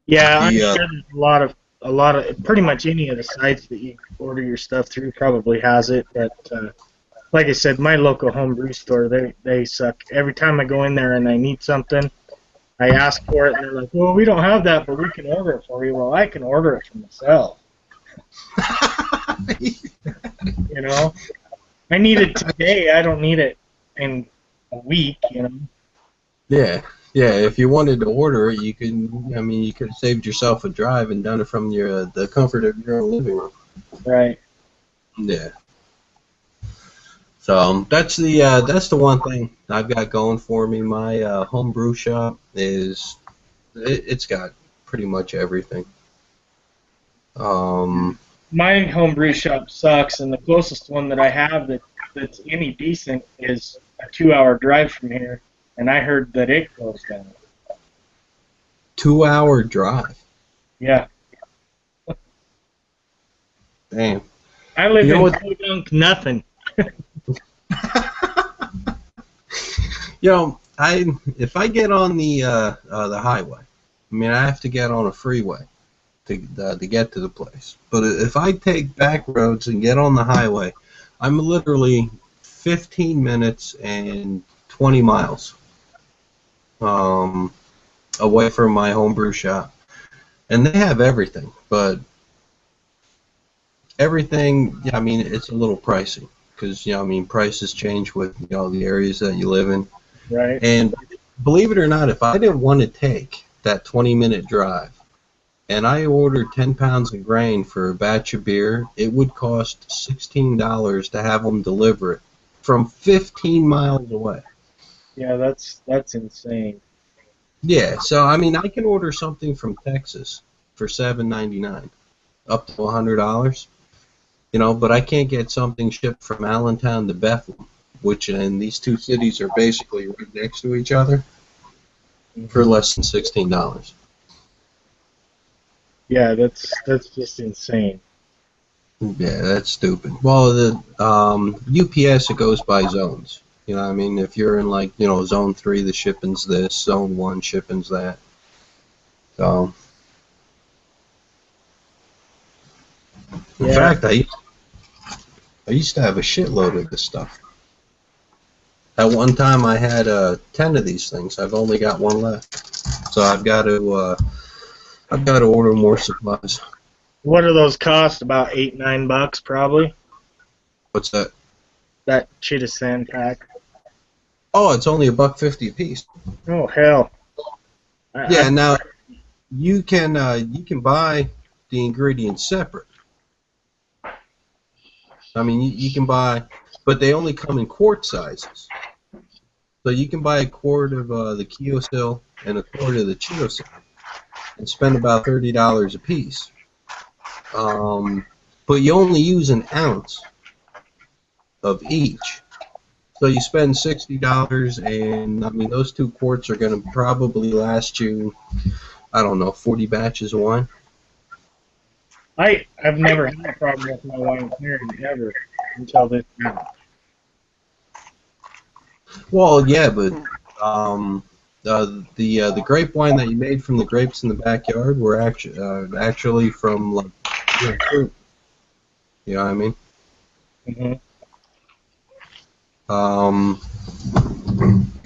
Yeah, I'm The sure there's a lot of pretty much any of the sites that you order your stuff through probably has it. But like I said, my local home brew store, they suck. Every time I go in there and I need something, I ask for it, and they're like, "Well, we don't have that, but we can order it for you." Well, I can order it for myself. You know, I need it today. I don't need it in a week. You know. Yeah, yeah. If you wanted to order it, you could. I mean, you could have saved yourself a drive and done it from the comfort of your own living room. Right. Yeah. So that's the one thing I've got going for me. My home brew shop it's got pretty much everything. Um, My home brew shop sucks, and the closest one that I have that's any decent is a 2-hour drive from here, and I heard that it closed down. 2 hour drive. Yeah, Damn. I live You know in what? Podunk, nothing. If I get on the highway, I mean I have to get on a freeway to get to the place. But if I take back roads and get on the highway, I'm literally 15 minutes and 20 miles away from my homebrew shop, and they have everything. But everything, yeah, I mean, it's a little pricey because I mean, prices change with the areas that you live in. Right. And believe it or not, if I didn't want to take that 20-minute drive and I ordered 10 pounds of grain for a batch of beer, it would cost $16 to have them deliver it from 15 miles away. Yeah, that's insane. Yeah, so I mean, I can order something from Texas for $7.99, up to $100. But I can't get something shipped from Allentown to Bethlehem, which and these two cities are basically right next to each other, for less than $16. Yeah, that's just insane. Yeah, that's stupid. Well, the UPS, it goes by zones. What I mean, if you're in like zone 3, the shipping's this. Zone 1, shipping's that. So, in Yeah, fact, I used to have a shitload of this stuff. At one time, I had 10 of these things. I've only got one left, so I've got to order more supplies. what do those cost? About $8-9 probably. What's that? That cheetah sand pack. Oh, it's only $1.50 a piece. Oh hell. I Yeah, now you can buy the ingredients separate. I mean, you can buy, but they only come in quart sizes. So you can buy a quart of the Keosil and a quart of the Cheosil and spend about $30 a piece. But you only use an ounce of each. So you spend $60, and I mean those 2 quarts are going to probably last you, I don't know, 40 batches of wine. I've never had a problem with my wine clearing ever until this now. Well, yeah, but the grape wine that you made from the grapes in the backyard were actually from like real fruit. You know what I mean? Mm-hmm.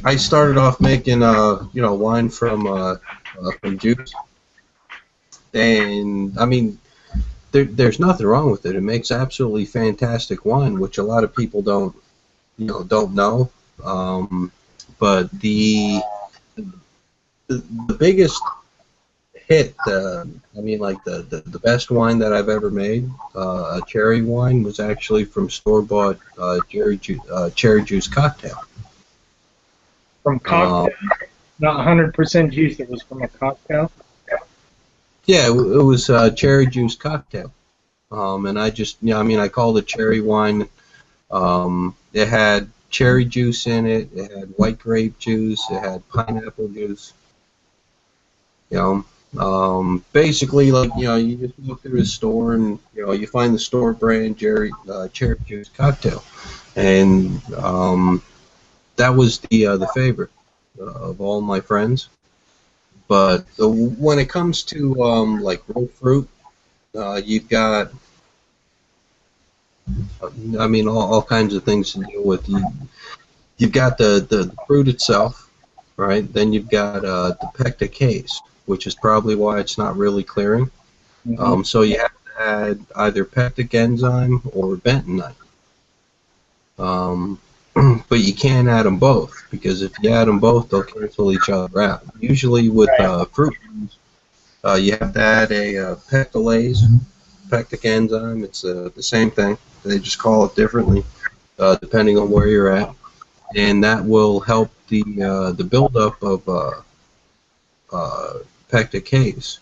I started off making wine from juice, and I mean there's nothing wrong with it. It makes absolutely fantastic wine, which a lot of people don't know. But the biggest hit, I mean, like the best wine that I've ever made, a cherry wine, was actually from store-bought cherry juice cocktail. From cocktail, not 100% juice. It was from a cocktail. Yeah, it was cherry juice cocktail. And I just, I mean, I called it cherry wine. It had cherry juice in it. It had white grape juice. It had pineapple juice. Basically, like, you just look through the store and, you find the store brand cherry juice cocktail. And that was the favorite of all my friends. But when it comes to like real fruit, you've got, I mean, all kinds of things to deal with. You've got the fruit itself, right? Then you've got the pectic haze, which is probably why it's not really clearing. Hmm. So you have to add either pectic enzyme or bentonite. Um, but you can't add them both, because if you add them both, they'll cancel each other out. Usually with Right. fruit, you have to add a pectolase, pectic enzyme. It's the same thing. They just call it differently depending on where you're at, and that will help the buildup of uh, pectic haze.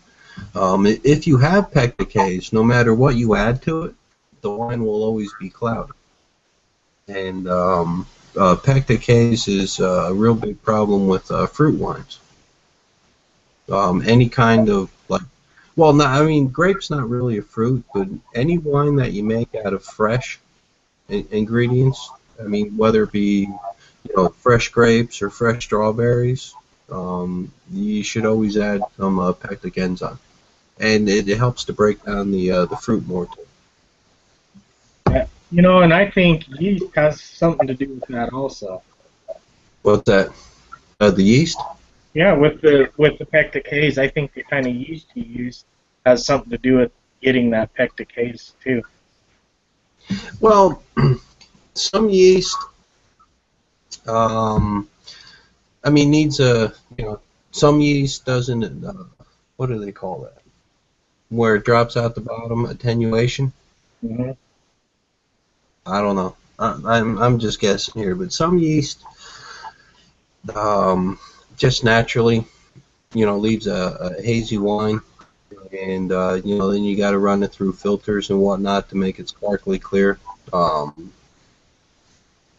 If you have pectic haze, no matter what you add to it, the wine will always be cloudy. And pectic haze is a real big problem with fruit wines. Any kind of like, well, not, I mean, grape's not really a fruit, but any wine that you make out of fresh ingredients, I mean, whether it be fresh grapes or fresh strawberries, you should always add some pectic enzyme, and it helps to break down the fruit more too. Yeah. And I think yeast has something to do with that also. What's that? The yeast? Yeah, with the pectic haze, I think the kind of yeast you use has something to do with getting that pectic haze too. Well, some yeast, um, I mean, needs a some yeast doesn't. What do they call that? Where it drops out the bottom, attenuation. Hmm. I don't know. I'm just guessing here, but some yeast um, just naturally, leaves a hazy wine, and then you got to run it through filters and whatnot to make it sparkly clear. Um,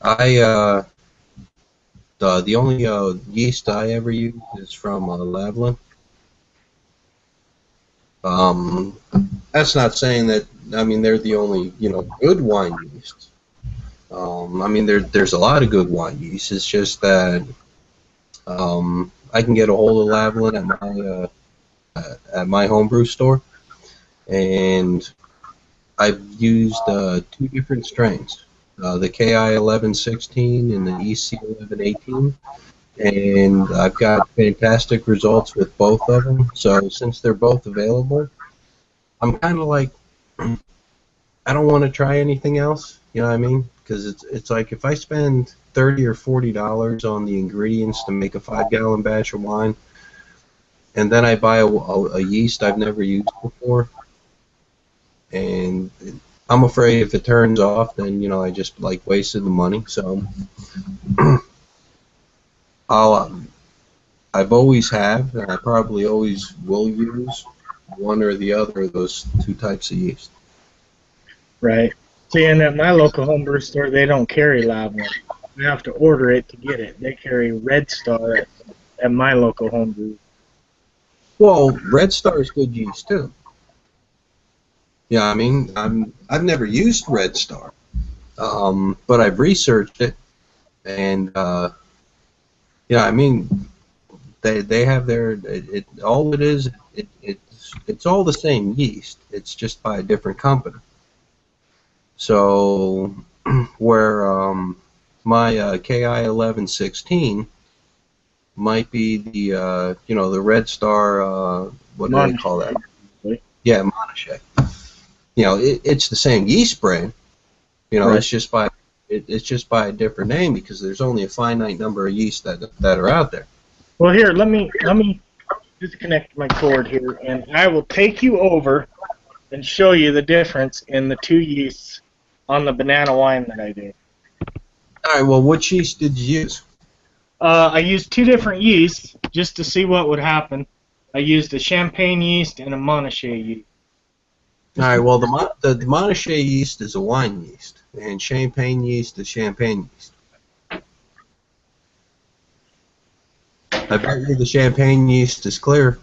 I the only yeast I ever use is from Lavlin. Um, that's not saying that. I mean, they're the only good wine yeast. I mean, there's a lot of good wine yeast. It's just that I can get a hold of Lavlin at my homebrew store, and I've used two different strains, the KI 1116 and the EC 1118, and I've got fantastic results with both of them. So since they're both available, I'm kind of like, I don't want to try anything else. You know what I mean? Because it's like if I spend $30 or $40 on the ingredients to make a 5-gallon batch of wine, and then I buy a yeast I've never used before, and I'm afraid if it turns off, then I just like wasted the money. So I'll I've always have, and I probably always will use one or the other of those two types of yeast. Right. See, and at my local homebrew store, they don't carry Lavlin. You have to order it to get it. They carry Red Star at my local homebrew. Well, Red Star is good yeast too. Yeah, I mean, I've never used Red Star, but I've researched it, and I mean, they have their all it is it's all the same yeast. It's just by a different company. So where my KI 1116 might be the the Red Star what do they call that? Monastery. Yeah, Monachek. It's the same yeast brand. Right. It's just by a different name because there's only a finite number of yeast that are out there. Well, here, let me disconnect my cord here, and I will take you over and show you the difference in the two yeasts on the banana wine that I do. All right. Well, which yeast did you use? I used two different yeasts just to see what would happen. I used a champagne yeast and a Montrachet yeast. All right. Well, the Monachek yeast is a wine yeast, and champagne yeast is champagne yeast. I bet you the champagne yeast is clear.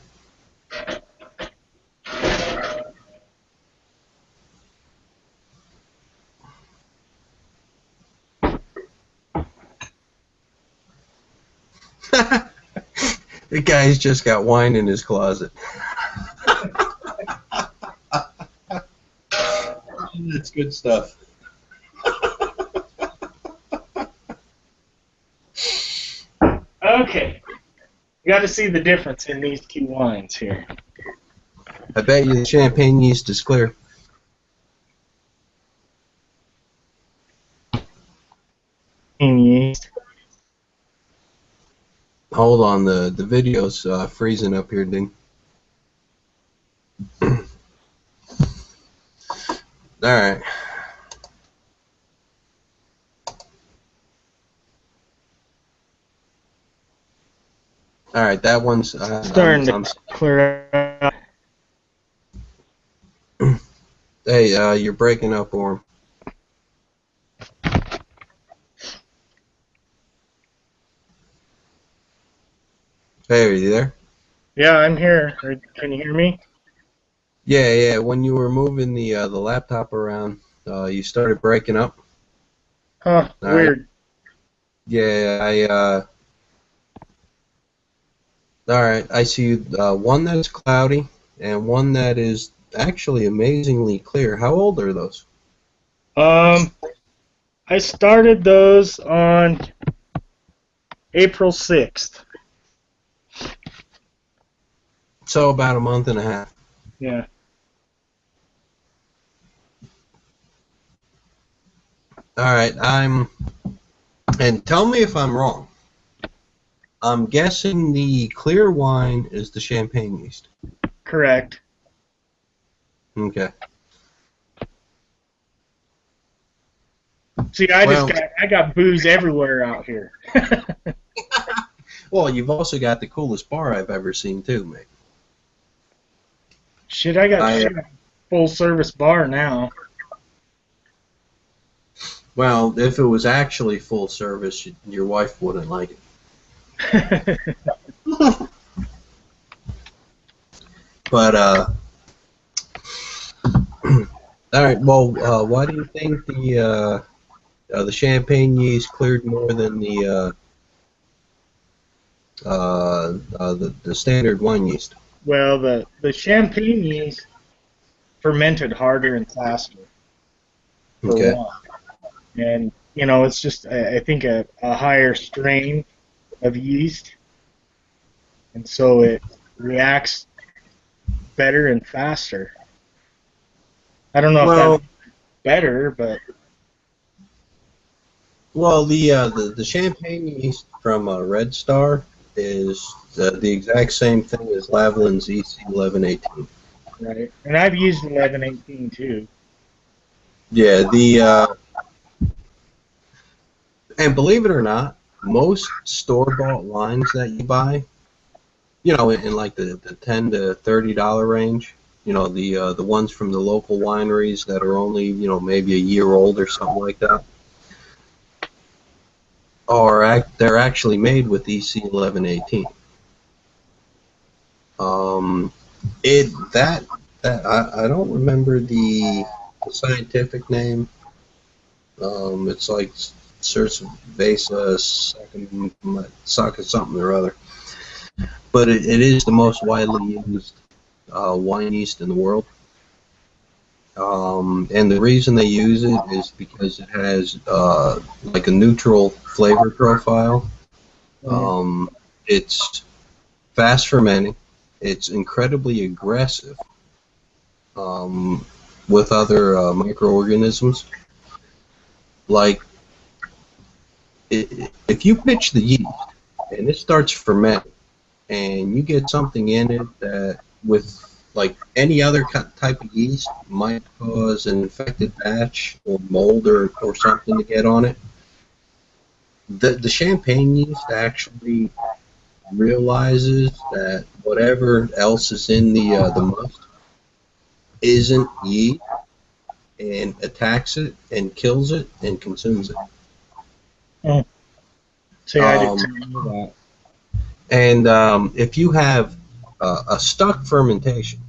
The guy's just got wine in his closet. That's good stuff. Okay. You got to see the difference in these two wines here. I bet you the champagne yeast is clear. Yeast. Hold on, the video's freezing up here, Ding. Alright. Alright, that one's... Starting to clear up. Hey, you're breaking up, Orm. Hey, are you there? Yeah, I'm here. Can you hear me? Yeah. When you were moving the laptop around, you started breaking up. Huh, All right. weird. Yeah, all right, I see one that's cloudy and one that is actually amazingly clear. How old are those? I started those on April 6th. So about a month and a half. Yeah. All right, and tell me if I'm wrong. I'm guessing the clear wine is the champagne yeast. Correct. Okay. See, I got booze everywhere out here. Well, you've also got the coolest bar I've ever seen too, mate. Shit, I got a full service bar now. Well, if it was actually full service, your wife wouldn't like it. But all right. Well, why do you think the champagne yeast cleared more than the standard wine yeast? Well, the champagne yeast fermented harder and faster, for Okay. one. And, it's just, I think, a higher strain of yeast. And so it reacts better and faster. I don't know if that's better, but... Well, the champagne yeast from Red Star is the exact same thing as Lavelin's EC 1118. Right. And I've used 1118 too. Yeah, and believe it or not, most store-bought wines that you buy, in like the $10 to $30 range, the ones from the local wineries that are only, maybe a year old or something like that, they're actually made with EC 1118. I don't remember the scientific name. It's like Cerveza Saka something or other. But it is the most widely used wine yeast in the world. And the reason they use it is because it has like a neutral flavor profile. It's fast fermenting. It's incredibly aggressive with other microorganisms. Like, if you pitch the yeast and it starts fermenting, and you get something in it that, with like any other type of yeast, might cause an infected batch or mold or something to get on it, the champagne yeast actually realizes that whatever else is in the must isn't yeast, and attacks it and kills it and consumes it. See, I didn't know that. And if you have a stuck fermentation,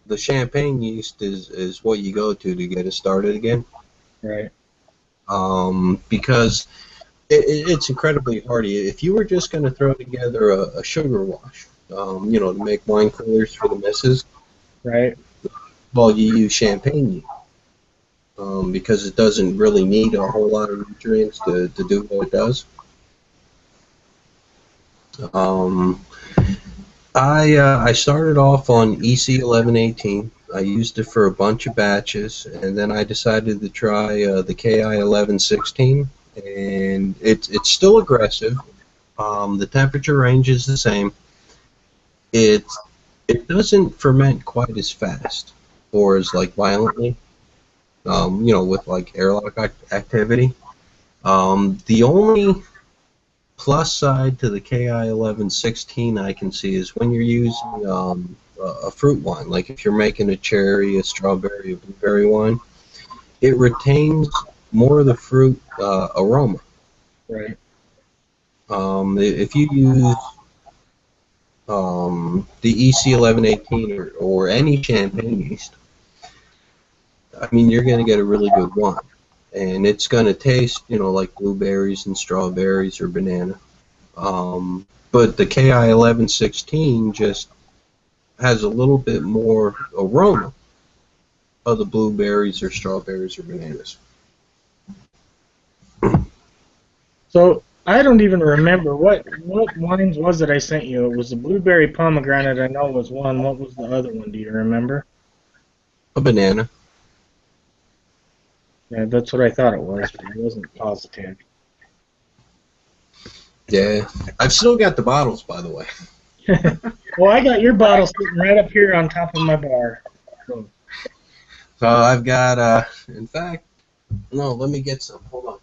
the champagne yeast is what you go to get it started again. Right. Because It's incredibly hardy. If you were just going to throw together a sugar wash, to make wine coolers for the misses, Right. well, you use champagne yeast, because it doesn't really need a whole lot of nutrients to do what it does. Um, I started off on EC 1118. I used it for a bunch of batches, and then I decided to try the KI 1116, and it's still aggressive. The temperature range is the same. It it doesn't ferment quite as fast or as like violently, with like airlock activity. The only plus side to the KI 1116 I can see is when you're using a fruit wine, like if you're making a cherry, a strawberry, a blueberry wine, it retains more of the fruit aroma. Right. If you use the EC 1118 or any champagne yeast, I mean, you're going to get a really good wine. And it's going to taste, like blueberries and strawberries or banana. But the KI 1116 just has a little bit more aroma of the blueberries or strawberries or bananas. So I don't even remember what wines was it I sent you. It was the blueberry pomegranate. I know was one. What was the other one? Do you remember? A banana. Yeah, that's what I thought it was, but I wasn't positive. Yeah. I've still got the bottles, by the way. Well, I got your bottle sitting right up here on top of my bar. So, So I've got, in fact, no, let me get some. Hold on.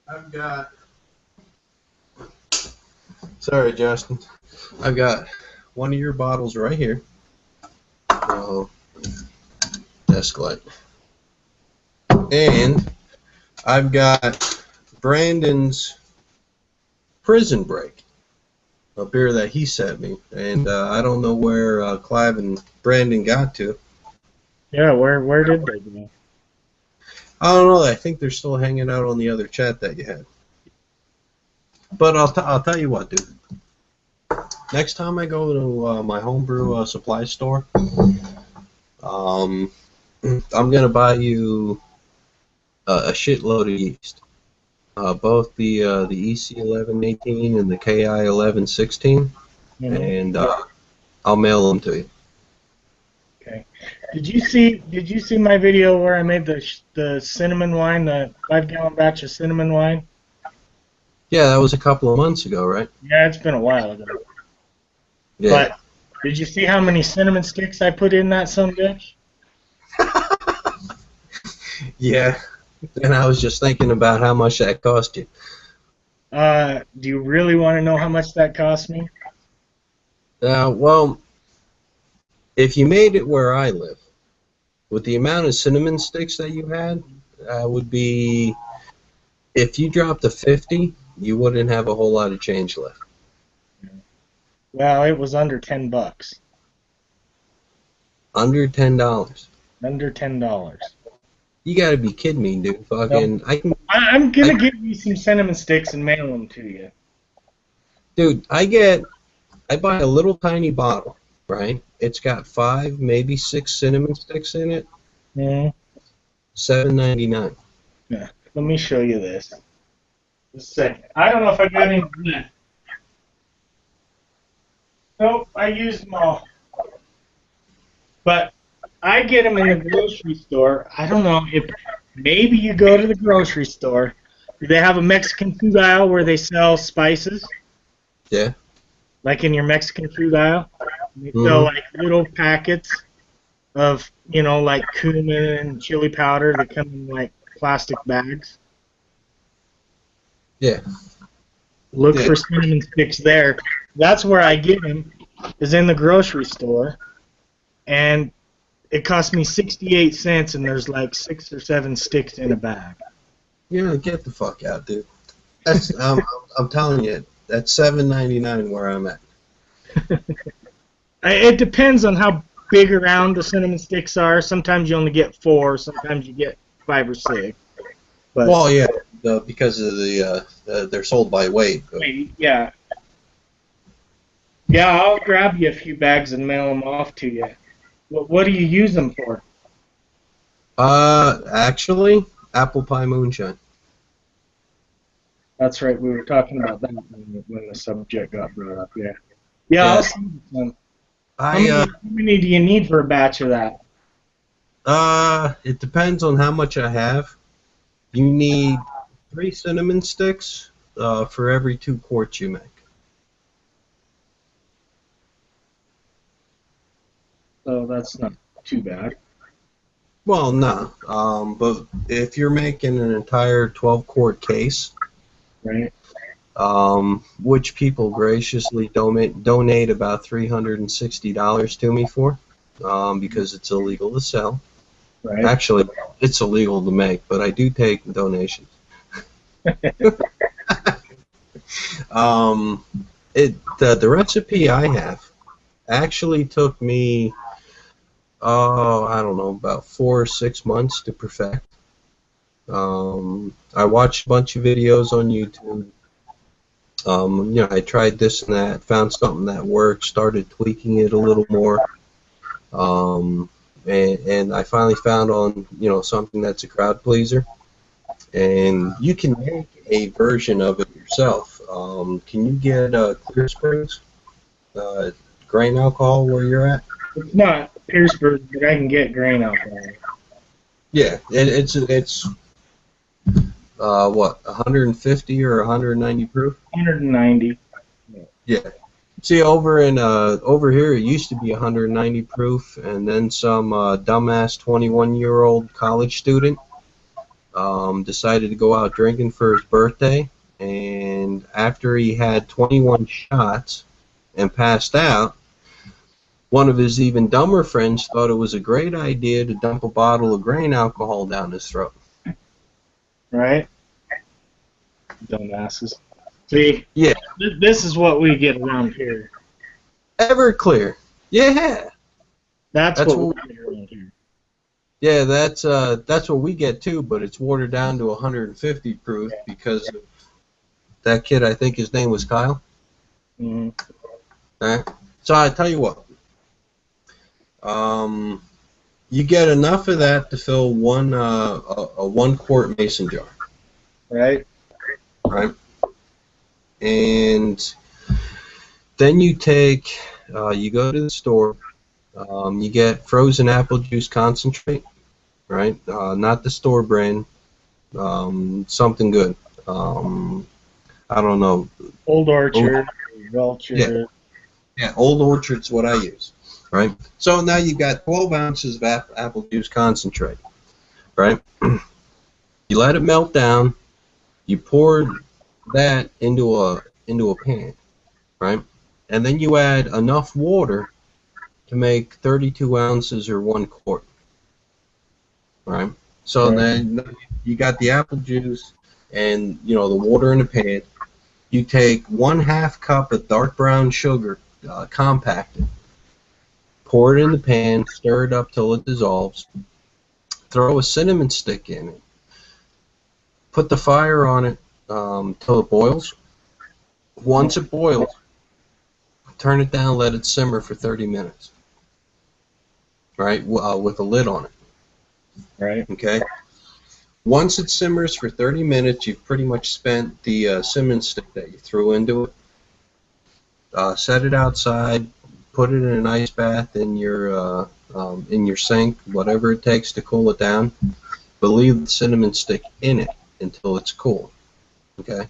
I've got, sorry, Justin. I've got one of your bottles right here. Oh, desk light. And I've got Brandon's Prison Break, a beer that he sent me. And I don't know where Clive and Brandon got to. yeah, where did they go? I don't know. I think they're still hanging out on the other chat that you had. But I'll tell you what, dude. Next time I go to my homebrew supply store, I'm gonna buy you a shitload of yeast. Both the EC 1118 and the KI 1116, Mm-hmm. and I'll mail them to you. Okay. Did you see my video where I made the cinnamon wine, the 5-gallon batch of cinnamon wine? Yeah, that was a couple of months ago, right? Yeah, it's been a while ago. Yeah. But did you see how many cinnamon sticks I put in that son bitch? Yeah. And I was just thinking about how much that cost you. Do you really want to know how much that cost me? Well, if you made it where I live, with the amount of cinnamon sticks that you had, would be, if you dropped to 50, you wouldn't have a whole lot of change left. Well, it was under $10. Under $10. Under $10. You gotta be kidding me, dude. Fucking, No, I can, I'm gonna give you some cinnamon sticks and mail them to you. dude, I buy a little tiny bottle, right? It's got 5, maybe 6 cinnamon sticks in it. Mm-hmm. $7.99. Yeah. Let me show you this. Just a second. I don't know if I got any left. Nope, I used them all. But I get them in the grocery store. I don't know if maybe you go to the grocery store. Do they have a Mexican food aisle where they sell spices? Yeah. Like in your Mexican food aisle? They sell Mhm. like little packets of, like cumin and chili powder that come in like plastic bags. Yeah. Look Yeah. for cinnamon sticks there. That's where I get them, is in the grocery store. And It cost me 68 cents, and there's like 6 or 7 sticks in a bag. Yeah, get the fuck out, dude. That's I'm telling you, that's $7.99 where I'm at. It depends on how big around the cinnamon sticks are. Sometimes you only get 4, sometimes you get 5 or 6. But Well, yeah, because of they're sold by weight. But. yeah. Yeah, I'll grab you a few bags and mail them off to you. What do you use them for? Actually, apple pie moonshine. That's right. We were talking about that when the subject got brought up. Yeah. Yeah, Yeah. I'll send you some. I How many do you need for a batch of that? it depends on how much I have. You need 3 cinnamon sticks for every 2 quarts you make. So that's not too bad, Well, no. But if you're making an entire 12-quart case, right? which people graciously donate about $360 to me for, because it's illegal to sell. Right. Actually, it's illegal to make, but I do take donations. The recipe I have actually took me, I don't know, about 4 or 6 months to perfect. I watched a bunch of videos on YouTube. I tried this and that, found something that worked, started tweaking it a little more, and I finally found on something that's a crowd pleaser. And you can make a version of it yourself. Can you get Clear Springs grain alcohol where you're at? It's not Pierceburg, but I can get grain alcohol. Yeah, it's what, 150 or 190 proof? 190. Yeah. See, over here it used to be 190 proof, and then some dumbass 21-year-old college student decided to go out drinking for his birthday, and after he had 21 shots and passed out, one of his even dumber friends thought it was a great idea to dump a bottle of grain alcohol down his throat. Right? Dumbasses. See, Yeah. this is what we get around here. Everclear. Yeah. That's what we get around here. Yeah, that's what we get too, but it's watered down to 150 proof because of that kid. I think his name was Kyle. Mm-hmm. All right. So I tell you what, you get enough of that to fill a 1-quart mason jar. Right. Right. And then you go to the store, you get frozen apple juice concentrate, right? Not the store brand, something good. I don't know. Old Orchard, Welcher. Yeah, Old Orchard's what I use, right? So now you've got 12 ounces of apple juice concentrate, right? You let it melt down. You pour that into a pan, right? And then you add enough water to make 32 ounces or 1 quart, right? So then you got the apple juice and the water in the pan. You take 1/2 cup of dark brown sugar, compacted, pour it in the pan, stir it up till it dissolves. Throw a cinnamon stick in it. Put the fire on it till it boils. Once it boils, turn it down, let it simmer for 30 minutes. Right, with a lid on it. Right. Okay. Once it simmers for 30 minutes, you've pretty much spent the cinnamon stick that you threw into it. Set it outside. Put it in an ice bath in your sink, whatever it takes to cool it down. But leave the cinnamon stick in it until it's cool. Okay.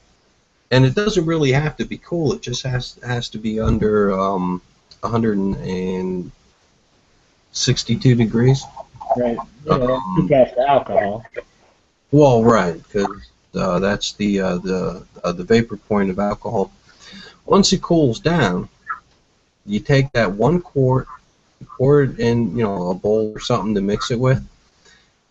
And it doesn't really have to be cool. It just has to be under 162 degrees. Right. Keep off the alcohol. Well, right, because that's the vapor point of alcohol. Once it cools down, you take that 1 quart pour it in, a bowl or something to mix it with,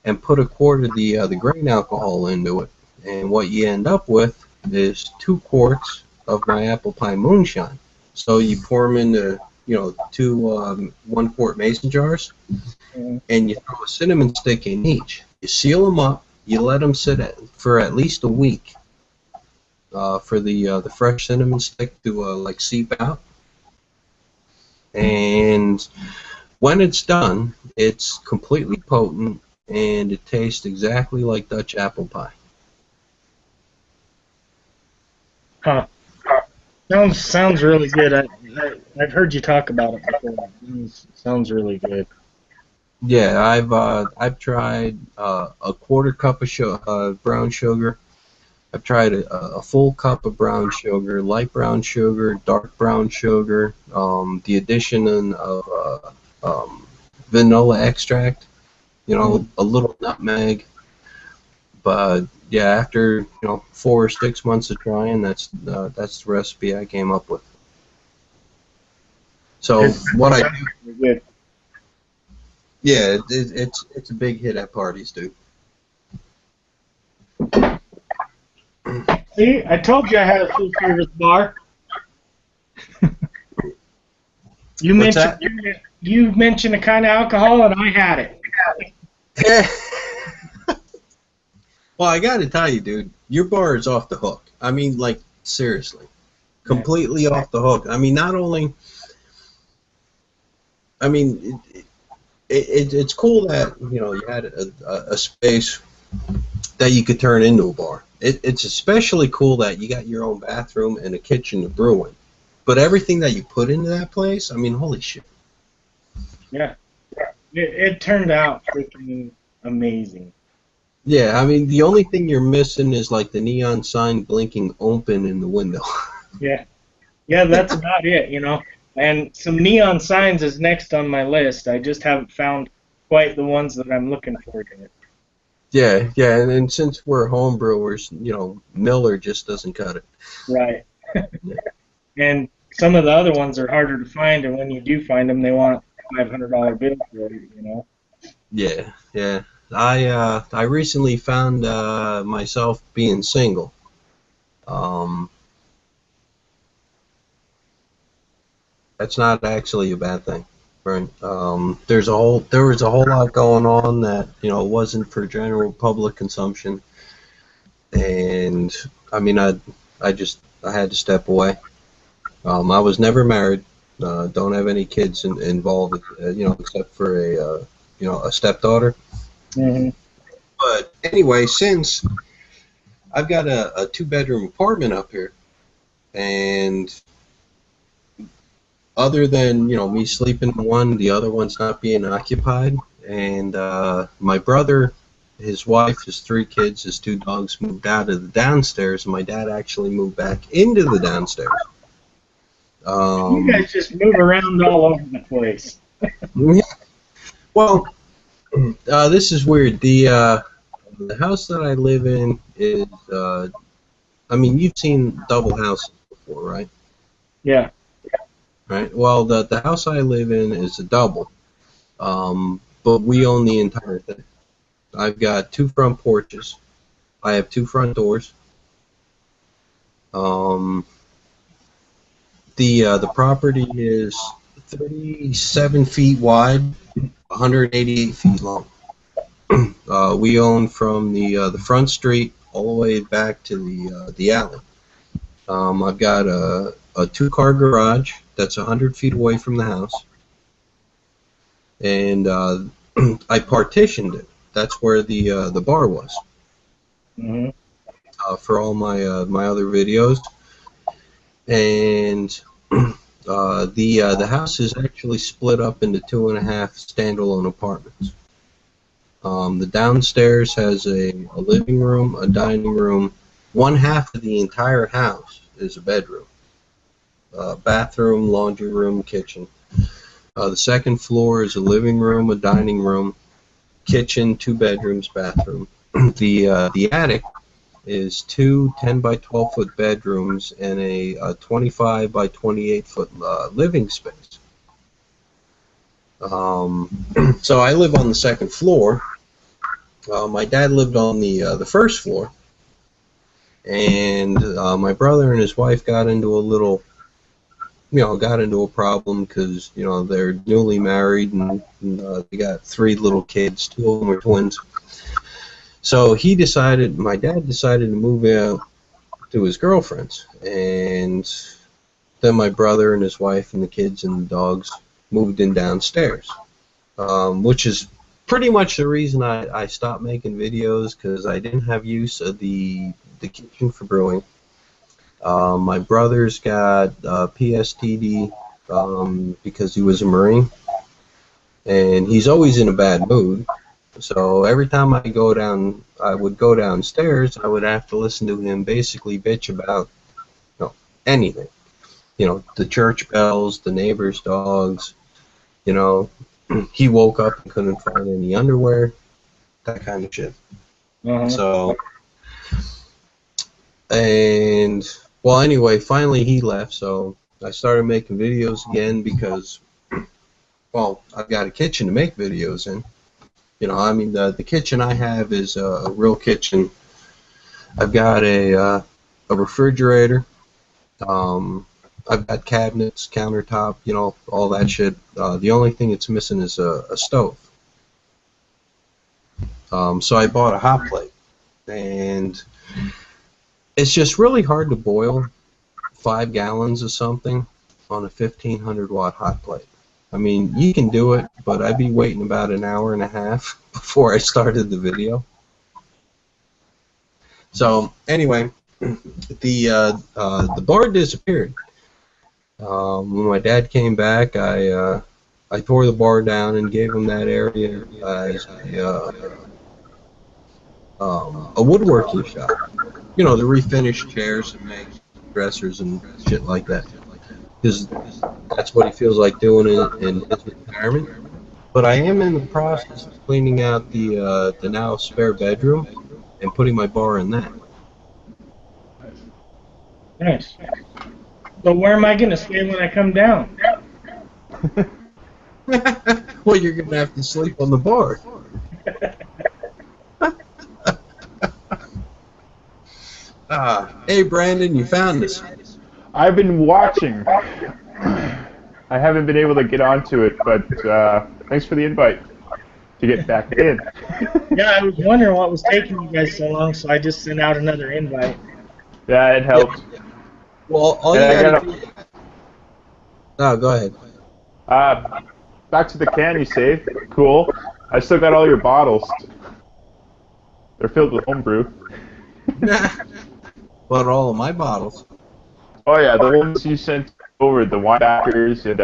and put a quart of the grain alcohol into it. And what you end up with is 2 quarts of my apple pie moonshine. So you pour them into, two 1 quart mason jars, Mhm. and you throw a cinnamon stick in each. You seal them up. You let them sit for at least a week for the fresh cinnamon stick to like seep out. And when it's done, it's completely potent and it tastes exactly like Dutch apple pie. Huh. Sounds really good. I've heard you talk about it before. Sounds really good. Yeah, I've tried a quarter cup of brown sugar. I've tried a full cup of brown sugar, light brown sugar, dark brown sugar, the addition of vanilla extract, Mhm. a little nutmeg. But yeah, after 4 or 6 months of trying, that's the recipe I came up with. So It what I sounds do, really good. yeah, it's a big hit at parties, dude. See, I told you I had a full service bar. You What's mentioned that? you mentioned a kind of alcohol, and I had it. Well, I gotta tell you, dude, your bar is off the hook. I mean, like, seriously, Yeah. completely off the hook. I mean, not only, I mean, it's cool that you had a space that you could turn into a bar. It's especially cool that you got your own bathroom and a kitchen to brew in. But everything that you put into that place, I mean, holy shit. Yeah. It turned out freaking amazing. Yeah, I mean, the only thing you're missing is like the neon sign blinking open in the window. Yeah. Yeah, that's about it. And some neon signs is next on my list. I just haven't found quite the ones that I'm looking for yet. Yeah, yeah, and since we're home brewers, Miller just doesn't cut it. Right. Yeah, And some of the other ones are harder to find, and when you do find them, they want $500 bill for it. yeah, yeah. I recently found myself being single. Um, that's not actually a bad thing, right? There was a whole lot going on that wasn't for general public consumption, and I mean I had to step away. I was never married, don't have any kids involved, except for a stepdaughter. Hmm. But anyway, since I've got a 2 bedroom apartment up here, and other than me sleeping in one, the other one's not being occupied. And my brother, his wife, his 3 kids, his 2 dogs moved out of the downstairs, and my dad actually moved back into the downstairs. You Um, guys just move around all over the place. well, this is weird. The house that I live in is, I mean, you've seen double houses before, right? Yeah. Right. Well, the house I live in is a double, but we own the entire thing. I've got 2 front porches. I have 2 front doors. Um, the property is 37 feet wide, 188 feet long. We own from the front street all the way back to the alley. I've got a 2-car garage that's 100 feet away from the house, and I partitioned it. That's where the bar was Hmm. for all my other videos. And the house is actually split up into 2.5 standalone apartments. The downstairs has a living room, a dining room. One half of the entire house is a bedroom, bathroom, laundry room, kitchen. The second floor is a living room, a dining room, kitchen, 2 bedrooms, bathroom. The attic is two 10 by 12 foot bedrooms and a 25 by 28 foot living space. So I live on the second floor. My dad lived on the first floor, and my brother and his wife got into a little, got into a problem because they're newly married and they got 3 little kids. 2 of them are twins. So my dad decided to move out to his girlfriend's, and then my brother and his wife and the kids and the dogs moved in downstairs, which is pretty much the reason I stopped making videos, because I didn't have use of the kitchen for brewing. My brother's got PSTD because he was a Marine, and he's always in a bad mood. So every time I would go downstairs, I would have to listen to him basically bitch about anything. The church bells, the neighbor's dogs. He woke up and couldn't find any underwear, that kind of shit. So, and well, anyway, finally he left, so I started making videos again because, well, I've got a kitchen to make videos in. The kitchen I have is a real kitchen. I've got a refrigerator. I've got cabinets, countertop, all that shit. The only thing it's missing is a stove. So I bought a hot plate, and it's just really hard to boil 5 gallons of something on a 1500-watt hot plate. I mean, you can do it, but I'd be waiting about an hour and a half before I started the video. So anyway, the bar disappeared. When my dad came back, I tore the bar down and gave him that area as a woodworking shop. The refinish chairs and make dressers and shit like that. Because that's what he feels like doing in his retirement. But I am in the process of cleaning out the now spare bedroom and putting my bar in that. Nice. So where am I going to stay when I come down? Well, you're going to have to sleep on the bar. Hey, Brandon, you found us. I've been watching. I haven't been able to get onto it, but thanks for the invite to get back in. Yeah, I was wondering what was taking you guys so long, so I just sent out another invite. Yeah, it helped. Yeah. Well, all you gotta do... Oh, go ahead. Back to the can you saved. Cool. I still got all your bottles. They're filled with homebrew. But all of my bottles. Oh yeah, the ones you sent over, the wine backers and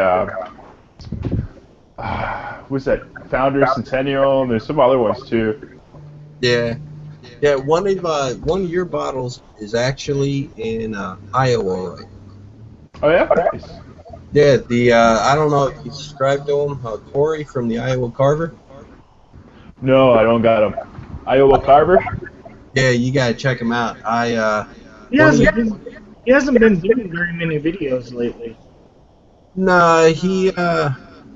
what's that? Founder Centennial, and there's some other ones too. Yeah. Yeah, one of your bottles is actually in Iowa, right? Oh yeah, nice. Yeah, I don't know if you subscribe to him, Corey from the Iowa Carver. No, I don't got him. Iowa Carver? Yeah, you gotta check him out. He hasn't been doing very many videos lately. No,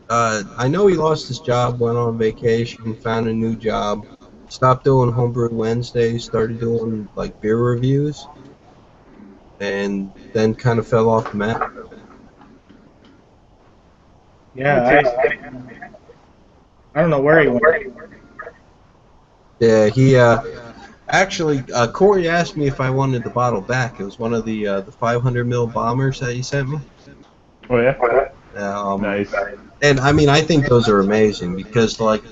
I know he lost his job, went on vacation, found a new job, stopped doing Homebrew Wednesdays, started doing like beer reviews, and then kind of fell off the map. Yeah, I don't know where he went. Yeah, he actually Corey asked me if I wanted the bottle back. It was one of the 500 ml bombers that he sent me. Oh yeah. Nice. And I mean, I think those are amazing because like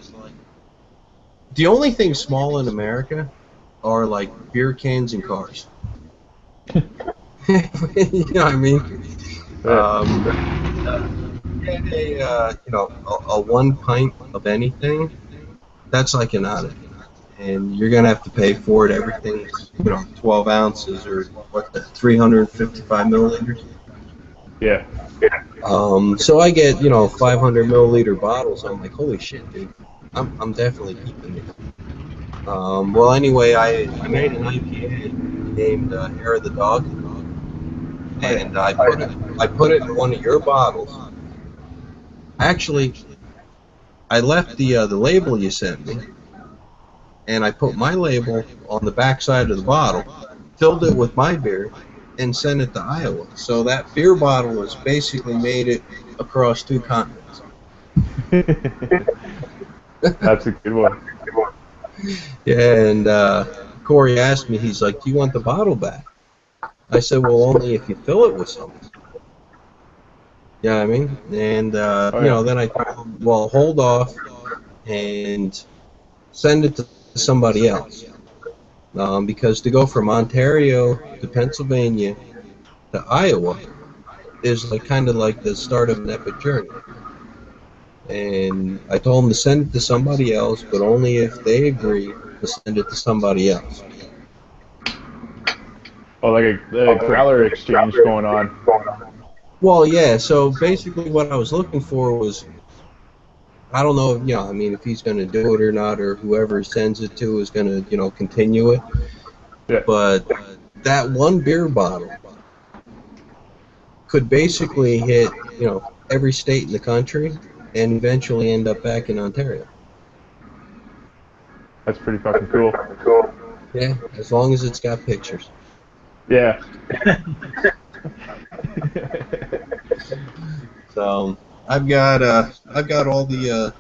the only thing small in America are like beer cans and cars. You know what I mean? A 1 pint of anything, that's like an ounce, and you're gonna have to pay for it. Everything's 12 ounces or what, 355 milliliters. Yeah. So I get 500 milliliter bottles. I'm like, holy shit, dude. I'm definitely keeping these. Well, anyway, I made an IPA named Hair of the Dog, and I put it in one of your bottles. Actually, I left the label you sent me, and I put my label on the back side of the bottle, filled it with my beer, and sent it to Iowa. So that beer bottle has basically made it across 2 continents. That's a good one. Yeah, and Corey asked me, he's like, "Do you want the bottle back?" I said, "Well, only if you fill it with something." Yeah, I mean, and Oh, yeah. then I told him, "Well, hold off and send it to somebody else." Because to go from Ontario to Pennsylvania to Iowa is like kind of like the start of an epic journey. And I told them to send it to somebody else, but only if they agree to send it to somebody else. Oh, like a growler exchange going on. Well, yeah, so basically what I was looking for was, I don't know, I mean, if he's going to do it or not, or whoever sends it to is going to, continue it. Yeah. But that one beer bottle could basically hit, every state in the country and eventually end up back in Ontario. That's pretty fucking cool. Yeah, as long as it's got pictures. Yeah. So I've got all the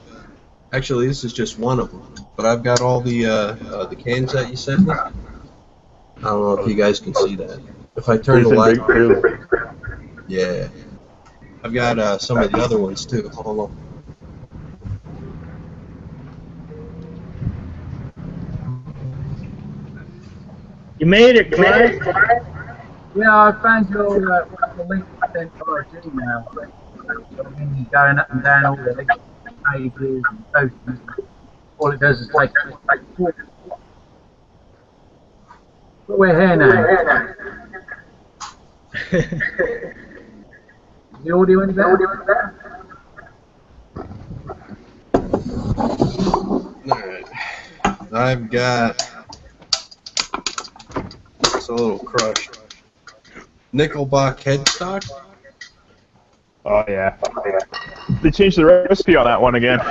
actually this is just one of them, but I've got all the cans that you sent me. I don't know if you guys can see that. If I turn the light on, yeah, I've got some of the other ones too. Hold on. You made it, Clive. Yeah, I found your the link sent to our Gmail. So when you're going up and down all the pages and posters, all it does is take. But we're here now. The audio in there? Alright. I've got, it's a little crushed, Nickelback headstock. Oh, yeah. They changed the recipe on that one again.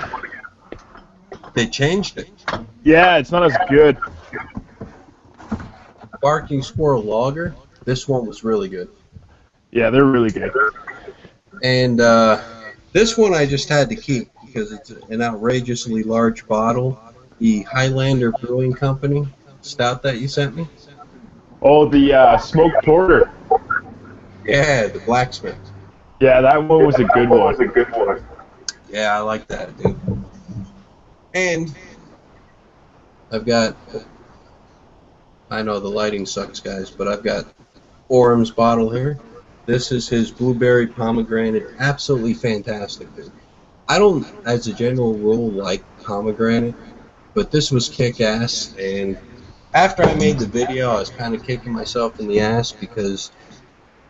They changed it. Yeah, it's not as good. Barking Squirrel Lager. This one was really good. Yeah, they're really good. And this one I just had to keep because it's an outrageously large bottle. The Highlander Brewing Company stout that you sent me. Oh, the smoked porter. Yeah, the blacksmith. Yeah, that one was a good one. Yeah, I like that, dude. And I've got, I know the lighting sucks, guys, but I've got Orm's bottle here. This is his blueberry pomegranate. Absolutely fantastic, dude. I don't, as a general rule, like pomegranate, but this was kick-ass. And after I made the video, I was kind of kicking myself in the ass because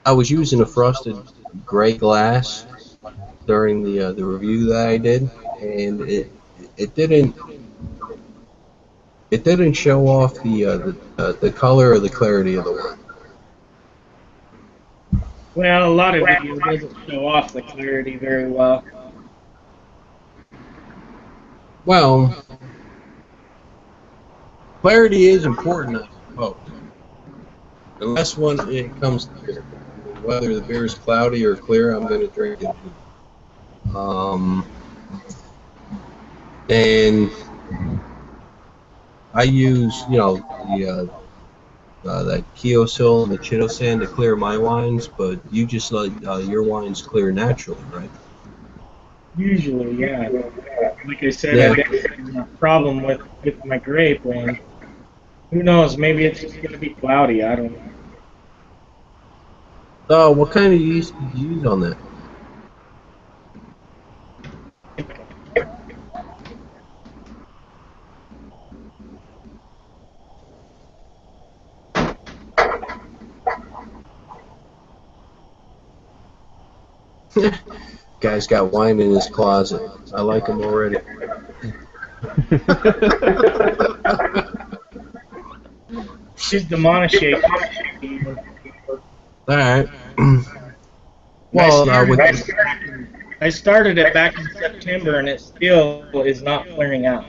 I was using a frosted gray glass during the review that I did, and it didn't show off the color or the clarity of the wine. Well, a lot of video doesn't show off the clarity very well. Well, clarity is important, I suppose. Unless when it comes to beer. Whether the beer is cloudy or clear, I'm going to drink it. And I use, the that Keosil and the Chitosan to clear my wines, but you just let your wines clear naturally, right? Usually, yeah. Like I said, Yeah. I didn't have a problem with my grape, and who knows, maybe it's just going to be cloudy, I don't know. Oh, what kind of yeast did you use on that? Guy's got wine in his closet. I like him already. She's the Monashake. All right. Well, Well, with nice I started it back in September, and it still is not clearing out.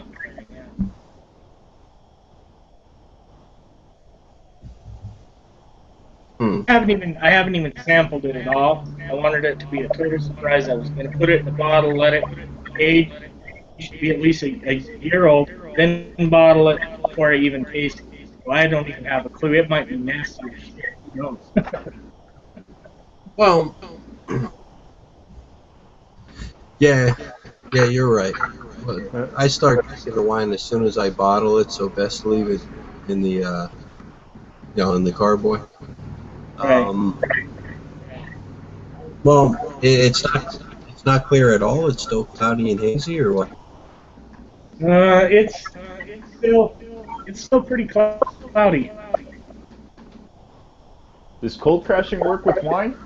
I haven't even sampled it at all. I wanted it to be a total surprise. I was going to put it in a bottle, let it age, be at least a year old, then bottle it before I even taste it. So I don't even have a clue. It might be nasty as shit. Who knows? Well, yeah, you're right. But I start drinking the wine as soon as I bottle it, so best to leave it in the in the carboy. Right. Well, it's not clear at all. It's still cloudy and hazy, or what? It's still pretty cloudy. Does cold pressing work with wine?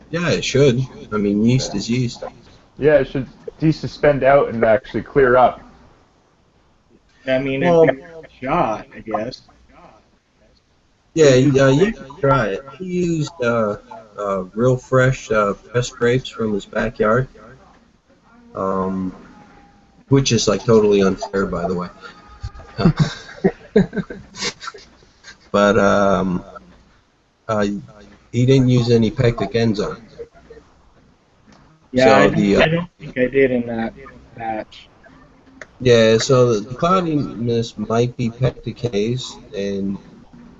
Yeah, it should. I mean, yeast is yeast. Yeah, it should desuspend out and actually clear up. I mean, Well, it'd be a shot, I guess. yeah, you can try it. He used real fresh pressed grapes from his backyard, um, which is like totally unfair, by the way. But he didn't use any pectic enzyme. Yeah, So I don't think I did in that batch. yeah, so the cloudiness might be pectic haze, and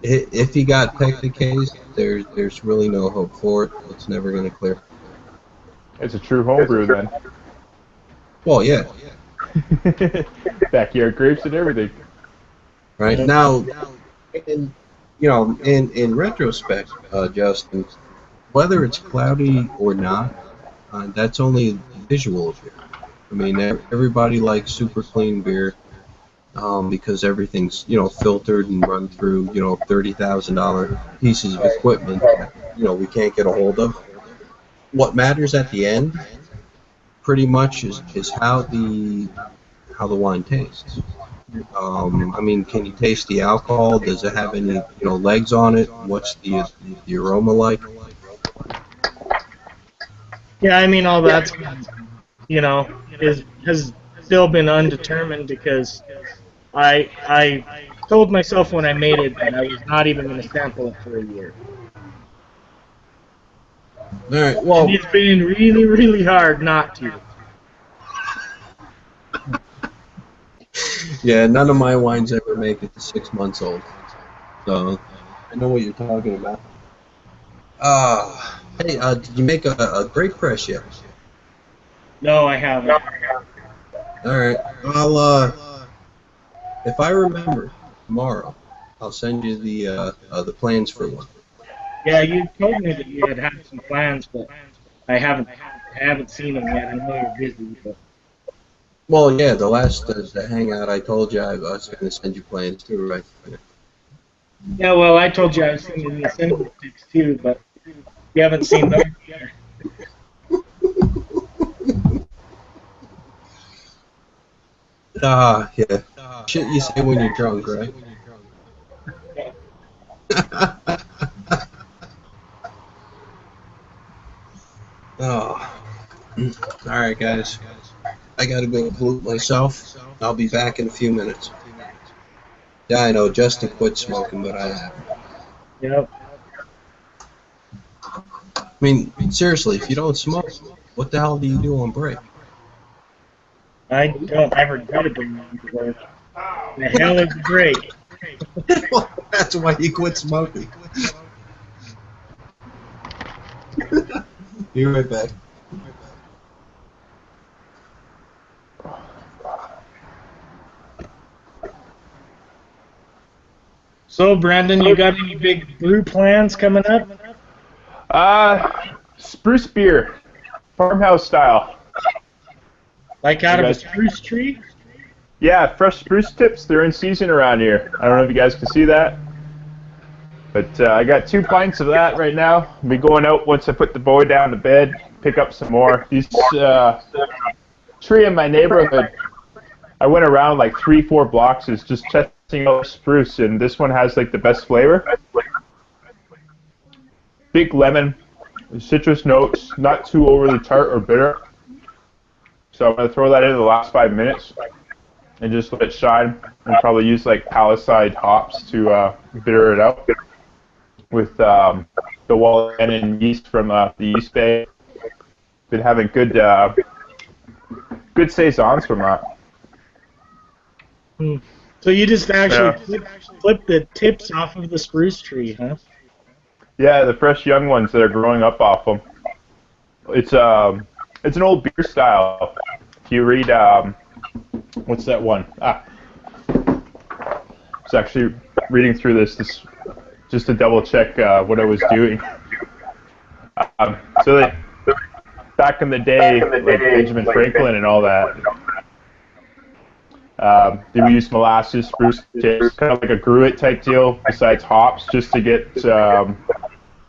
if you got pectic haze, there's really no hope for it. It's never going to clear. It's a true homebrew then. Well, yeah, Backyard grapes and everything. right now, in retrospect, Justin, whether it's cloudy or not, that's only visual of it. I mean, everybody likes super clean beer because everything's filtered and run through $30,000 pieces of equipment that we can't get a hold of. What matters at the end, pretty much, is how the wine tastes. I mean, can you taste the alcohol? Does it have any legs on it? What's the aroma like? Yeah, I mean, all that's has still been undetermined because I told myself when I made it that I was not even going to sample it for a year. All right. And Well, it's been really, really hard not to. yeah, none of my wines ever make it to 6 months old, so I know what you're talking about. Hey, did you make a grape press yet? No, I haven't. All right. Well, if I remember tomorrow, I'll send you the plans for one. Yeah, you told me that you had some plans, but I haven't seen them yet. I know you're busy, but Well, yeah, the hangout I told you I was going to send you plans too, right? yeah. Well, I told you I was sending the cinema sticks too, but you haven't seen those yet. Yeah. Shit you say when you're drunk, right? Oh. All right, guys. I gotta go pollute myself. I'll be back in a few minutes. Yeah, I know. Justin quit smoking, but I haven't. Yep. I mean, seriously, if you don't smoke, what the hell do you do on break? I don't ever go to work. The hell is a break? That's why you quit smoking. Be right back. So, Brandon, you got any big brew plans coming up? Spruce beer, farmhouse style. Like out of a spruce tree? Yeah, fresh spruce tips. They're in season around here. I don't know if you guys can see that. But I got 2 pints of that right now. I'll be going out once I put the boy down to bed, pick up some more. These tree in my neighborhood, I went around like 3-4 blocks just testing out spruce, and this one has like the best flavor. Big lemon, citrus notes, not too overly tart or bitter. So I'm going to throw that in the last 5 minutes and just let it shine, and probably use like Palisade hops to bitter it out with the Wallen yeast from the yeast bay. Been having good saisons from that. So you just actually flip the tips off of the spruce tree, huh? Yeah, the fresh young ones that are growing up off them. It's an old beer style. If you read what's that one? I was actually reading through this just to double check what I was doing. So that back in the day, like Benjamin Franklin and all that, they would use molasses, spruce tips, kind of like a gruit type deal, besides hops, just to get the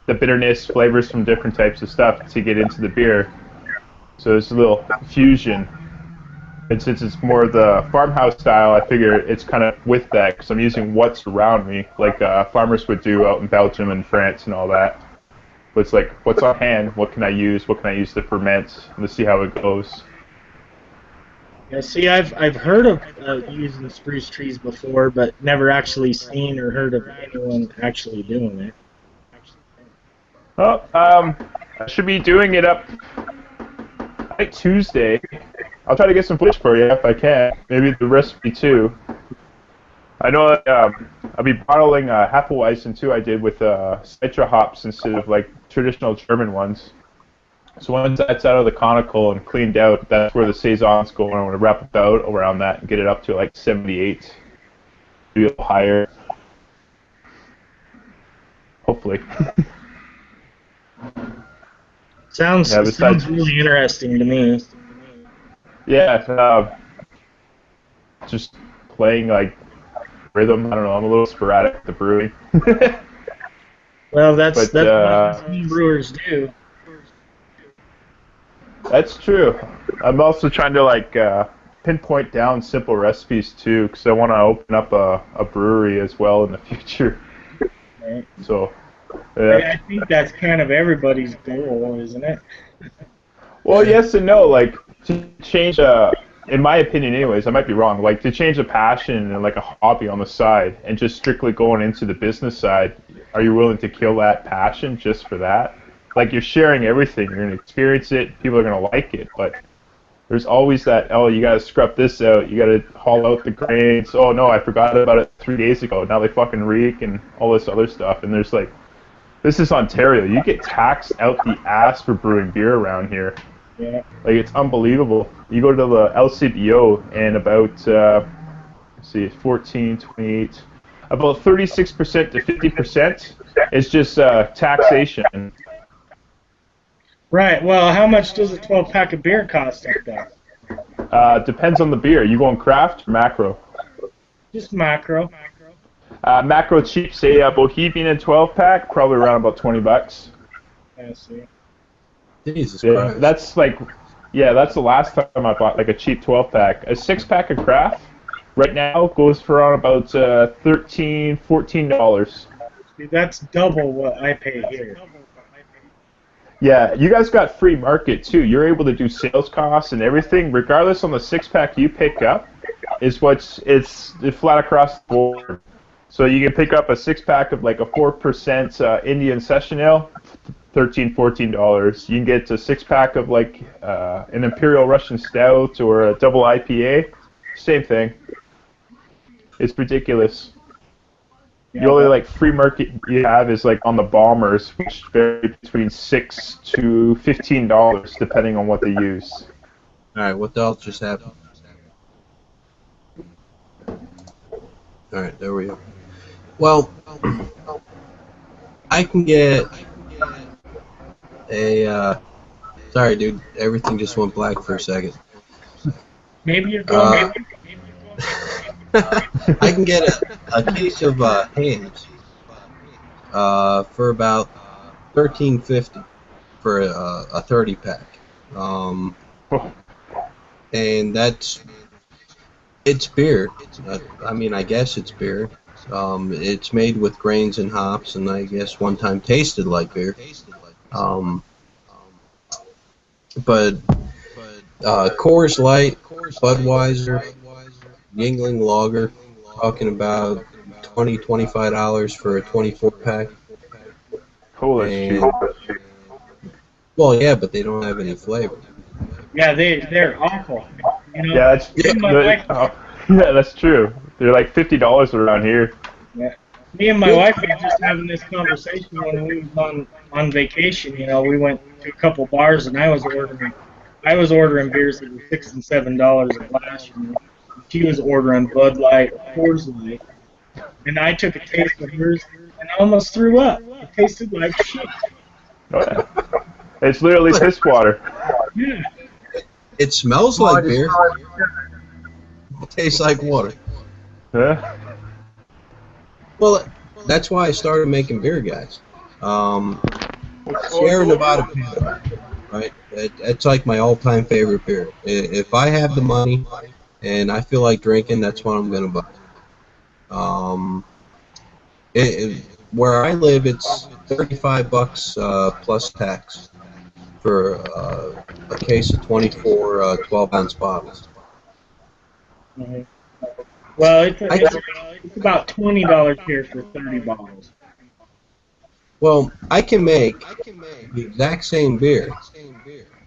bitterness, flavors from different types of stuff to get into the beer. So it's a little fusion. And since it's more the farmhouse style, I figure it's kind of with that, because I'm using what's around me, like farmers would do out in Belgium and France and all that. But it's like, what's on hand? What can I use? What can I use to ferment? Let's see how it goes. Yeah, see, I've heard of using spruce trees before, but never actually seen or heard of anyone actually doing it. Well, I should be doing it up, I think, Tuesday. I'll try to get some footage for you if I can. Maybe the recipe too. I know I'll be bottling Hefeweizen too. I did with Citra hops instead of like traditional German ones. So once that's out of the conical and cleaned out, that's where the saison's going. I'm going to wrap it out around that and get it up to like 78, maybe a little higher. Hopefully. Sounds really interesting to me. Yeah, just playing like rhythm. I don't know. I'm a little sporadic with the brewing. Well, that's what home brewers do. That's true. I'm also trying to like pinpoint down simple recipes too, because I want to open up a brewery as well in the future. Right. So, yeah. I think that's kind of everybody's goal, isn't it? Well, yes and no. Like, to change in my opinion anyways, I might be wrong, like to change a passion and like a hobby on the side and just strictly going into the business side, are you willing to kill that passion just for that? Like, you're sharing everything, you're going to experience it, people are going to like it, but there's always that, oh, you got to scrub this out, you got to haul out the grains, oh no, I forgot about it 3 days ago, now they fucking reek and all this other stuff. And there's like, this is Ontario, you get taxed out the ass for brewing beer around here. Yeah. Like, it's unbelievable. You go to the LCBO and about, let's see, 14, 28, about 36% to 50% is just taxation. Right. Well, how much does a 12-pack of beer cost up there? Depends on the beer. You going craft or macro? Just macro. Macro cheap, say Bohemian and 12-pack, probably around about $20. I see. Jesus Yeah, Christ. that's like, yeah, that's the last time I bought like a cheap 12-pack. A 6-pack of craft right now goes for around about $13, $14. See, that's double what I pay here. Yeah, you guys got free market too. You're able to do sales costs and everything, regardless on the 6-pack you pick up, it's flat across the board. So you can pick up a 6-pack of like a 4% Indian Session Ale, $13, $14. You can get a 6-pack of like an Imperial Russian Stout or a double IPA, same thing. It's ridiculous. The only like free market you have is like on the bombers, which vary between $6 to $15 depending on what they use. All right, what else just happened? All right, there we go. Well, I can get a. Sorry, dude. Everything just went black for a second. Maybe you're going. I can get a case of hams for about $13.50 for a 30-pack, and it's beer. I mean, I guess it's beer. It's made with grains and hops, and I guess one time tasted like beer. But Coors Light, Budweiser, Yingling Lager, talking about $20-$25 for a 24-pack. Oh, that's cheap. And well, yeah, but they don't have any flavor. Yeah, they're awful. You know, Yeah, that's me and my wife. yeah, that's true. They're like $50 around here. Yeah. Me and my wife were just having this conversation when we was on vacation. You know, we went to a couple bars and I was ordering beers that were $6 and $7 a glass. You know, she was ordering Bud Light or Coors Light, and I took a taste of hers and I almost threw up. It tasted like shit. Oh, yeah. It's literally piss water. Yeah. It smells like beer. It tastes like water. Yeah. Well, that's why I started making beer, guys. Sierra Nevada Pale, right? It's like my all-time favorite beer. If I have the money and I feel like drinking, that's what I'm gonna buy. Where I live, it's $35 plus tax for a case of 24 12-ounce bottles. Mm-hmm. Well, it's about $20 here for 30 bottles. Well, I can make the exact same beer,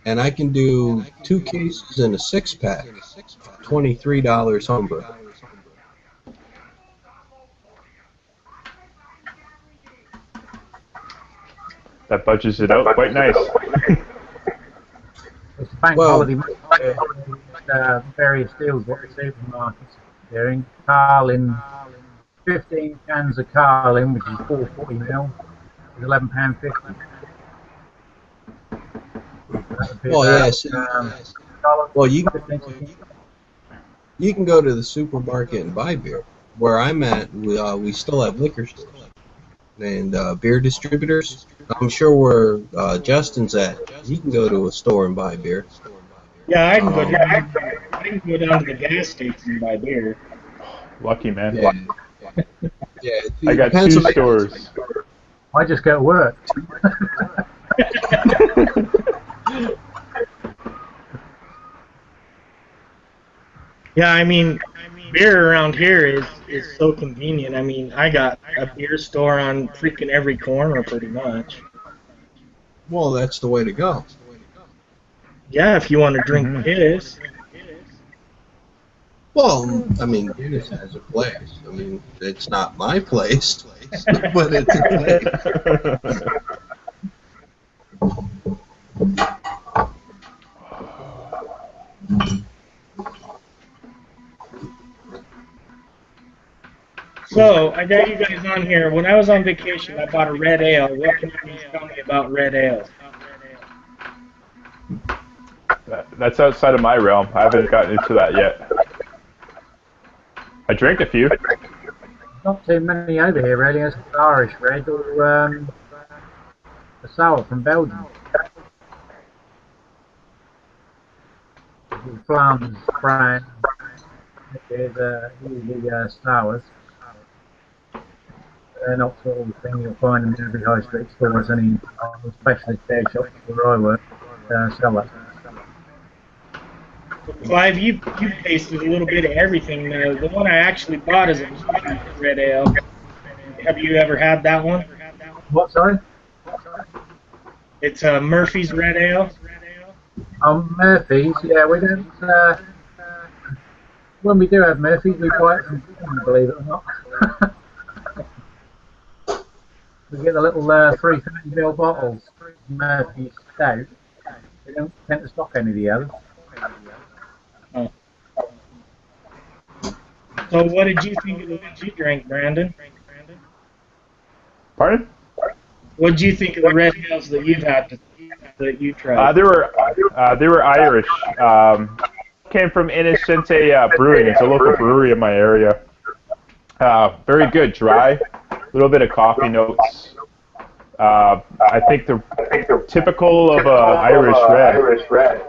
and I can do 2 cases in a 6-pack, $23 homebrew. That budgets it out quite nice. It's bank Well- holiday various deals what the supermarkets are doing. Carlin, 15 cans of Carlin, which is 440 ml, is £11.50. Well, yes. Well, you can go to the supermarket and buy beer. Where I'm at, we still have liquor stores and beer distributors. I'm sure where Justin's at, he can go to a store and buy beer. Yeah, I can go down. I can go down to the gas station and buy beer. Lucky, man. Yeah, yeah. I got 2 stores. I just go to work. Yeah, I mean, beer around here is so convenient. I mean, I got a beer store on freaking every corner pretty much. Well, that's the way to go. Yeah, if you want to drink Guinness. Well, I mean, Guinness has a place. I mean, it's not my place, but it's a place. So, I got you guys on here. When I was on vacation, I bought a red ale. What can you tell me about red ales? That's outside of my realm. I haven't gotten into that yet. I drank a few. Not too many over here, really. It's Irish red or a sour from Belgium. Flanders brand. There's usually sours. They're not sort of thing you'll find in every high street store. There's any specialist beer shops where I work sell that. Clive, you've tasted a little bit of everything now. The one I actually bought is a red ale. Have you ever had that one? What, sorry? It's a Murphy's Red Ale. Murphy's, yeah, we don't, when we do have Murphy's, we buy it from Britain, believe it or not. We get the little 330ml bottles, Murphy's Stout. We don't tend to stock any of the others. Oh. So what did you think of the ones you drank, Brandon? Pardon? What did you think of the red ales that you've had that you tried? They were Irish. Came from Innocente Brewing. It's a local brewery in my area. Very good, dry, a little bit of coffee notes. I think they're typical of Irish red.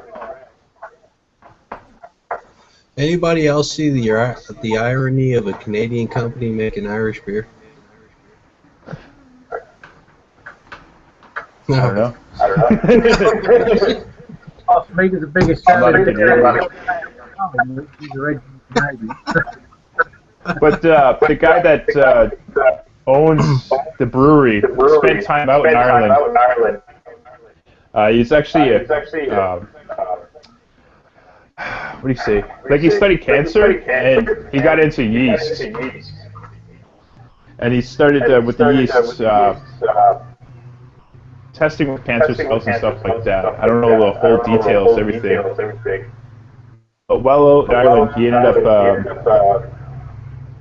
Anybody else see the irony of a Canadian company making Irish beer? I don't know. Osmega's the biggest I'm not seller a in Canadian. He's originally Canadian. But the guy that owns the brewery spent time out in Ireland. He's actually what do you say? Like he studied cancer and he got into yeast. And he started with the yeast testing with cancer cells and stuff like that. I don't know the whole details, everything. But while out in Ireland, he ended up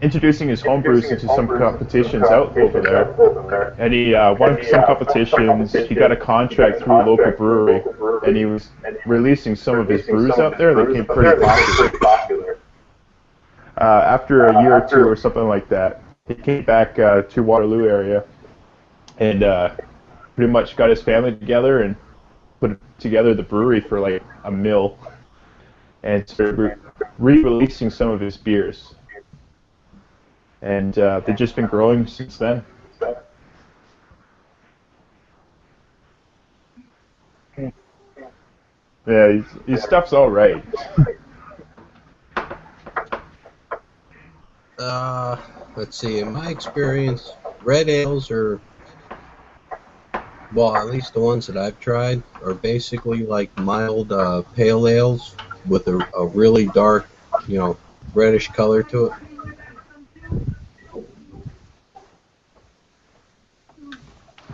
introducing his home brews into some competitions out over there. And he won some competitions. He got a contract through a local brewery, and he was releasing some of his brews out there. They became pretty popular. After a year or two or something like that, he came back to Waterloo area and pretty much got his family together and put together the brewery for like a mill and started re-releasing some of his beers. And they've just been growing since then. Yeah, his stuff's all right. Let's see. In my experience, red ales are, well, at least the ones that I've tried, are basically like mild pale ales with a really dark, reddish color to it.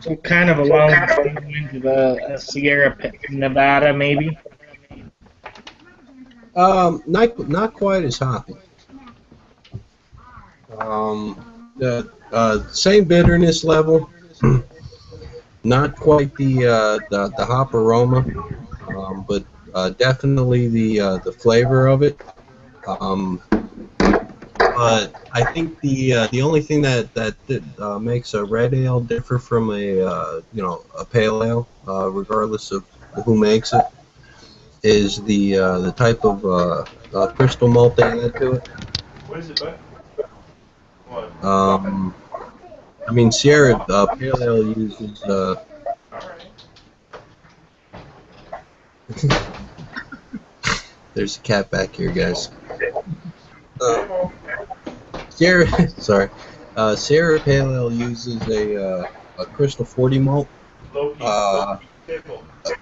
So kind of along the lines of a Sierra Nevada, maybe. Not quite as hoppy. The same bitterness level, not quite the hop aroma, but definitely the flavor of it. But I think the only thing that makes a red ale differ from a pale ale, regardless of who makes it, is the type of crystal malt they add to it. What is it, bud? I mean, Sierra Pale Ale uses. There's a cat back here, guys. Sierra, sorry. Sierra Pale Ale uses a Crystal 40 malt.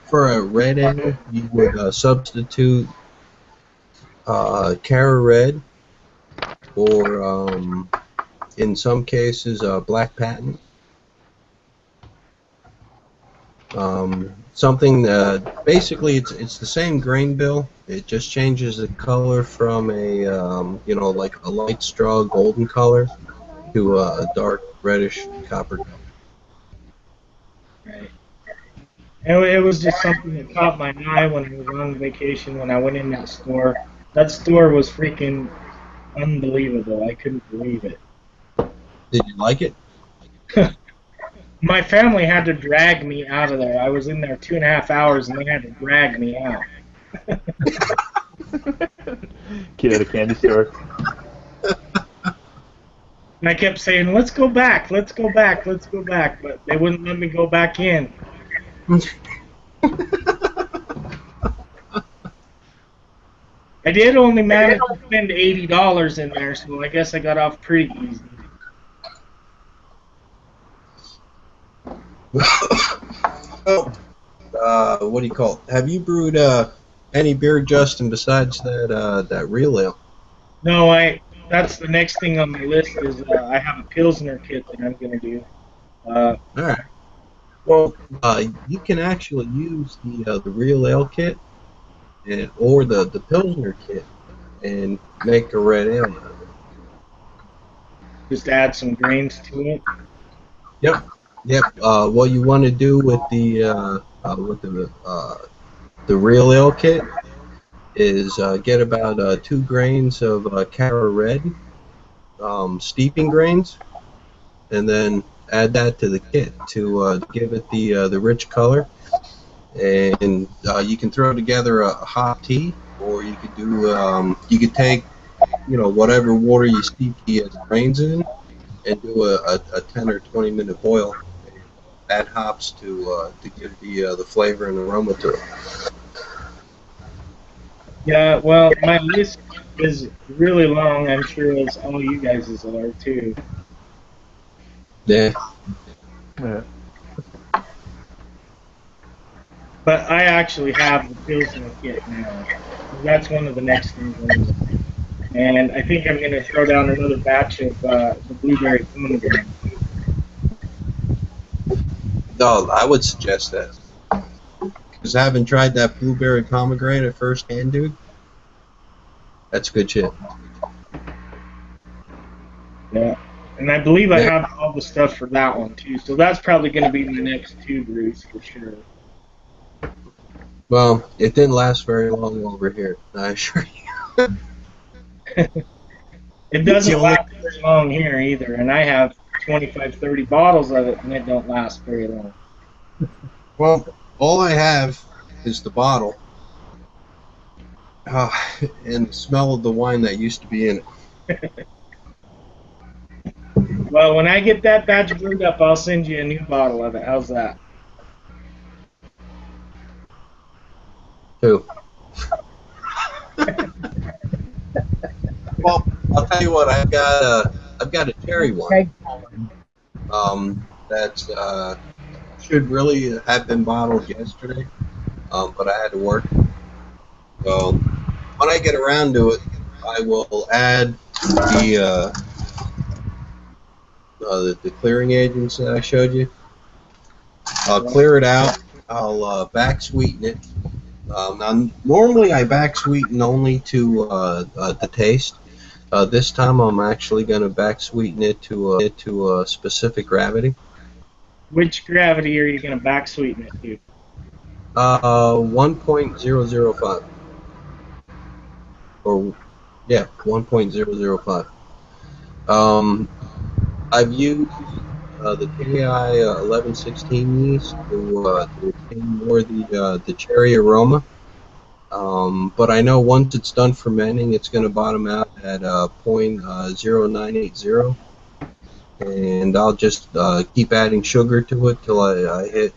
For a red ale, you would substitute Cara Red, or in some cases, Black Patent. Something basically it's the same grain bill. It just changes the color from a like a light straw golden color to a dark reddish copper color. Right. And it was just something that caught my eye when I was on vacation. When I went in that store, was freaking unbelievable. I couldn't believe it. Did you like it? My family had to drag me out of there. I was in there 2.5 hours, and they had to drag me out. Kid at the candy store. And I kept saying, let's go back, let's go back, let's go back. But they wouldn't let me go back in. I did only manage to spend $80 in there, so I guess I got off pretty easy. What do you call it? Have you brewed any beer, Justin, besides that real ale? No, that's the next thing on my list is I have a Pilsner kit that I'm going to do. All right. Well, you can actually use the real ale kit or the Pilsner kit and make a red ale out of it. Just add some grains to it. Yep. What you want to do with the real ale kit is get about 2 grains of Cara Red steeping grains, and then add that to the kit to give it the rich color. And you can throw together a hot tea, or you could do you could take whatever water you steep the grains in, and do a 10 or 20 minute boil. Add hops to give the flavor and aroma to it. Yeah, well, my list is really long. I'm sure as all you guys' are too. Yeah. Yeah. But I actually have the Pilsner kit now. That's one of the next things I'm gonna. And I think I'm gonna throw down another batch of the blueberry pomegranate. No, I would suggest that. Because having tried that blueberry pomegranate firsthand, dude, that's good shit. Yeah. And I believe I Yeah. have all the stuff for that one too. So that's probably gonna be my next two brews for sure. Well, it didn't last very long over here, I assure you. It It's the doesn't only. last very long here either, and I have 25, 30 bottles of it, and it don't last very long. Well, all I have is the bottle, uh, and the smell of the wine that used to be in it. Well, when I get that batch brewed up, I'll send you a new bottle of it. How's that? Too. Well, I'll tell you what. I've got a cherry one. Keg wine. That should really have been bottled yesterday, but I had to work. So when I get around to it, I will add the clearing agents that I showed you. I'll clear it out. I'll back sweeten it. Now, normally I back sweeten only to the taste. This time I'm actually going to back sweeten it to a specific gravity. Which gravity are you going to back sweeten it to? 1.005. Or, yeah, 1.005. I've used the KI 1116 yeast to retain more of the cherry aroma. But I know once it's done fermenting, it's going to bottom out at 0.0980, and I'll just keep adding sugar to it till I hit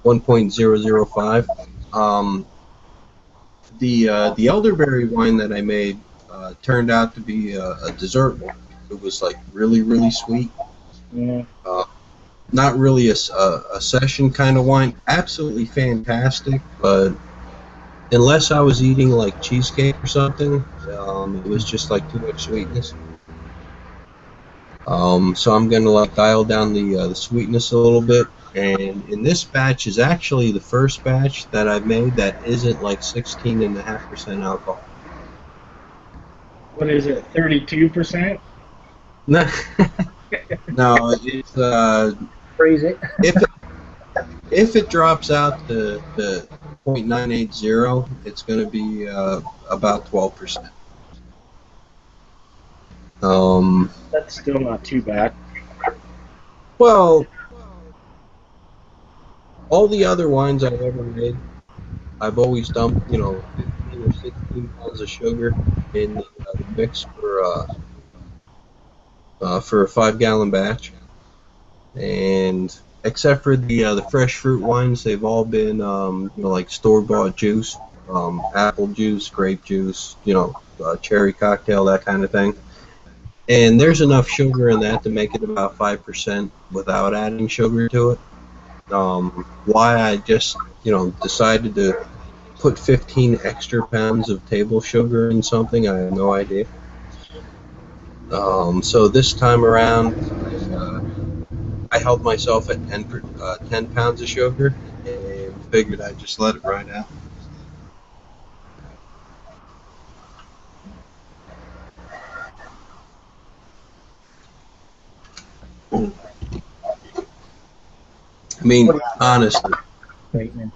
1.005. The elderberry wine that I made turned out to be a dessert one. It was like really, really sweet. Yeah. Not really a session kind of wine. Absolutely fantastic, but unless I was eating like cheesecake or something, it was just like too much sweetness. So I'm gonna like dial down the sweetness a little bit. And in this batch is actually the first batch that I've made that isn't like 16.5% alcohol. What is it, 32%? No, no, it's Freeze it. if it drops out to 0.980, it's going to be about 12%. That's still not too bad. Well, all the other wines I've ever made, I've always dumped 15 or 16 pounds of sugar in the mix for a 5-gallon batch, and except for the fresh fruit wines, they've all been like store-bought juice, apple juice, grape juice, cherry cocktail, that kind of thing. And there's enough sugar in that to make it about 5% without adding sugar to it. Why I just decided to put 15 extra pounds of table sugar in something, I have no idea. So this time around, I held myself at 10 pounds of sugar and figured I'd just let it ride out. I mean, honestly, Sweetening.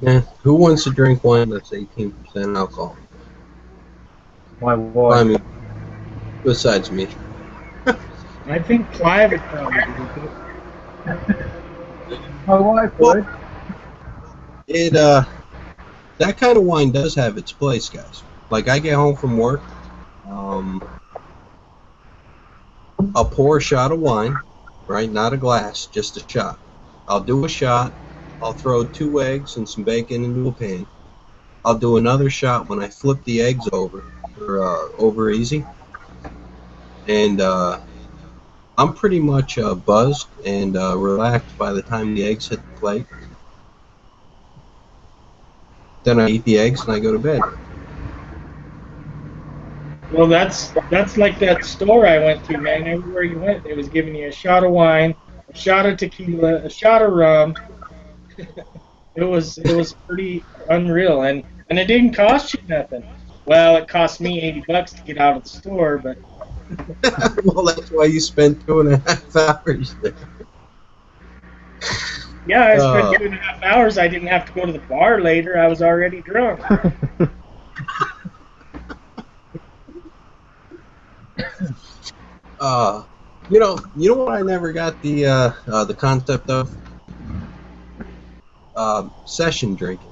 yeah, who wants to drink wine that's 18% alcohol? My I wife. mean, besides me. I think Clive would probably do it. My wife Well, would. It that kind of wine does have its place, guys. Like I get home from work, I'll pour a shot of wine, right? Not a glass, just a shot. I'll do a shot. I'll throw 2 eggs and some bacon into a pan. I'll do another shot when I flip the eggs over, or over easy, and I'm pretty much buzzed and relaxed by the time the eggs hit the plate. Then I eat the eggs and I go to bed. Well, that's like that store I went to, man. Everywhere you went, they was giving you a shot of wine, a shot of tequila, a shot of rum. It was pretty unreal, and it didn't cost you nothing. Well, it cost me $80 to get out of the store, but Well, that's why you spent 2.5 hours there. yeah, I spent Uh, 2.5 hours. I didn't have to go to the bar later. I was already drunk. you know what I never got the concept of session drinking.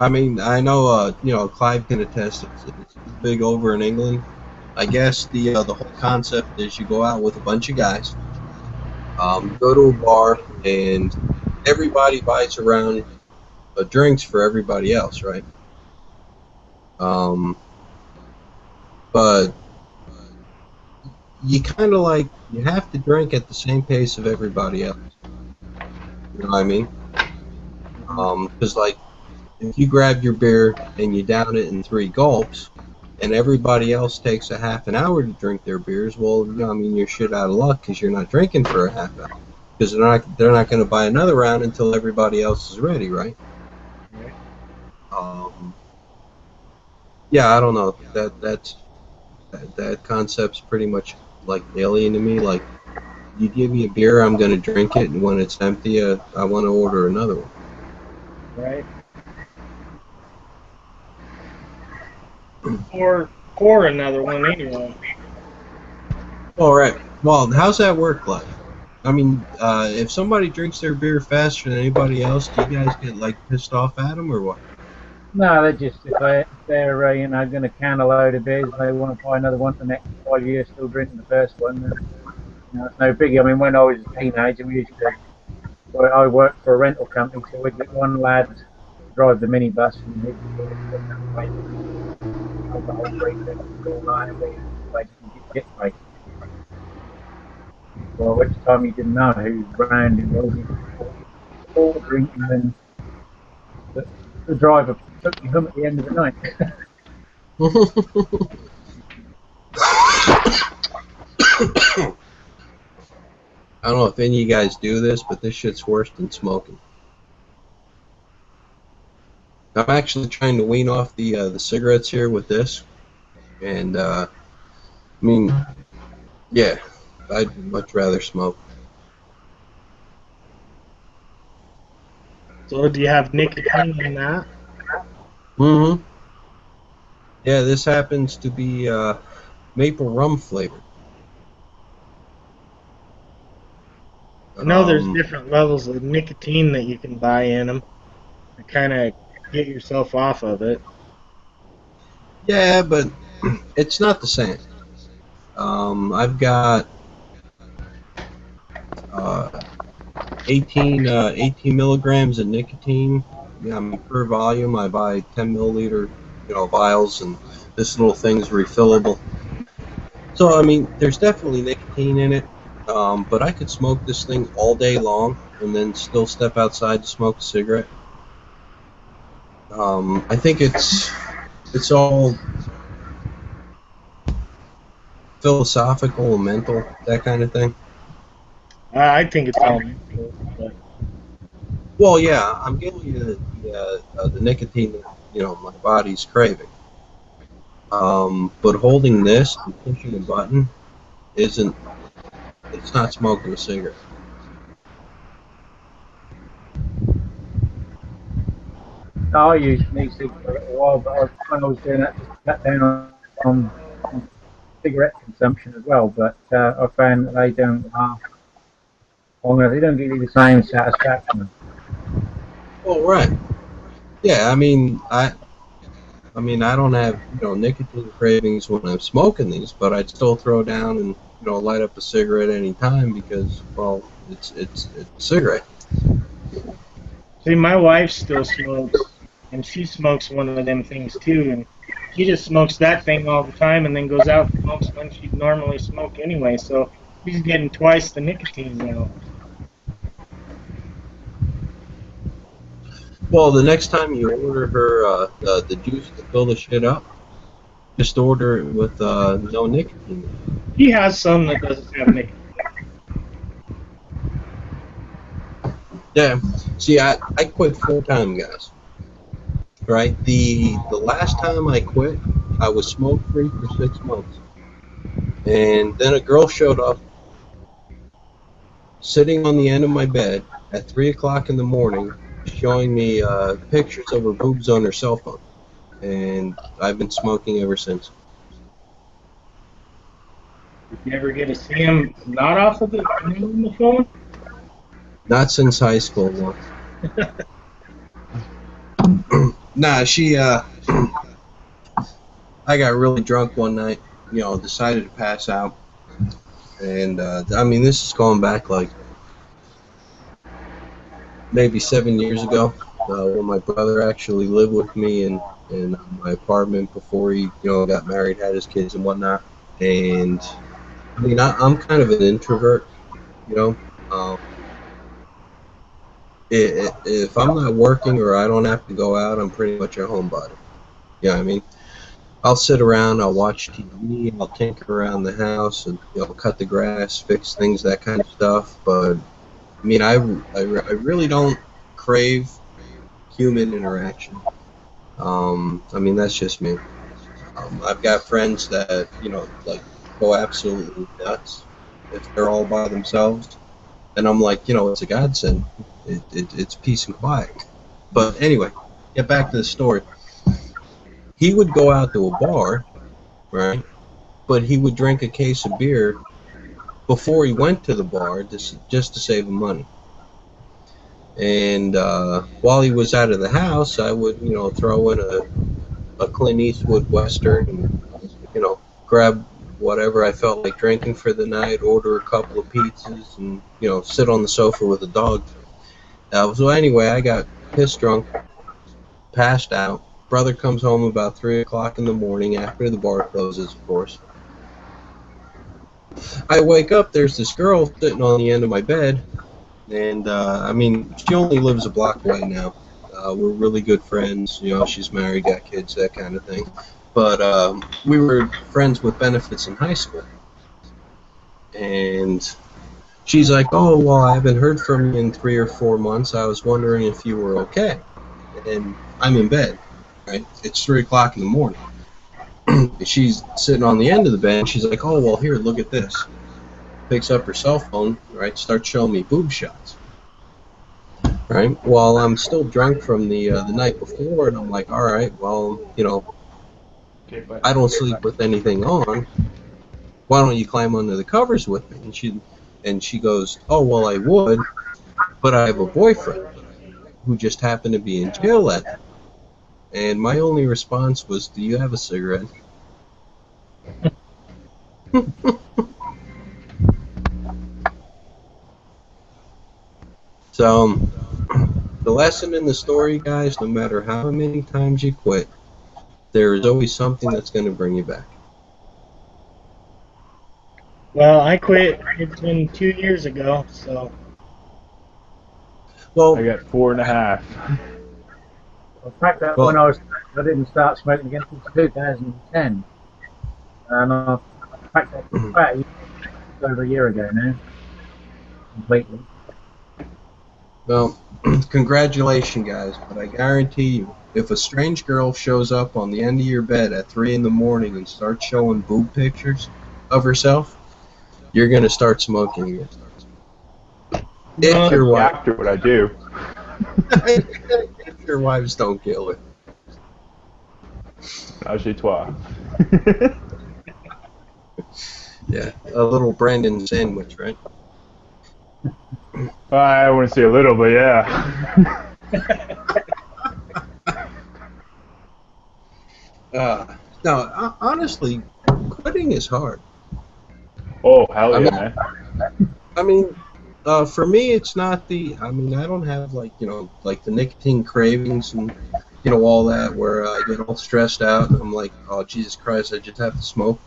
I mean, I know Clive can attest. It's big over in England. I guess the whole concept is you go out with a bunch of guys, go to a bar, and everybody buys around drinks for everybody else, right? Um, but you kind of like you have to drink at the same pace of everybody else. You know what I mean? Because like if you grab your beer and you down it in 3 gulps, and everybody else takes a half an hour to drink their beers, well, I mean you're shit out of luck because you're not drinking for a half hour. Because they're not going to buy another round until everybody else is ready, right? Right. Yeah, I don't know. That concept's pretty much like alien to me. Like, you give me a beer, I'm gonna drink it, and when it's empty, I want to order another one. Right. Or another one anyway. All right. Well, how's that work like? I mean, if somebody drinks their beer faster than anybody else, do you guys get like pissed off at them or what? No, they're just if they're going to can a load of beers, they want to buy another one for the next 5 years, still drinking the first one. Then, it's no biggie. I mean, when I was a teenager, we used to. Well, I worked for a rental company, so we'd get one lad to drive the minibus, and he'd the whole weekend all night, and we get right. Well, which time you didn't know who's round and all drinking, and the driver took you home at the end of the night. I don't know if any of you guys do this, but this shit's worse than smoking. I'm actually trying to wean off the cigarettes here with this, and I mean, yeah, I'd much rather smoke. So do you have nicotine in that? Mm-hmm. Yeah, this happens to be maple rum flavored. I know there's different levels of nicotine that you can buy in them to kind of get yourself off of it. Yeah, but it's not the same. I've got 18 milligrams of nicotine. Yeah, I mean, per volume, I buy 10 milliliter, vials, and this little thing's refillable. So, I mean, there's definitely nicotine in it, but I could smoke this thing all day long and then still step outside to smoke a cigarette. I think it's all philosophical and mental, that kind of thing. I think it's all mental, but Well, yeah, I'm giving you the nicotine that my body's craving. But holding this and pushing a button isn't. It's not smoking a cigarette. I used e-cigs for a little while, but when I was doing that, just cut down on cigarette consumption as well. But I found that they don't last long enough. They don't give you the same satisfaction. Oh, right. Yeah, I mean, I don't have nicotine cravings when I'm smoking these, but I'd still throw down and light up a cigarette any time because, well, it's a cigarette. See, my wife still smokes, and she smokes one of them things too, and she just smokes that thing all the time, and then goes out and smokes when she'd normally smoke anyway. So she's getting twice the nicotine now. Well, the next time you order her the juice to fill the shit up, just order it with no nicotine. She has some that doesn't have nicotine. Yeah. See, I quit full time, guys. Right. The last time I quit, I was smoke free for 6 months, and then a girl showed up, sitting on the end of my bed at 3 o'clock in the morning, showing me pictures of her boobs on her cell phone, and I've been smoking ever since. Did you ever get to see him not off of the phone? Not since high school, no. Nah, she I got really drunk one night, decided to pass out. And, I mean, this is going back like maybe 7 years ago, when my brother actually lived with me in my apartment before he, got married, had his kids and whatnot. And, I mean, I'm kind of an introvert, you know. Um, if I'm not working or I don't have to go out, I'm pretty much a homebody. You know what I mean? I'll sit around, I'll watch TV, I'll tinker around the house and cut the grass, fix things, that kind of stuff. But I mean, I really don't crave human interaction. I mean, that's just me. I've got friends that like go absolutely nuts if they're all by themselves, and I'm like, it's a godsend. It's peace and quiet. But anyway, get back to the story. He would go out to a bar, right? But he would drink a case of beer before he went to the bar just to save him money. And while he was out of the house, I would, throw in a Clint Eastwood Western and, grab whatever I felt like drinking for the night, order a couple of pizzas, and, sit on the sofa with the dog. So anyway, I got pissed drunk, passed out. Brother comes home about 3 o'clock in the morning after the bar closes, of course. I wake up, there's this girl sitting on the end of my bed, and I mean, she only lives a block away now. We're really good friends. She's married, got kids, that kind of thing. But we were friends with benefits in high school. And she's like, "Oh, well, I haven't heard from you in 3 or 4 months. I was wondering if you were okay." And I'm in bed, right? It's 3 o'clock in the morning. She's sitting on the end of the bed, and she's like, "Oh, well, here, look at this." Picks up her cell phone, right? Starts showing me boob shots. Right? While I'm still drunk from the night before, and I'm like, all right, well, I don't sleep with anything on. Why don't you climb under the covers with me? And she goes, "Oh, well, I would, but I have a boyfriend who just happened to be in jail that night." And my only response was, "Do you have a cigarette?" So, the lesson in the story, guys, no matter how many times you quit, there is always something that's going to bring you back. Well, I quit. It's been 2 years ago, so. Well, I got 4.5. In fact, when I didn't start smoking again until 2010, and in fact, that's about over a year ago now, completely. Well, congratulations, guys, but I guarantee you, if a strange girl shows up on the end of your bed at 3 in the morning and starts showing boob pictures of herself, you're going to start smoking again. If your wife, After what I do. if your wives don't kill her. Chez toi. Yeah, a little Brandon sandwich, right? I want to say a little, but yeah. No, honestly, quitting is hard. Oh, hell yeah, man. I mean, For me, it's not the. I mean, I don't have like like the nicotine cravings and all that where I get all stressed out and I'm like, oh Jesus Christ, I just have to smoke.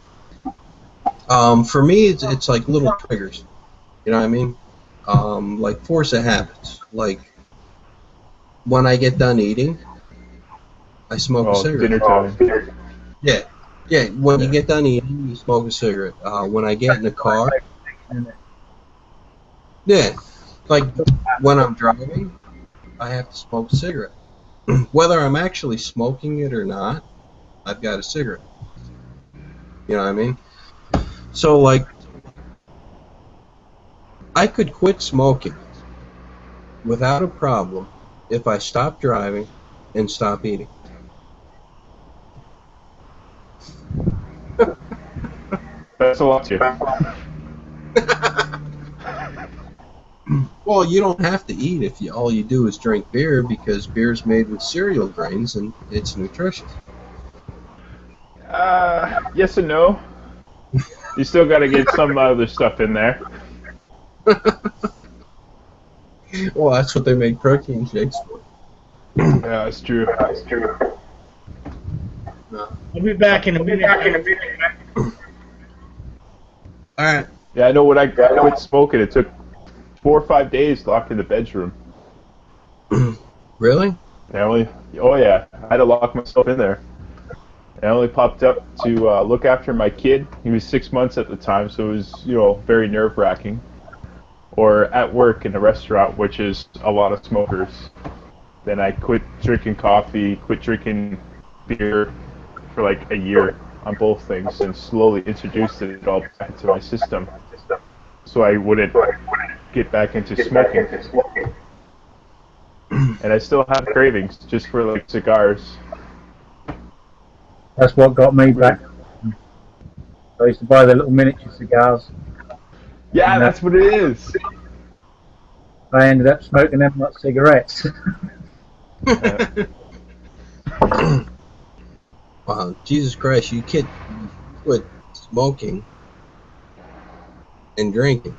For me, it's like little triggers. You know what I mean? Like force of habits. Like when I get done eating, I smoke a Oh, cigarette. dinner time. Yeah, yeah. When you get done eating, you smoke a cigarette. When I get in the car, yeah, like when I'm driving, I have to smoke a cigarette. Whether I'm actually smoking it or not, I've got a cigarette. You know what I mean? So like, I could quit smoking without a problem if I stop driving and stop eating. That's a lot too. Well, you don't have to eat if all you do is drink beer because beer's made with cereal grains and it's nutritious. Yes and no. You still got to get some other stuff in there. Well, that's what they make protein shakes for. Yeah, that's true. I'll be back in a minute. All right. Yeah, I know when I quit smoking, it took 4 or 5 days locked in the bedroom. Really? Oh yeah, I had to lock myself in there. I only popped up to look after my kid. He was 6 months at the time, so it was, very nerve-wracking. Or at work in a restaurant, which is a lot of smokers. Then I quit drinking coffee, quit drinking beer for like a year on both things, and slowly introduced it all back into my system, so I wouldn't get back into smoking. And I still have cravings just for like cigars. That's what got me back. I used to buy the little miniature cigars. Yeah, that's what it is. I ended up smoking them like cigarettes. Wow, Jesus Christ, you can't quit smoking and drinking.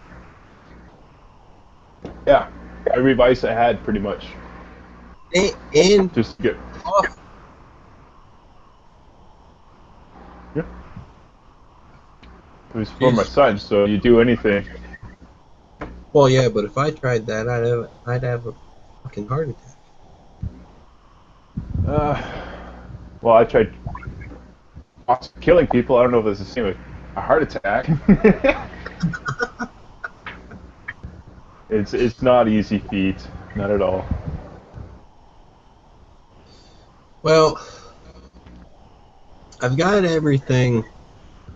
Yeah, every vice I had, pretty much. And Just to get. coffee. Yeah. It was for my son, so you do anything. Well, yeah, but if I tried that, I'd have a fucking heart attack. Well, I tried killing people. I don't know if it's the same with a heart attack. It's not easy feat, not at all. Well, I've got everything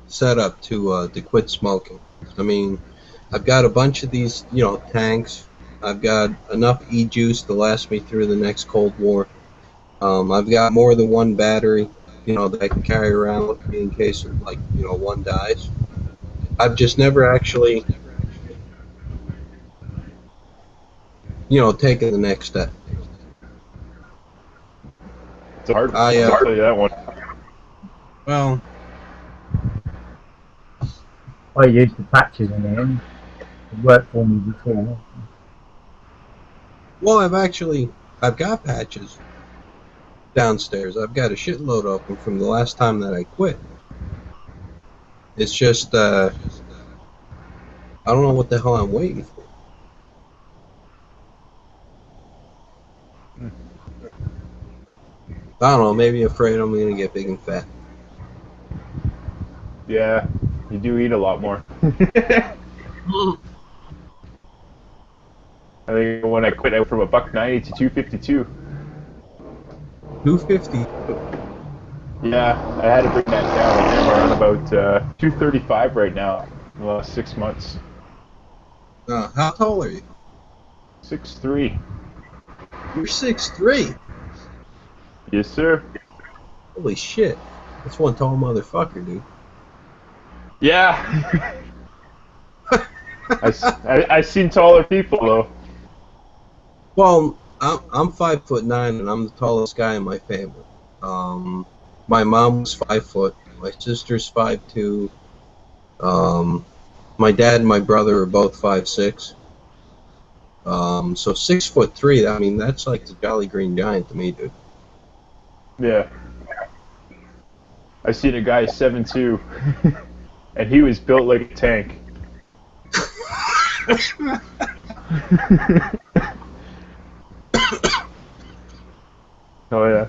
set up to quit smoking. I mean, I've got a bunch of these, tanks. I've got enough e-juice to last me through the next Cold War. I've got more than one battery, that I can carry around with me in case of, one dies. I've just never actually, taken the next step. It's a hard one, I'll tell you that one. Well, I used the patches in the end. It worked for me before. well, I've got patches downstairs. I've got a shitload of them from the last time that I quit. It's just, I don't know what the hell I'm waiting for. I don't know, maybe afraid I'm going to get big and fat. Yeah, you do eat a lot more. I think when I quit, I went from $1.90 to $2.52. 250. Yeah, I had to bring that down. I'm around about $2.35 right now in the last 6 months. How tall are you? 6'3". You're 6'3". Yes, sir. Holy shit. That's one tall motherfucker, dude. Yeah. I've seen taller people though. Well, I'm 5'9" and I'm the tallest guy in my family. My mom was 5 foot. My sister's 5'2". My dad and my brother are both 5'6". So 6'3", I mean, that's like the Jolly Green Giant to me, dude. Yeah. I seen a guy 7'2", and he was built like a tank. Oh yeah.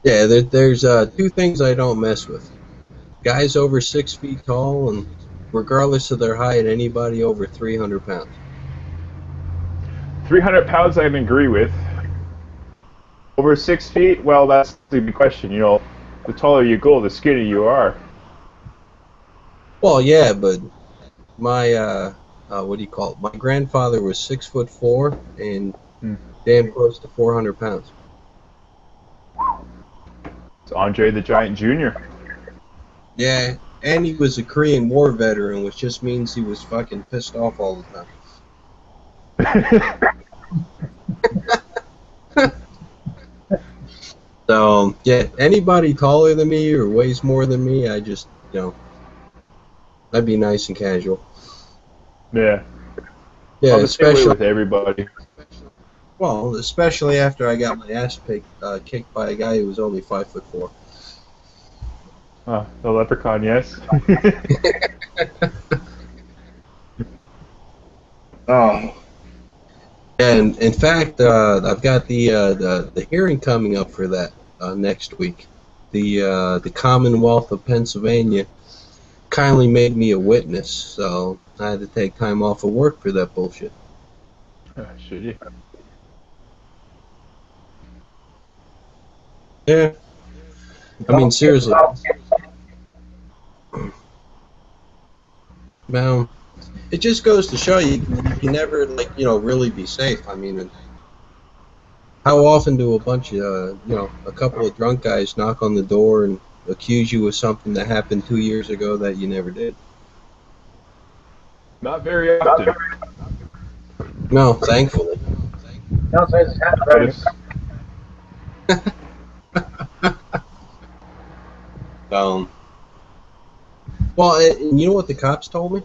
Yeah, there's two things I don't mess with. Guys over 6 feet tall, and regardless of their height, anybody over 300 pounds. 300 pounds I can agree with. Over 6 feet, well, that's the big question. You know, the taller you go, the skinnier you are. Well, yeah, but my what do you call it? My grandfather was 6'4" and Hmm. damn close to 400 pounds. It's Andre the Giant Jr. Yeah, and he was a Korean War veteran, which just means he was fucking pissed off all the time. So yeah, anybody taller than me or weighs more than me, I just, I'd be nice and casual. Yeah. Yeah, I'm the same way especially with everybody. well, especially after I got my ass kicked by a guy who was only 5'4". The leprechaun, yes. Oh. And in fact, I've got the hearing coming up for that next week. The Commonwealth of Pennsylvania kindly made me a witness, so I had to take time off of work for that bullshit. Should you? Yeah. I mean, seriously. Now, it just goes to show you can never, really be safe. I mean, how often do a bunch of, a couple of drunk guys knock on the door and accuse you of something that happened 2 years ago that you never did? Not very often. No, thankfully. Can't say it's happened But very if, Well, and you know what the cops told me?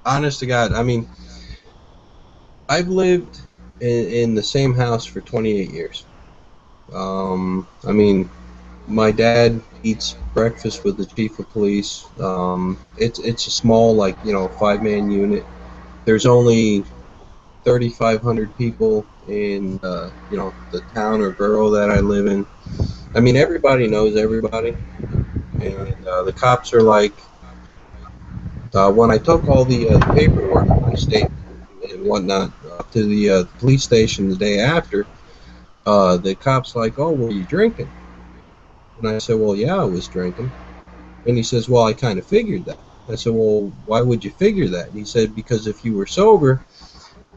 Honest to God, I mean, I've lived in the same house for 28 years. I mean, my dad eats breakfast with the chief of police. It's a small, 5-man unit. There's only 3,500 people in, the town or borough that I live in. I mean, everybody knows everybody. And the cops are like, when I took all the paperwork, my statement and whatnot, to the police station the day after, the cops like, "Oh, were you drinking?" And I said, "Well, yeah, I was drinking." And he says, "Well, I kind of figured that." I said, "Well, why would you figure that?" And he said, "Because if you were sober,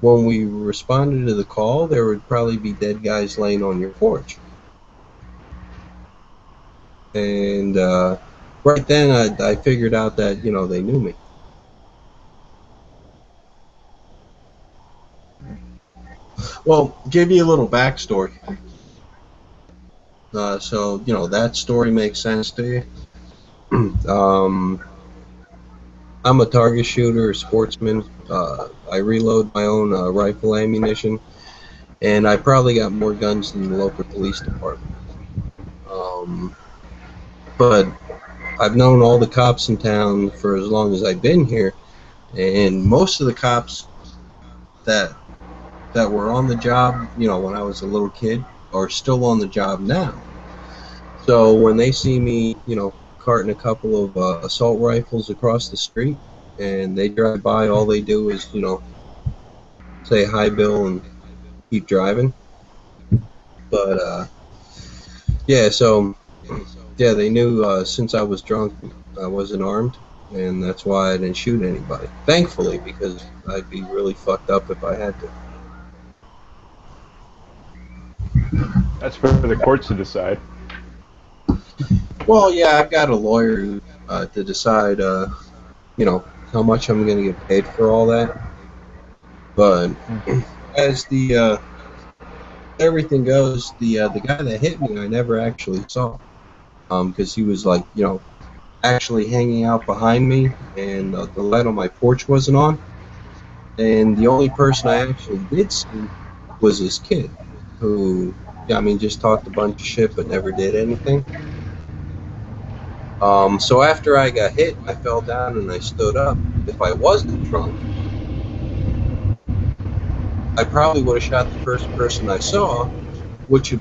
when we responded to the call, there would probably be dead guys laying on your porch." And right then, I figured out that, they knew me. Well, give you a little backstory. So, that story makes sense to you. I'm a target shooter, a sportsman. I reload my own rifle ammunition, and I probably got more guns than the local police department. But I've known all the cops in town for as long as I've been here, and most of the cops that were on the job, when I was a little kid, are still on the job now. So when they see me, carting a couple of assault rifles across the street, and they drive by, all they do is, say hi, Bill, and keep driving. But yeah, so yeah, they knew since I was drunk, I wasn't armed, and that's why I didn't shoot anybody. Thankfully, because I'd be really fucked up if I had to. that's for the courts to decide. Well, yeah, I've got a lawyer to decide, how much I'm going to get paid for all that. But as the everything goes, the guy that hit me, I never actually saw, because he was actually hanging out behind me, and the light on my porch wasn't on. And the only person I actually did see was this kid who, I mean, just talked a bunch of shit but never did anything. So after I got hit, I fell down and I stood up. If I wasn't drunk, I probably would have shot the first person I saw, which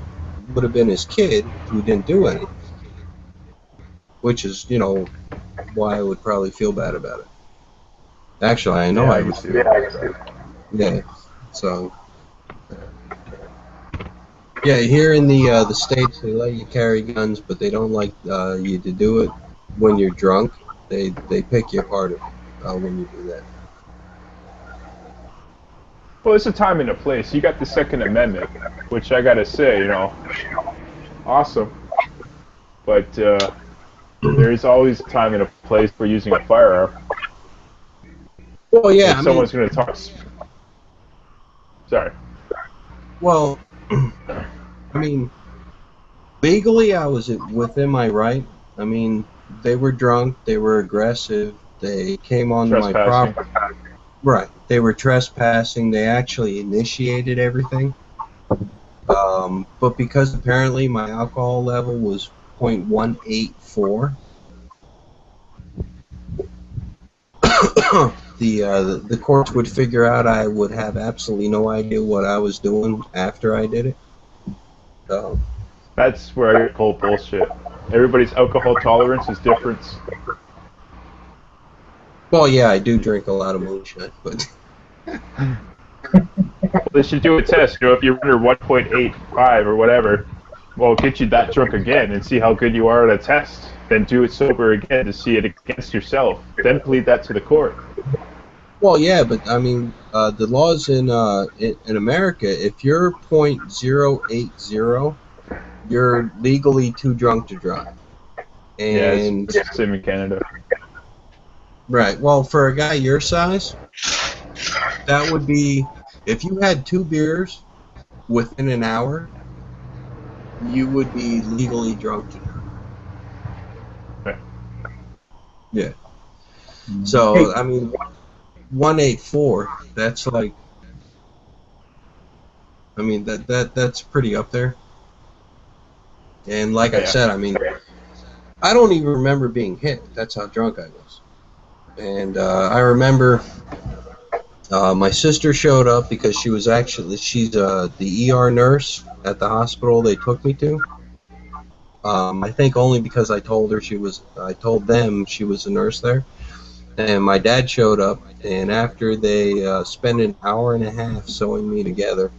would have been his kid who didn't do anything. Which is, you know, why I would probably feel bad about it. Actually, I know Yeah, I I would can see feel that. bad about it. Yeah. So, yeah, here in the States, they let you carry guns, but they don't like you to do it when you're drunk. They pick you apart when you do that. Well, it's a time and a place. You got the Second Amendment, which I gotta say, you know, awesome. But there is always a time and a place for using a firearm. Well, yeah, If I mean, someone's gonna talk, sorry. well, I mean, legally, I was within my right. I mean, they were drunk, they were aggressive, they came onto my Trespassing. property. Right. They were trespassing. They actually initiated everything. But because apparently my alcohol level was 0.184, the courts would figure out I would have absolutely no idea what I was doing after I did it. So, That's where I call bullshit. Everybody's alcohol tolerance is different. well, yeah, I do drink a lot of moonshine, but They should do a test. You know, if you're under 1.85 or whatever, well, get you that drunk again and see how good you are at a test. Then do it sober again to see it against yourself. Then plead that to the court. well, yeah, but I mean, the laws in America, if you're 0.080, you're legally too drunk to drive. Yeah, And it's the same in Canada. right, well, for a guy your size, that would be if you had 2 beers within an hour, you would be legally drunk to drive. Right. Yeah. So I mean, 184. That's like, I mean that's pretty up there. And like I Yeah. said, I mean, I don't even remember being hit. That's how drunk I was. And I remember my sister showed up because she's the ER nurse at the hospital they took me to. I think only because I told them she was a nurse there. And my dad showed up, and after they spent an hour and a half sewing me together,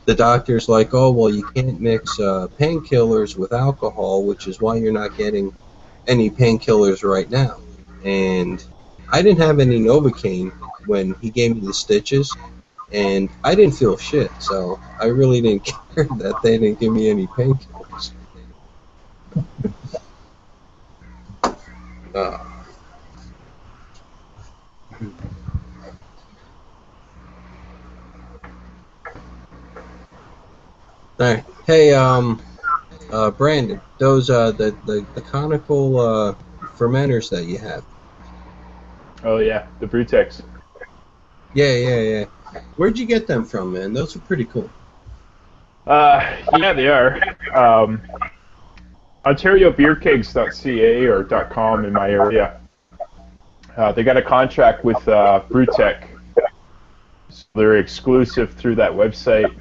the doctor's like, oh, well, you can't mix painkillers with alcohol, which is why you're not getting any painkillers right now. And I didn't have any Novocaine when he gave me the stitches, and I didn't feel shit, so I really didn't care that they didn't give me any painkillers. Uh, all right. Hey, Brandon, those the conical fermenters that you have. Oh yeah, the Brutex. Yeah. Where'd you get them from, man? Those are pretty cool. Yeah, they are. OntarioBeerKegs.ca or .com in my area. They got a contract with Brewtech. So they're exclusive through that website.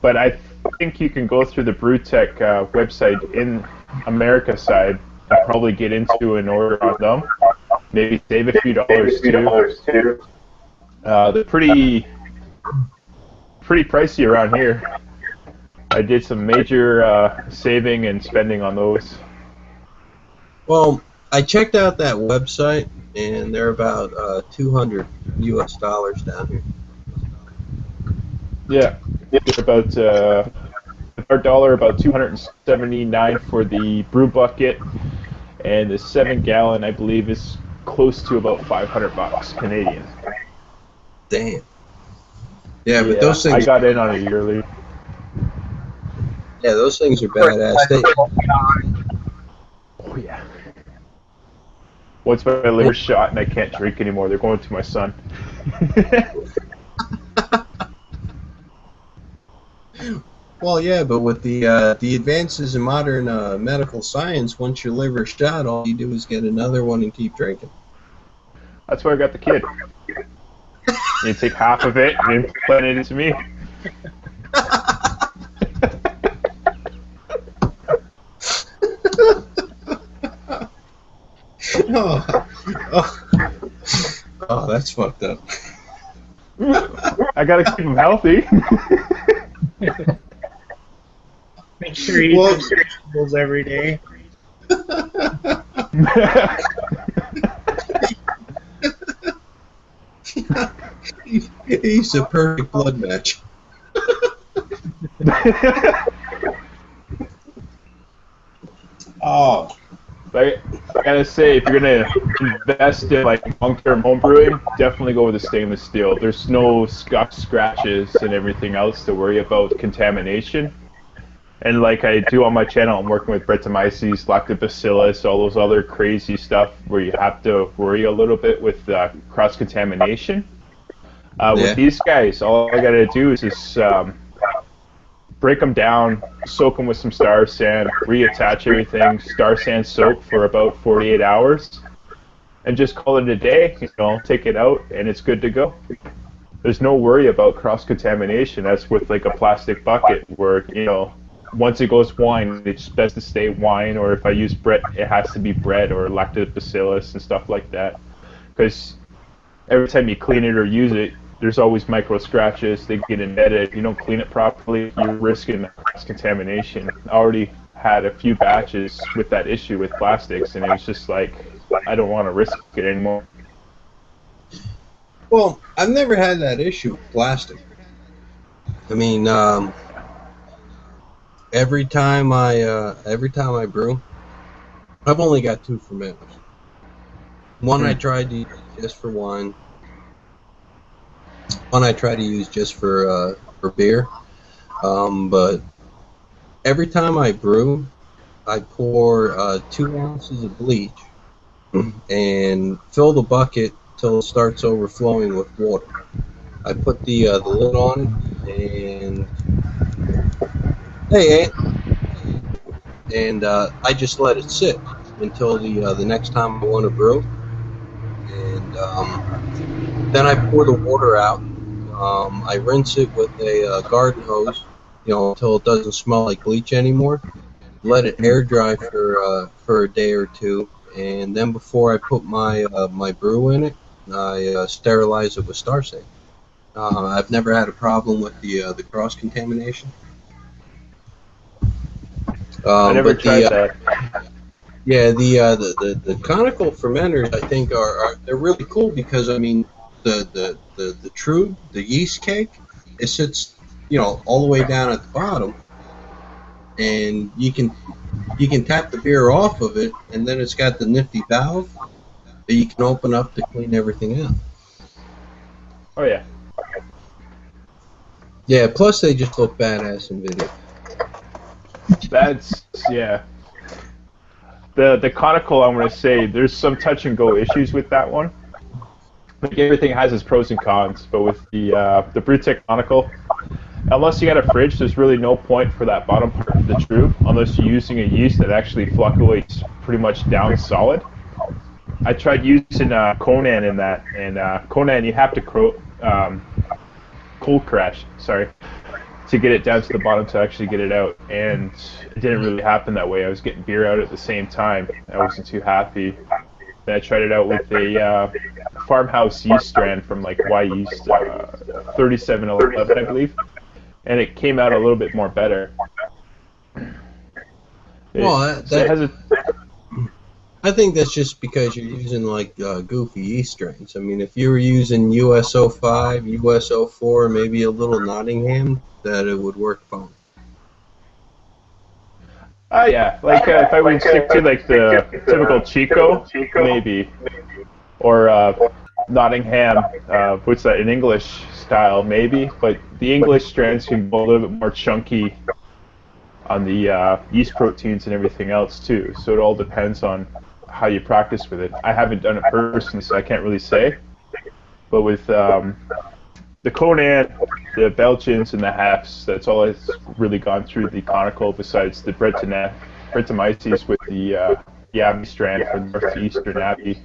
But I think you can go through the Brewtech website in America side and probably get into an order on them. Maybe save a few dollars too. They're pretty pricey around here. I did some major saving and spending on those. Well, I checked out that website, and they're about $200 down here. Yeah, they're about our dollar about $279 for the brew bucket, and the 7-gallon I believe is close to about $500 Canadian. Damn. Yeah, but those I things. got in on a yearly. Yeah, those things are badass. Oh yeah. Once my liver's shot and I can't drink anymore, they're going to my son. Well, yeah, but with the advances in modern medical science, once your liver's shot, all you do is get another one and keep drinking. That's why I got the kid. You take half of it and implant it into me. Oh, oh, oh, that's fucked up. I gotta keep him healthy. Make sure you eat vegetables every day. He's a perfect blood match. Oh. I gotta say, if you're gonna invest in like long-term home brewing, definitely go with the stainless steel. There's no scuffs, scratches, and everything else to worry about contamination. And like I do on my channel, I'm working with Brettanomyces, Lactobacillus, all those other crazy stuff where you have to worry a little bit with cross-contamination. With these guys, all I gotta do is just break them down, soak them with some Star San, reattach everything, Star San soak for about 48 hours, and just call it a day. You know, take it out, and it's good to go. There's no worry about cross-contamination. That's with like a plastic bucket where, you know, once it goes wine, it's best to stay wine, or if I use bread, it has to be bread or lactobacillus and stuff like that. Because every time you clean it or use it, there's always micro scratches. They get embedded. You don't clean it properly, you're risking contamination. I already had a few batches with that issue with plastics, and it was just like, I don't want to risk it anymore. Well, I've never had that issue with plastic. I mean, every time I brew, I've only got 2 fermenters. One I tried to use just for wine. One I try to use just for beer. But every time I brew, I pour 2 ounces of bleach and fill the bucket till it starts overflowing with water. I put the lid on it, and hey, and I just let it sit until the next time I want to brew, and then I pour the water out. I rinse it with a garden hose, you know, until it doesn't smell like bleach anymore. Let it air dry for a day or 2, and then before I put my my brew in it, I sterilize it with Star San. I've never had a problem with the cross contamination. I never tried that. Yeah, the conical fermenters, I think are they're really cool because I mean the true yeast cake, it sits, you know, all the way down at the bottom, and you can tap the beer off of it, and then it's got the nifty valve that you can open up to clean everything out. Oh yeah. Yeah, plus they just look badass in video. That's, yeah. The conical, I'm going to say, there's some touch and go issues with that one. Like everything has its pros and cons, but with the Brewtech conical, unless you got a fridge, there's really no point for that bottom part of the true, unless you're using a yeast that actually fluctuates pretty much down solid. I tried using Conan in that, and Conan, you have to cold crash, sorry, to get it down to the bottom to actually get it out, and it didn't really happen that way. I was getting beer out at the same time. I wasn't too happy. Then I tried it out with a farmhouse yeast strand from like Y Yeast 3711, I believe, and it came out a little bit more better. Well, I think that's just because you're using like goofy yeast strains. I mean, if you were using US-05, US-04, maybe a little Nottingham, that it would work fine. Yeah, like if I would stick to like the typical Chico, maybe, or Nottingham, what's that, in English style, maybe, but the English strands can go a little bit more chunky on the yeast proteins and everything else too, so it all depends on how you practice with it. I haven't done it personally, so I can't really say, but with the Conan, the Belgians and the Halfs, that's all that's really gone through the conical besides the Brettanomyces with the Abbey strand for Northeastern Abbey,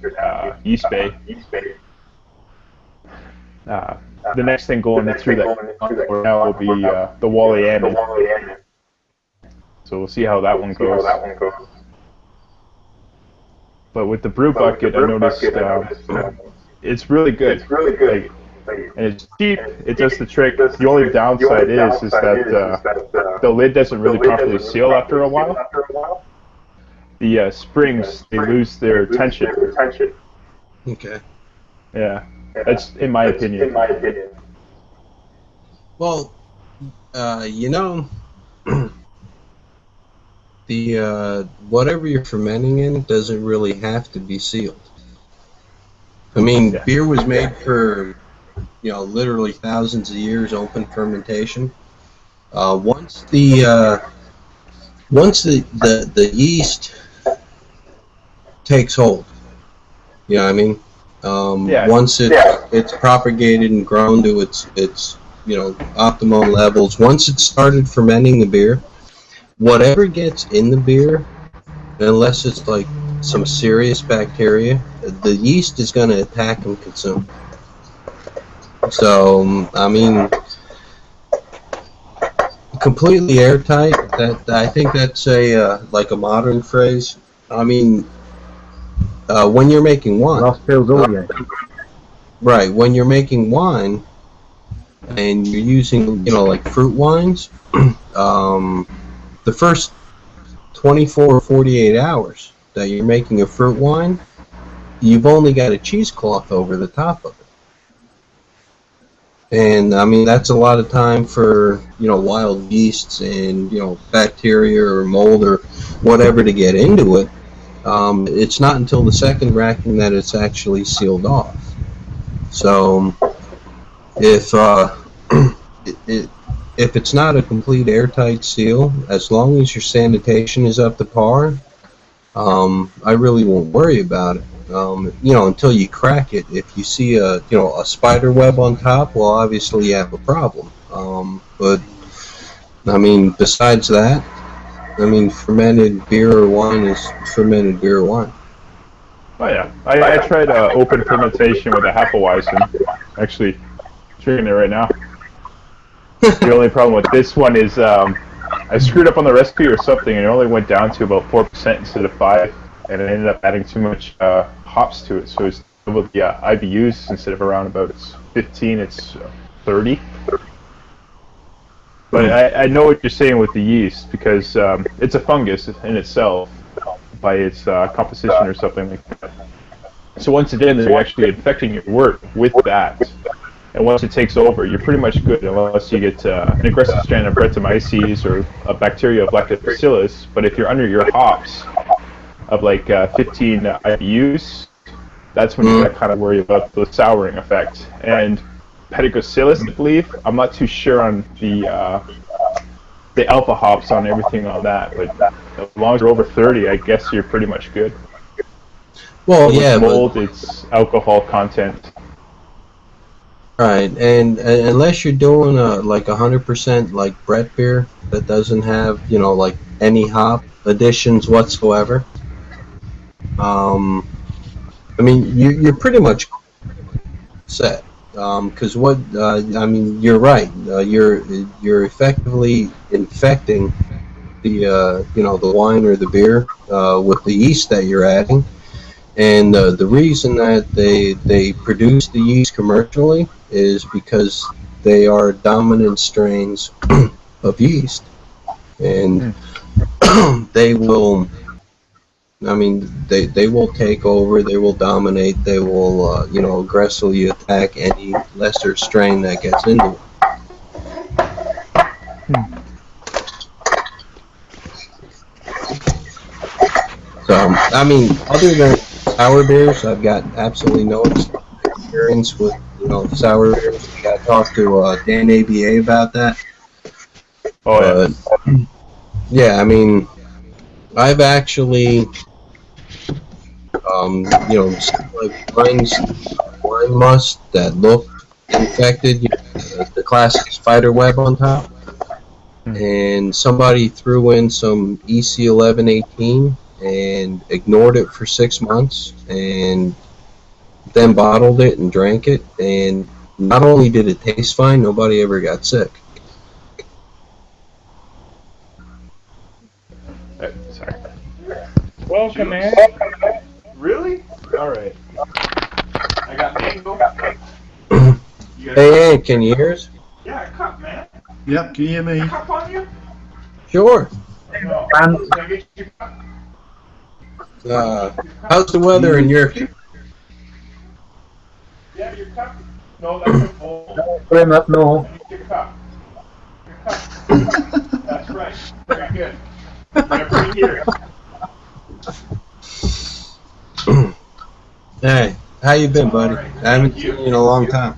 East Bay. The next thing going through that conical now will be the Wallyammon. So we'll see how that one goes. But with the brew bucket, I noticed it's really good. Like, and it's cheap. It does the trick. The only downside is that the lid doesn't really properly seal after a while. The springs, they lose their tension. Okay. Yeah, that's in my opinion. Well, you know, the whatever you're fermenting in doesn't really have to be sealed. I mean, beer was made for, you know, literally thousands of years open fermentation. Once the yeast takes hold, you know what I mean? Once it's propagated and grown to its you know, optimum levels, once it started fermenting the beer, whatever gets in the beer, unless it's like some serious bacteria, the yeast is going to attack and consume. So, I mean, completely airtight, I think that's like a modern phrase. I mean, when you're making wine. Lost Bill's audio. Right, when you're making wine and you're using, you know, like fruit wines, the first 24 or 48 hours that you're making a fruit wine, you've only got a cheesecloth over the top of it. And, I mean, that's a lot of time for, you know, wild yeasts and, you know, bacteria or mold or whatever to get into it. It's not until the second racking that it's actually sealed off. So, if if it's not a complete airtight seal, as long as your sanitation is up to par, I really won't worry about it. You know, until you crack it. If you see a spider web on top, well, obviously you have a problem. But I mean, besides that, I mean, fermented beer or wine is fermented beer or wine. Oh yeah, I tried open fermentation with a Hefeweizen. Actually, drinking it right now. The only problem with this one is I screwed up on the recipe or something, and it only went down to about 4% instead of 5%, and it ended up adding too much hops to it. So it's double the IBUs instead of around about 15, it's 30. But I know what you're saying with the yeast, because it's a fungus in itself by its composition or something like that. So once again, they're actually infecting your wort with that. And once it takes over, you're pretty much good, unless you get an aggressive strand of Brettanomyces or a bacteria of Lactobacillus. But if you're under your hops of like 15 IBUs, that's when you got to kind of worry about the souring effect. And Pedicocillus, I believe, I'm not too sure on the alpha hops on everything on that, but as long as you're over 30, I guess you're pretty much good. Well, with yeah, mold, it's alcohol content. Right, and unless you're doing like 100% like Brett beer that doesn't have, you know, like any hop additions whatsoever, I mean, you're pretty much set. Because I mean, you're right. You're effectively infecting the the wine or the beer with the yeast that you're adding, and the reason that they produce the yeast commercially is because they are dominant strains of yeast, and they will. I mean, they will take over, they will dominate, they will, aggressively attack any lesser strain that gets into it. So, I mean, other than sour beers, I've got absolutely no experience with, sour beers. I got to talk to Dan ABA about that. Oh, yeah. Yeah, I mean, I've actually... like wine must that look infected, the classic spider web on top. And somebody threw in some EC1118 and ignored it for 6 months, and then bottled it and drank it. And not only did it taste fine, nobody ever got sick. Sorry. Welcome, man. Really? All right. I got mango. Hey, can you hear us? Yeah, a cup, man. Yep, can you hear me? Cup on you? Sure. No. Can I get your cup? How's the weather in your... Yeah, your cup. No, that's a bowl. Put him up north. Your cup. Your cup. That's right. Very good. Right here. Hey, how you been, buddy? Right, I haven't seen you in a long time.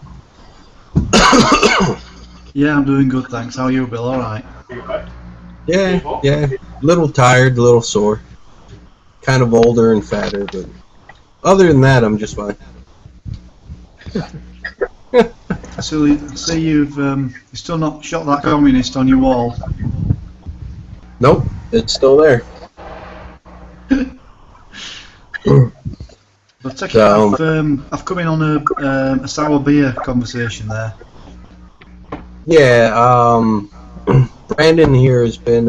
Yeah, I'm doing good, thanks. How are you, Bill? All right. Yeah. A little tired, a little sore. Kind of older and fatter, but other than that, I'm just fine. So, see, you've still not shot that communist on your wall. Nope, it's still there. But take it, I've come in on a sour beer conversation there. Yeah, Brandon here has been,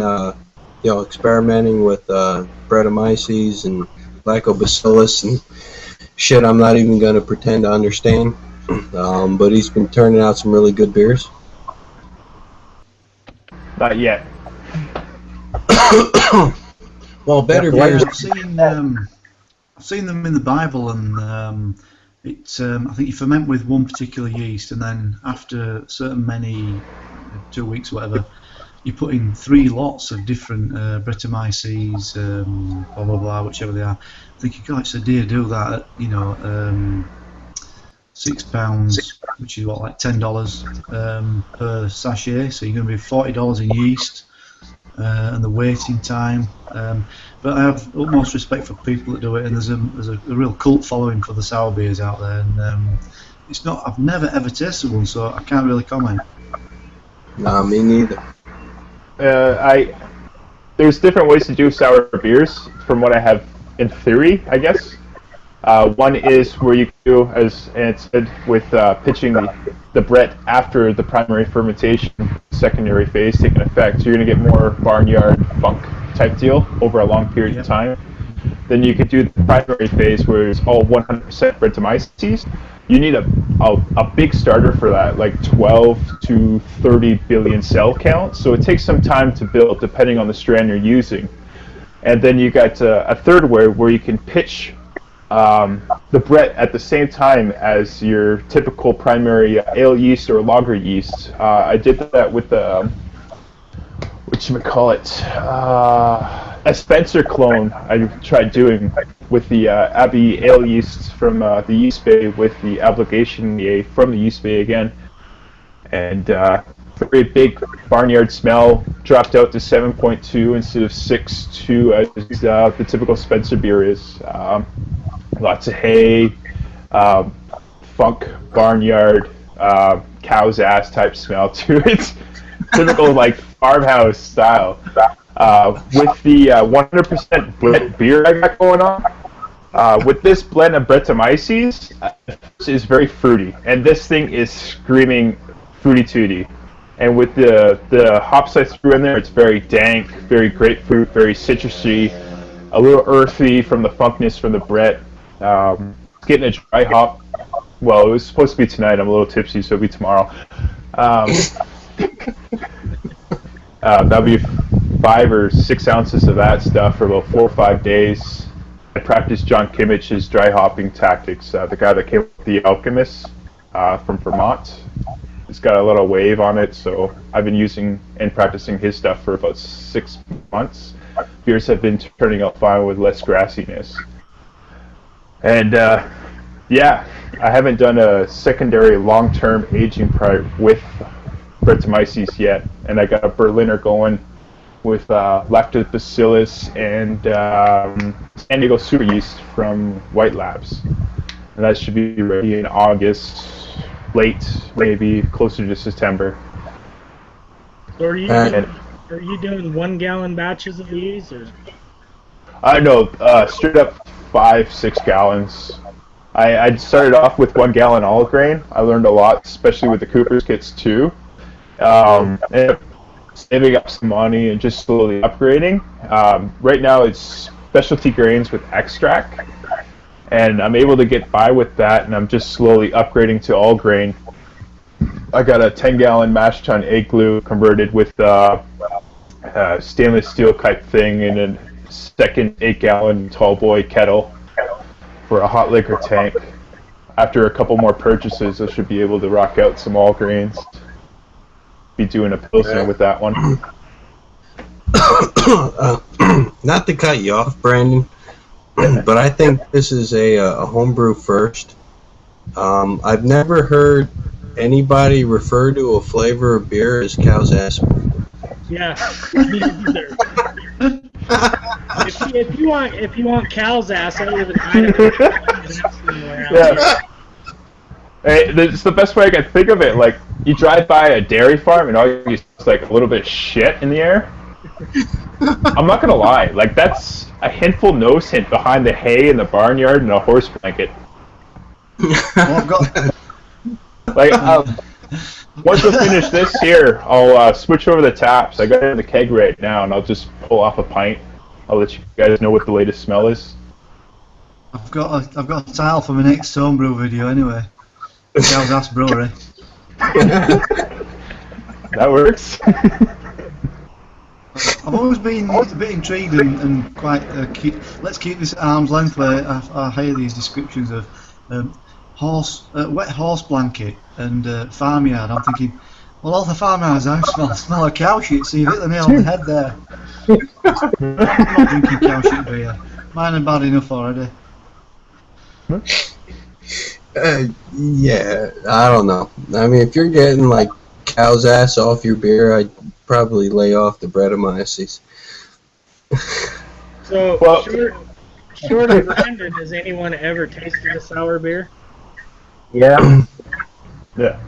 experimenting with Brettanomyces and Lactobacillus and shit I'm not even going to pretend to understand. But he's been turning out some really good beers. Not yet. Well, better beers. I've seen them in the Bible, and it's I think you ferment with one particular yeast, and then after certain many 2 weeks or whatever, you put in 3 lots of different Brettanomyces, blah blah blah, whichever they are. I think God, it's a dear do that, £6, which is what, like $10 per sachet. So you're going to be $40 in yeast and the waiting time. But I have utmost respect for people that do it, and there's a real cult following for the sour beers out there. And it's not. I've never ever tasted one, so I can't really comment. Nah, me neither. There's different ways to do sour beers, from what I have in theory, I guess. One is where you do, as Ant said, with pitching the Brett after the primary fermentation, secondary phase taking effect. So you're going to get more barnyard funk type deal over a long period of time. Then you could do the primary phase where it's all 100% Brettanomyces. You need a big starter for that, like 12 to 30 billion cell count. So it takes some time to build depending on the strand you're using. And then you got a third way where you can pitch the Brett at the same time as your typical primary ale yeast or lager yeast. I did that with the a Spencer clone I tried doing with the Abbey ale yeast from the yeast bay with the obligation from the yeast bay again, and very big barnyard smell, dropped out to 7.2 instead of 6.2 as the typical Spencer beer is. Lots of hay, funk, barnyard, cow's ass type smell to it. Typical like farmhouse style. With the 100% Brett beer I got going on, with this blend of Brettanomyces, is very fruity, and this thing is screaming fruity tooty. And with the hops I threw in there, it's very dank, very grapefruit, very citrusy, a little earthy from the funkness from the Brett. Getting a dry hop. Well, it was supposed to be tonight. I'm a little tipsy, so it'll be tomorrow. That'll be 5 or 6 ounces of that stuff for about 4 or 5 days. I practiced John Kimmich's dry hopping tactics. The guy that came up with the Alchemist from Vermont. It's got a little wave on it, so I've been using and practicing his stuff for about 6 months. Beers have been turning out fine with less grassiness. And yeah, I haven't done a secondary long-term aging part with Brettanomyces yet, and I got a Berliner going with Lactobacillus and San Diego Super Yeast from White Labs, and that should be ready in August, late, maybe closer to September. So And are you doing 1 gallon batches of these, or? I know, straight up 5-6 gallons. I started off with 1 gallon all grain. I learned a lot, especially with the Cooper's kits too. And saving up some money and just slowly upgrading. Right now it's specialty grains with extract, and I'm able to get by with that, and I'm just slowly upgrading to all grain. I got a 10-gallon mash tun egg glue converted with stainless steel type thing in a second 8-gallon tall boy kettle for a hot liquor tank. After a couple more purchases, I should be able to rock out some all grains. Be doing a pilsner with that one. Not to cut you off, Brandon, but I think this is a homebrew first. I've never heard anybody refer to a flavor of beer as cow's ass. Yeah, me either. if you want cow's ass, I live in Idaho. Yeah. Hey, it's the best way I can think of it. Like, you drive by a dairy farm and all you see is like a little bit of shit in the air. I'm not gonna lie, like that's a hintful nose hint behind the hay in the barnyard and a horse blanket. Well, I've got. Like, once we finish this here, I'll switch over the taps. I got it in the keg right now, and I'll just pull off a pint. I'll let you guys know what the latest smell is. I've got a tile for my next homebrew video anyway. Cow's Ass Brewery. That works. I've always been a bit intrigued and quite let's keep this at arm's length where I hear these descriptions of wet horse blanket and farmyard. I'm thinking, well, all the farmyards I smell of cow shit, so you've hit the nail on the head there. I'm not drinking cow shit beer. Mine are bad enough already. Yeah, I don't know. I mean, if you're getting like cow's ass off your beer, I'd probably lay off the Brettanomyces. So, Well- short of Brandon, has anyone ever tasted a sour beer? Yeah. Yeah.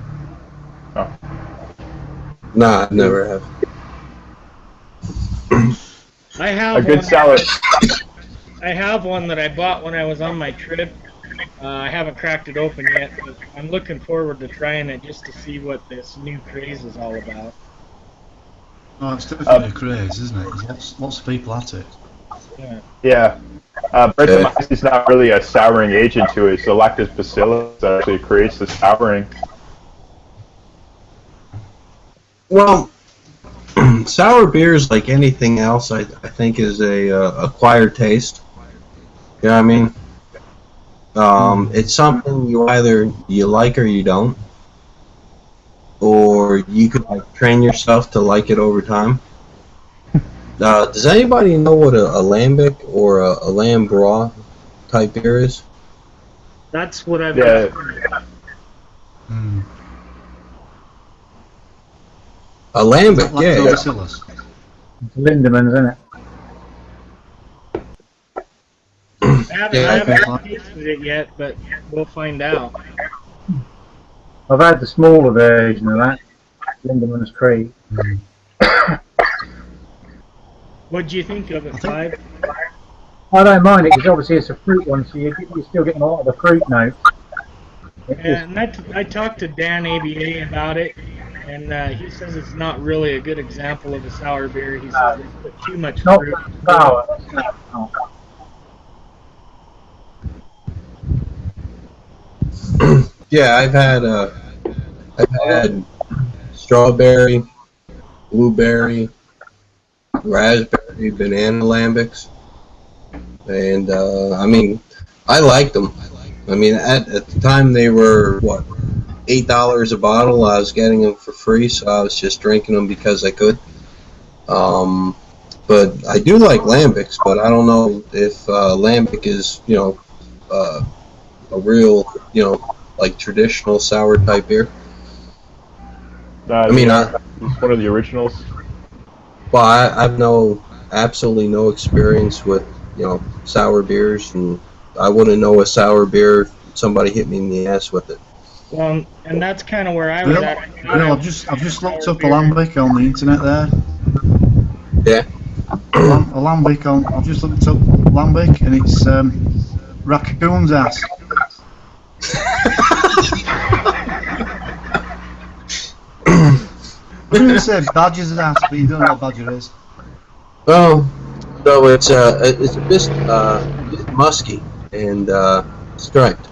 Oh. Nah, I never have. I have A good one. salad. I have one that I bought when I was on my trip. I haven't cracked it open yet, but I'm looking forward to trying it just to see what this new craze is all about. Oh, it's definitely a craze, isn't it? There's lots of people at it. Yeah. Yeah. Brettanomyces is not really a souring agent to it. It's the lactobacillus that actually creates the souring. Well, sour beers, like anything else, I think is a acquired taste. You know what I mean? It's something you like or you don't, or you could like train yourself to like it over time. Does anybody know what a lambic or a lambrot type beer is? That's what I've Yeah. got. A lambic, yeah. Lactobacillus. Lindemans, isn't it? I Yeah, haven't tasted it yet, but we'll find out. I've had the smaller version of that, Lindemans Creek. What do you think of it, Clive? I don't mind it because obviously it's a fruit one, so you're still getting a lot of the fruit notes. It's just- And I talked to Dan ABA about it, and he says it's not really a good example of a sour beer. He says they put too much not fruit. sour. No. Yeah, I've had strawberry, blueberry, raspberry, banana lambics, and I mean, I liked them. I mean, at the time they were what, $8 a bottle. I was getting them for free, so I was just drinking them because I could. But I do like lambics, but I don't know if lambic is a real like traditional sour type beer. I mean, it's one of the originals. Well, I've absolutely no experience with sour beers, and I wouldn't know a sour beer if somebody hit me in the ass with it. Well, and that's kind of where I was Bill, at. Bill, I've just looked up alembic on the internet there. Yeah. Alembic on. I've just looked up alembic, and it's raccoon's ass. I was going to say badger's ass, but you don't know what badger is. Oh, so it's a bit musky and striped.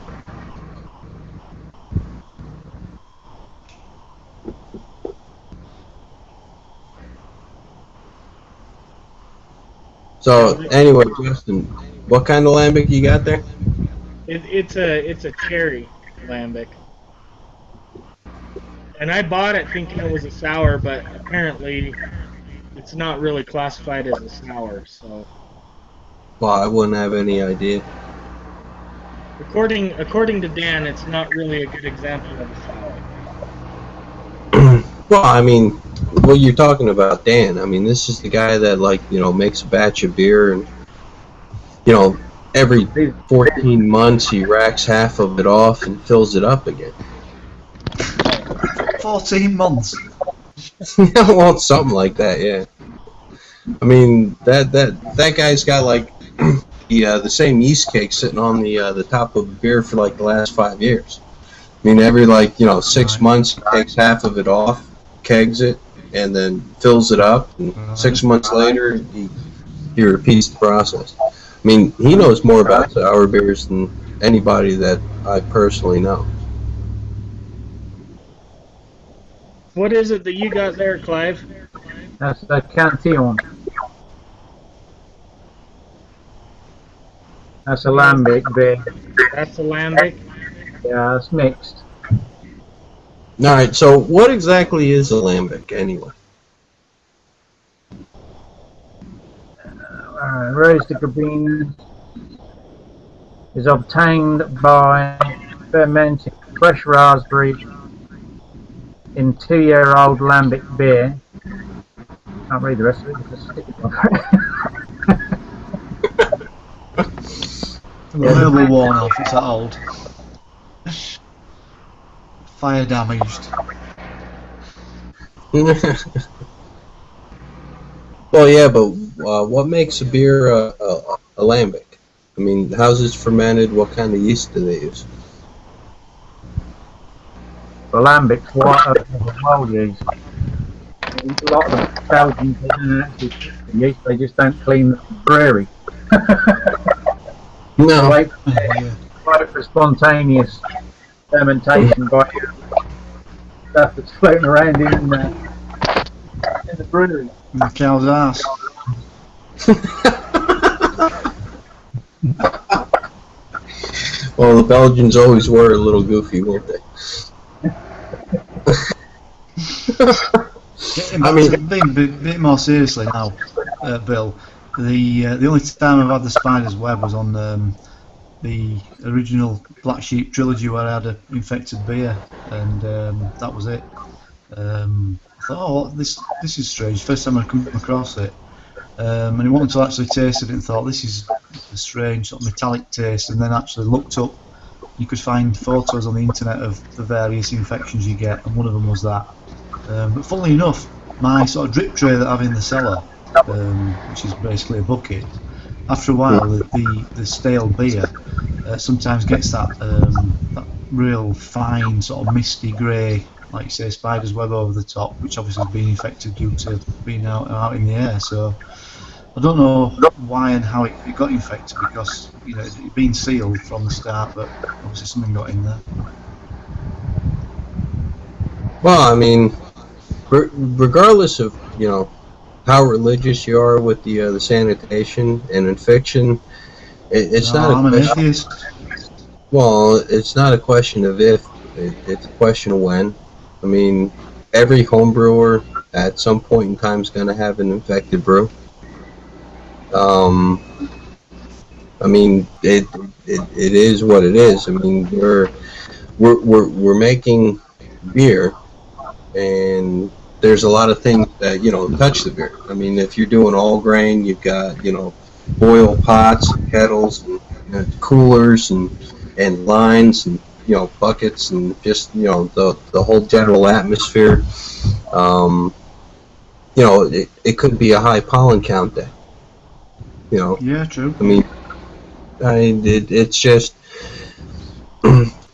So anyway, Justin, what kind of lambic you got there? It's a cherry lambic, and I bought it thinking it was a sour, but apparently it's not really classified as a sour. So Well, I wouldn't have any idea. according to Dan, it's not really a good example of a sour. Well, I mean, what you're talking about, Dan. I mean, this is the guy that makes a batch of beer, and every 14 months he racks half of it off and fills it up again. 14 months. Well, something like that, yeah. I mean, that guy's got the same yeast cake sitting on the top of a beer for the last 5 years. I mean, every 6 months he takes half of it off, kegs it, and then fills it up, and 6 months later he repeats the process. I mean, he knows more about sour beers than anybody that I personally know. What is it that you got there, Clive? That's the Cantillon. That's a lambic beer. That's a lambic. Yeah, it's mixed. All right, so what exactly is a lambic anyway? Roasted beans is obtained by fermenting fresh raspberry in 2-year-old lambic beer. Can't read the rest of it. Just stick it on. The label worn off, it's that old. Fire damaged. Well, yeah, but what makes a beer a lambic? I mean, how's it fermented? What kind of yeast do they use? The lambic's white over wild yeast. A lot of the Belgians, they don't actually cook the yeast, they just don't clean the brewery. No. Wait for spontaneous fermentation by stuff that's floating around in the brewery. The cow's ass. Well, the Belgians always were a little goofy, weren't they? I mean, being a bit more seriously now, Bill. The only time I've had the spider's web was on the original Black Sheep trilogy where I had an infected beer, and that was it. I thought, oh, this is strange. First time I come across it, and I wanted to actually taste it and thought this is a strange sort of metallic taste, and then actually looked up. You could find photos on the internet of the various infections you get, and one of them was that. But funnily enough, my sort of drip tray that I have in the cellar, which is basically a bucket, after a while the stale beer sometimes gets that real fine sort of misty grey, like you say, spider's web over the top, which obviously has been infected due to being out in the air. So I don't know why and how it got infected, because it had been sealed from the start, but obviously something got in there. well, I mean, regardless of how religious you are with the sanitation and infection, it's not. I'm an atheist. Well, it's not a question of if; it's a question of when. I mean, every home brewer at some point in time is going to have an infected brew. I mean, it is what it is. I mean, we're making beer, and there's a lot of things that touch the beer. I mean, if you're doing all grain, you've got boil pots, and kettles, and coolers, and lines, and buckets and just the whole general atmosphere. It could be a high pollen count day. Yeah, true. It's just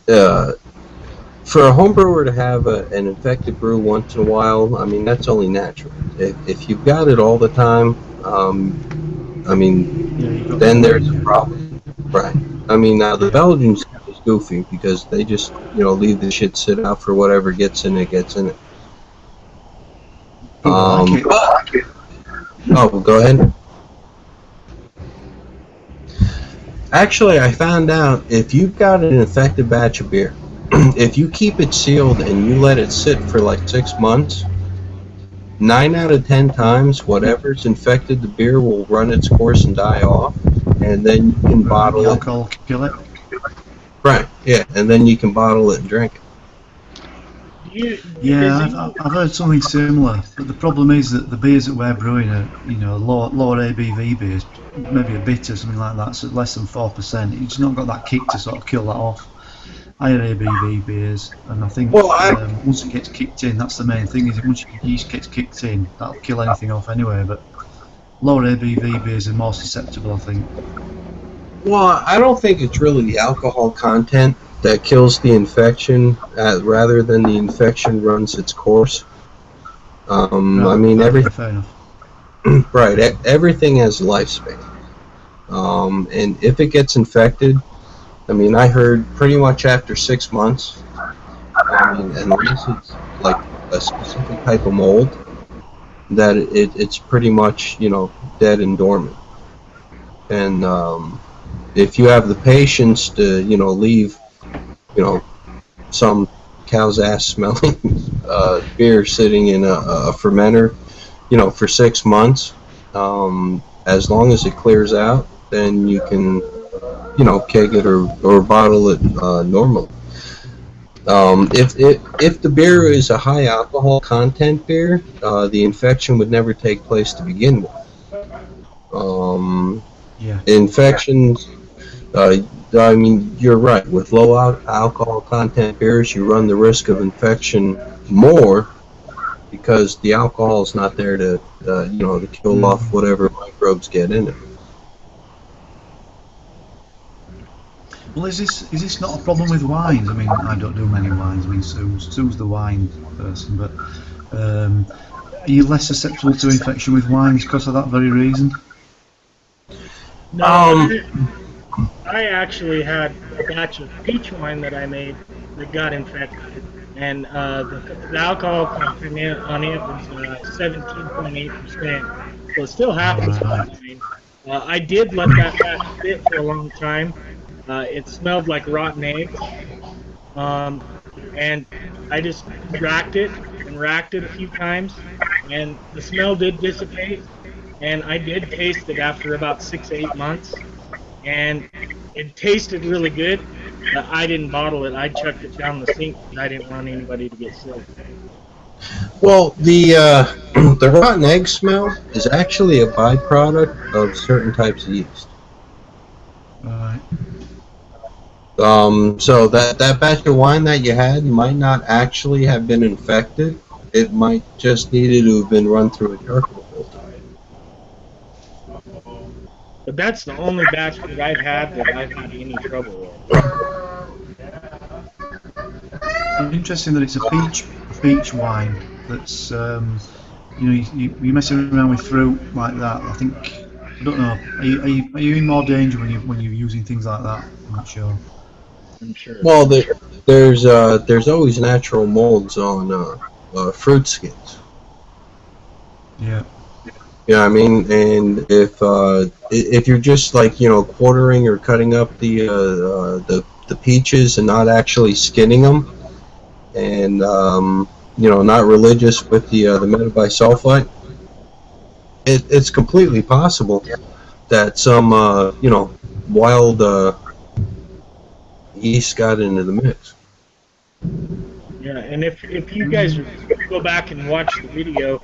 uh, for a home brewer to have an infected brew once in a while. I mean, that's only natural. If you've got it all the time, then there's a problem, right? I mean, now the Belgians is goofy because they just leave the shit sit out for whatever gets in it gets in it. Oh, go ahead. Actually, I found out if you've got an infected batch of beer, if you keep it sealed and you let it sit for like 6 months, 9 out of 10 times, whatever's infected the beer will run its course and die off, and then you can bottle it. Alcohol kill it. Right, yeah, and then you can bottle it and drink it. Yeah, I've heard something similar, but the problem is that the beers that we're brewing are, lower ABV beers, maybe a bitter, something like that, so less than 4%. It's just not got that kick to sort of kill that off. Higher ABV beers, and I think once it gets kicked in, that's the main thing. Is that once your yeast gets kicked in, that'll kill anything off anyway. But lower ABV beers are more susceptible, I think. Well, I don't think it's really the alcohol content that kills the infection, rather than the infection runs its course. No, I mean, fair enough. Right, everything has a lifespan. And if it gets infected, I mean, I heard pretty much after 6 months, unless it's like a specific type of mold, that it's pretty much, dead and dormant. And if you have the patience to, leave, some cow's ass smelling beer sitting in a fermenter, for 6 months, as long as it clears out, then you can, keg it or bottle it normally. If the beer is a high alcohol content beer, the infection would never take place to begin with. Infections, I mean, you're right. With low alcohol content beers, you run the risk of infection more because the alcohol is not there to, to kill off whatever microbes get in it. Well, is this not a problem with wines? I mean, I don't do many wines. I mean, Sue's the wine person, but are you less susceptible to infection with wines because of that very reason? No, I actually had a batch of peach wine that I made that got infected, and the alcohol content on it was 17.8%, so it's still half as fine. I did let that batch sit for a long time. It smelled like rotten eggs, and I just racked it a few times, and the smell did dissipate, and I did taste it after about 6 to 8 months, and it tasted really good. I didn't bottle it. I chucked it down the sink because I didn't want anybody to get sick. Well, the the rotten egg smell is actually a byproduct of certain types of yeast. Right. So that batch of wine that you had might not actually have been infected. It might just needed to have been run through a charcoal filter. But that's the only batch that I've had any trouble with. Interesting that it's a peach wine. That's you're messing around with fruit like that. I think I don't know. Are you in more danger when you're using things like that? I'm not sure. I'm sure. Well, there's always natural molds on fruit skins. Yeah. Yeah, I mean, and if you're just like quartering or cutting up the peaches and not actually skinning them, and not religious with the metabisulfite, it's completely possible that some wild yeast got into the mix. Yeah, and if you guys go back and watch the video,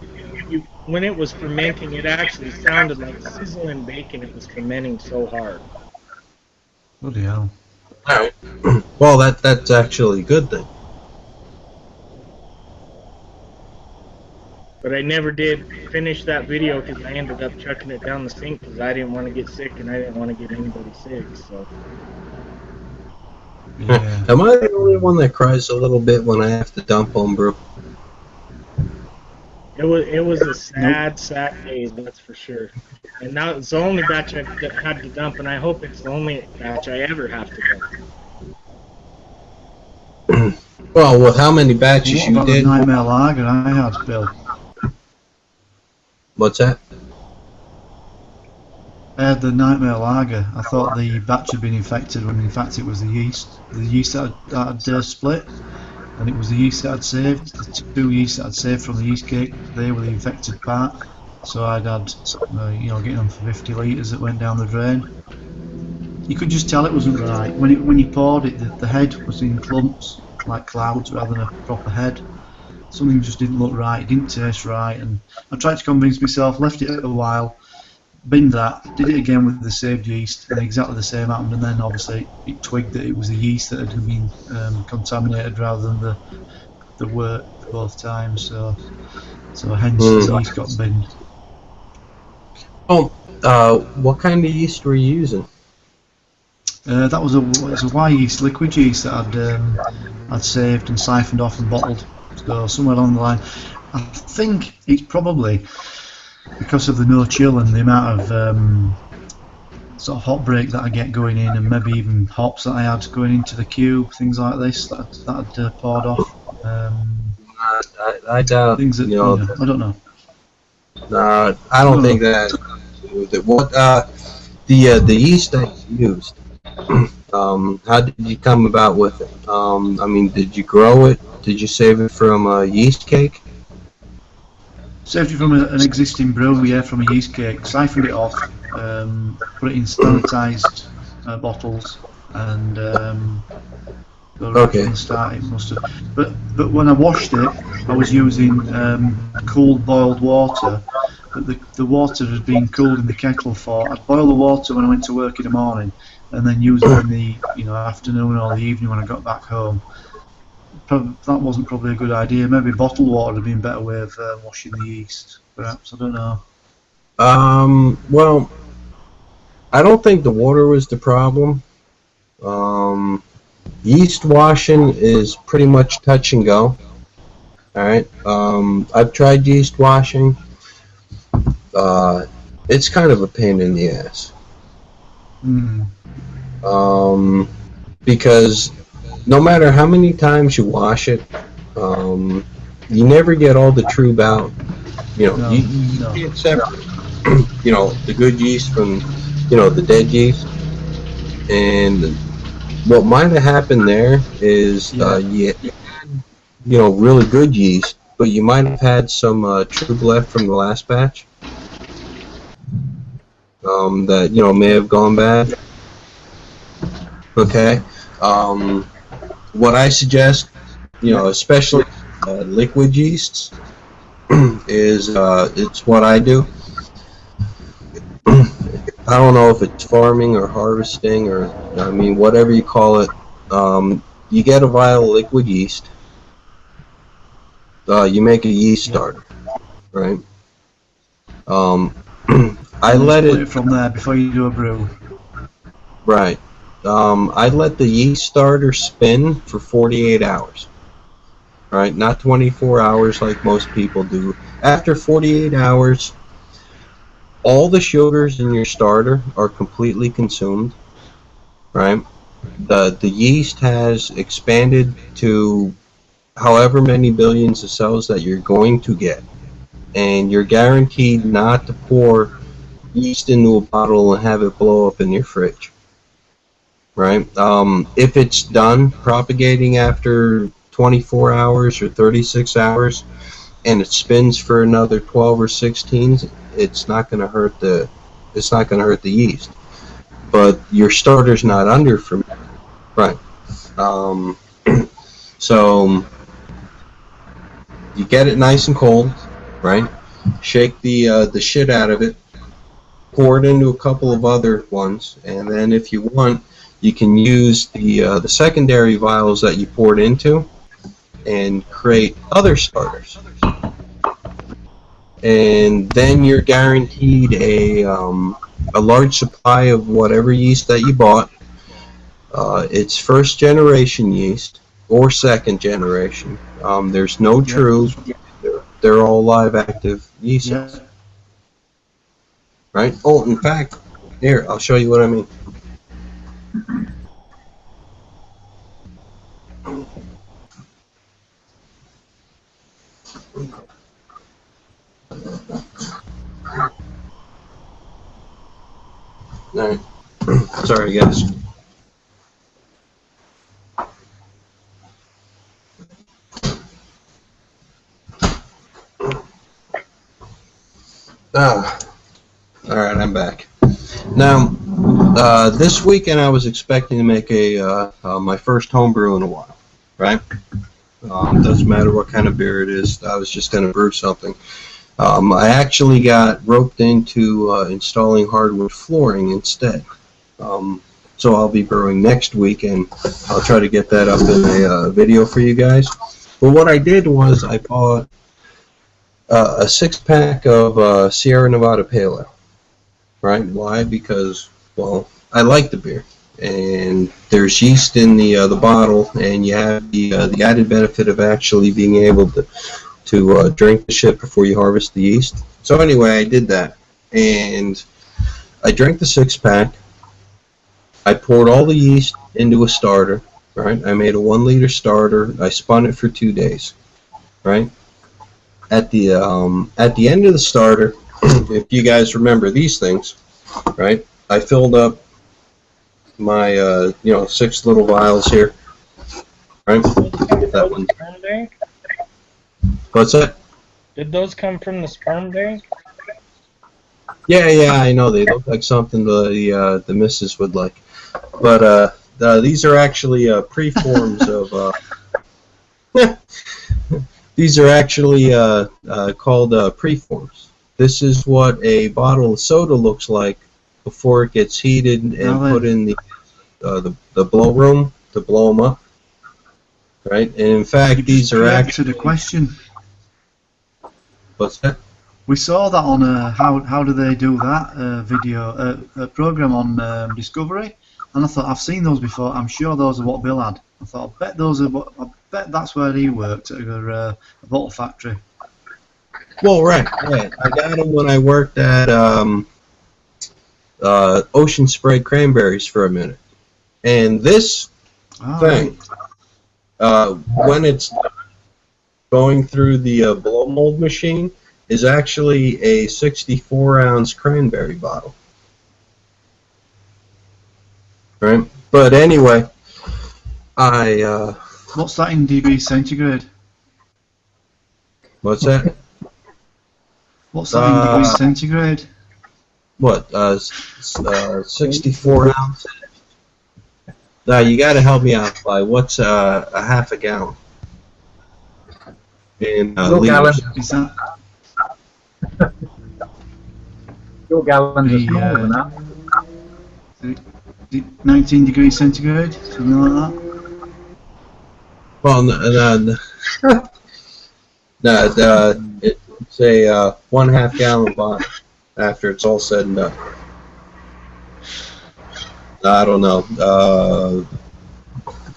when it was fermenting, it actually sounded like sizzling bacon. It was fermenting so hard. Bloody hell. All right. Well, that's actually a good thing. But I never did finish that video because I ended up chucking it down the sink because I didn't want to get sick and I didn't want to get anybody sick. So Yeah. Am I the only one that cries a little bit when I have to dump on brew? it was a sad day, that's for sure. And now it's the only batch I've had to dump, and I hope it's the only batch I ever have to dump. Well, with how many batches What you about the did? Nightmare Lager I had, Bill? What's that? I had the Nightmare Lager. I thought the batch had been infected when in fact it was the yeast. The yeast that had split, and it was the yeast that I'd saved. The two yeast that I'd saved from the yeast cake, they were the infected part. So I'd had, getting them for 50 litres that went down the drain. You could just tell it wasn't right. When you poured it, the head was in clumps, like clouds, rather than a proper head. Something just didn't look right, it didn't taste right, and I tried to convince myself, left it a while, binned that, did it again with the saved yeast, and exactly the same happened, and then obviously it twigged that it was the yeast that had been contaminated rather than the wort both times, so hence the yeast got binned. Oh, what kind of yeast were you using? That was a Y yeast, liquid yeast that I'd saved and siphoned off and bottled. So somewhere along the line, I think it's probably because of the no chill and the amount of sort of hot break that I get going in, and maybe even hops that I had going into the cube, things like this that I'd poured off. I doubt. Things that I don't know. I don't think that. What the yeast that you used? How did you come about with it? I mean, did you grow it? Did you save it from a yeast cake? Saved it from an existing brew, yeah, from a yeast cake. Siphoned it off, put it in sanitised bottles, and Okay. from the start it must have. But when I washed it, I was using cooled boiled water. But the water had been cooled in the kettle for. I'd boil the water when I went to work in the morning, and then use it in the afternoon or the evening when I got back home. That wasn't probably a good idea. Maybe bottled water would have been a better way of washing the yeast. Perhaps, I don't know. Well, I don't think the water was the problem. Yeast washing is pretty much touch and go. Alright, I've tried yeast washing. It's kind of a pain in the ass. Because no matter how many times you wash it, you never get all the true out. You can't separate, the good yeast from, the dead yeast. And what might have happened there is, really good yeast, but you might have had some true left from the last batch. That may have gone bad. Okay. What I suggest, especially liquid yeasts, is it's what I do. I don't know if it's farming or harvesting or whatever you call it. You get a vial of liquid yeast. You make a yeast starter, right? I let it from there before you do a brew. Right. I let the yeast starter spin for 48 hours. Right, not 24 hours like most people do. After 48 hours, all the sugars in your starter are completely consumed. Right? The yeast has expanded to however many billions of cells that you're going to get. And you're guaranteed not to pour yeast into a bottle and have it blow up in your fridge. Right? If it's done propagating after 24 hours or 36 hours and it spins for another 12 or 16, it's not going to hurt the yeast. But your starter's not under fermented. Right. So you get it nice and cold, right? Shake the shit out of it. Pour it into a couple of other ones, and then if you want, you can use the secondary vials that you poured into and create other starters. And then you're guaranteed a large supply of whatever yeast that you bought. It's first generation yeast or second generation. There's no true. They're all live active yeast cells. Right? Oh, in fact, here, I'll show you what I mean. Alright. Sorry, guys. Alright, I'm back. Now, this weekend I was expecting to make my first homebrew in a while, right? Doesn't matter what kind of beer it is, I was just going to brew something. I actually got roped into installing hardwood flooring instead. So I'll be brewing next week, and I'll try to get that up in a video for you guys. But what I did was I bought a 6-pack of Sierra Nevada Pale Ale. Right? Why? Because, well, I like the beer, and there's yeast in the bottle, and you have the added benefit of actually being able to drink the shit before you harvest the yeast. So anyway, I did that, and I drank the 6-pack. I poured all the yeast into a starter. Right? I made a 1-liter starter. I spun it for 2 days. Right? At the end of the starter, if you guys remember these things, right? I filled up my 6 little vials here. Right? That one. What's that? Did those come from the sperm bank? Yeah, I know they look like something the missus would like, but these are actually preforms of. These are actually called preforms. This is what a bottle of soda looks like before it gets heated and put in the blow room to blow them up. Right, and in fact, these are actually. The question. What's that? We saw that on how do they do that video program on Discovery, and I thought I've seen those before. I'm sure those are what Bill had. I thought I bet that's where he worked at a bottle factory. Well, right. I got them when I worked at Ocean Spray Cranberries for a minute, and this thing, when it's going through the blow mold machine, is actually a 64-ounce cranberry bottle. Right? But anyway, What's that in degrees centigrade? What's that? What's that in degrees centigrade? What? 64 ounces? Now you got to help me out. By what's a half a gallon? In liters. Is that? Your gallons are smaller than that. 19 degrees centigrade, something like that. Well, it's a 1/2 gallon bottle after it's all said and done. I don't know.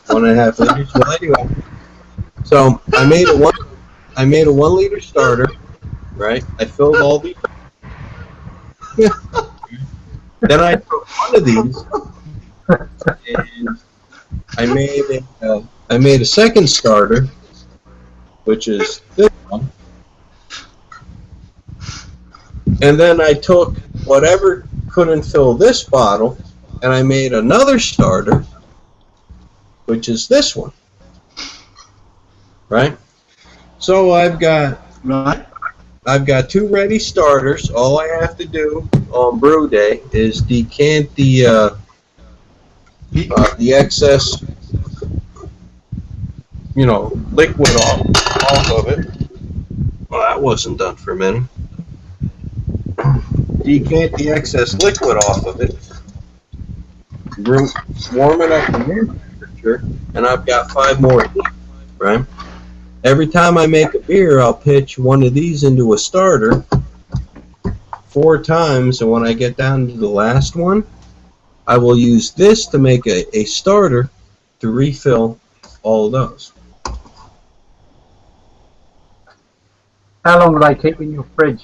1.5 liters. Well, anyway. So I made a 1-liter starter. Right. I filled all the. Then I took one of these and I made a second starter, which is this one. And then I took whatever couldn't fill this bottle, and I made another starter, which is this one. Right? So I've got 2 ready starters. All I have to do on brew day is decant the excess, liquid off of it. Well, that wasn't done for a minute. Decant the excess liquid off of it, warm it up to room temperature, and I've got 5 more of these, right? Every time I make a beer, I'll pitch one of these into a starter 4 times, and when I get down to the last one, I will use this to make a starter to refill all of those. How long do they keep in your fridge?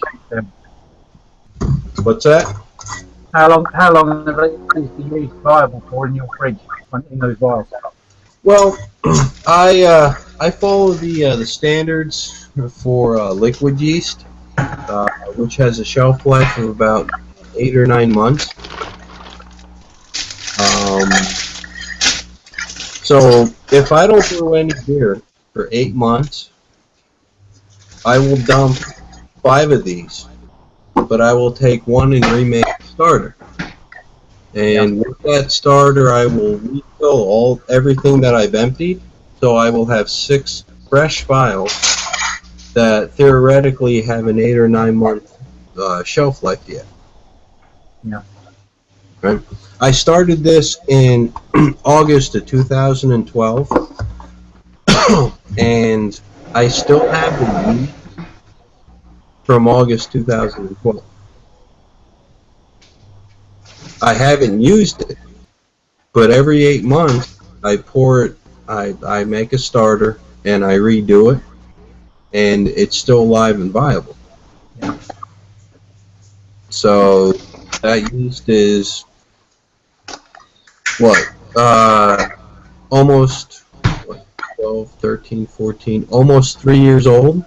What's that? How long is the yeast viable for in your fridge in those vials? Well, I follow the standards for liquid yeast, which has a shelf life of about 8 or 9 months. So if I don't brew any beer for 8 months, I will dump 5 of these, but I will take one and remake a starter. And with that starter, I will refill everything that I've emptied. So I will have 6 fresh vials that theoretically have an 8 or 9 month shelf life yet. Yeah. Right. I started this in August of 2012, and I still have the yeast from August 2012. I haven't used it, but every 8 months I pour it, I make a starter, and I redo it, and it's still live and viable. Yeah. So that yeast is almost 12, 13, 14, almost 3 years old,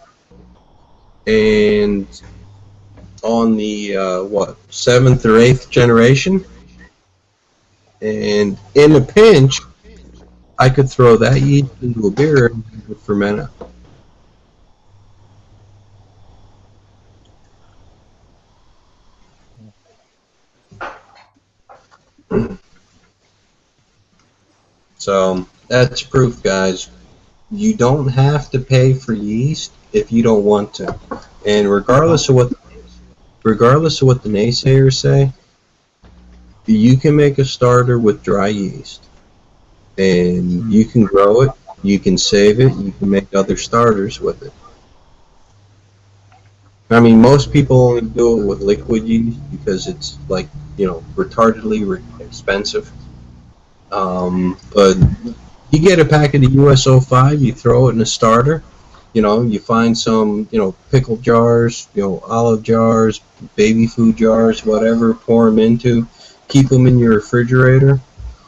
and on the 7th or 8th generation, and in a pinch I could throw that yeast into a beer and it would ferment it. So that's proof, guys. You don't have to pay for yeast if you don't want to, and regardless of what the naysayers say, you can make a starter with dry yeast, and you can grow it, you can save it, you can make other starters with it. I mean, most people only do it with liquid yeast because it's retardedly expensive. But you get a packet of US-05, you throw it in a starter. You find some, pickle jars, olive jars, baby food jars, whatever, pour them into, keep them in your refrigerator.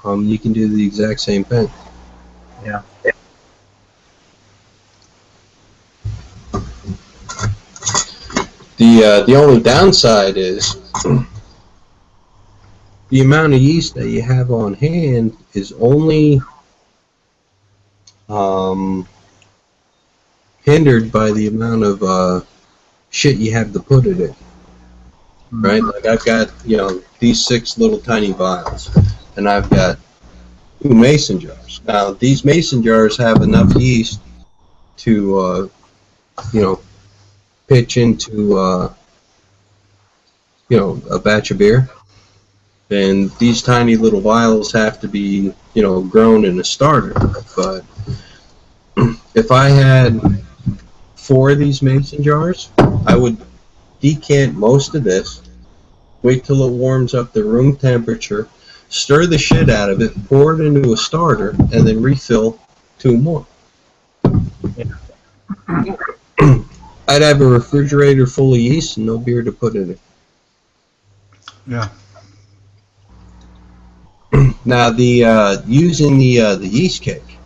You can do the exact same thing. Yeah. The only downside is the amount of yeast that you have on hand is only hindered by the amount of shit you have to put it in. Right? Like I've got, these 6 little tiny vials, and I've got 2 mason jars. Now, these mason jars have enough yeast to, pitch into, a batch of beer. And these tiny little vials have to be, grown in a starter. But if I had 4 of these mason jars, I would decant most of this, wait till it warms up to room temperature, stir the shit out of it, pour it into a starter, and then refill 2 more. I'd have a refrigerator full of yeast and no beer to put in it. Yeah. Now, using the yeast cake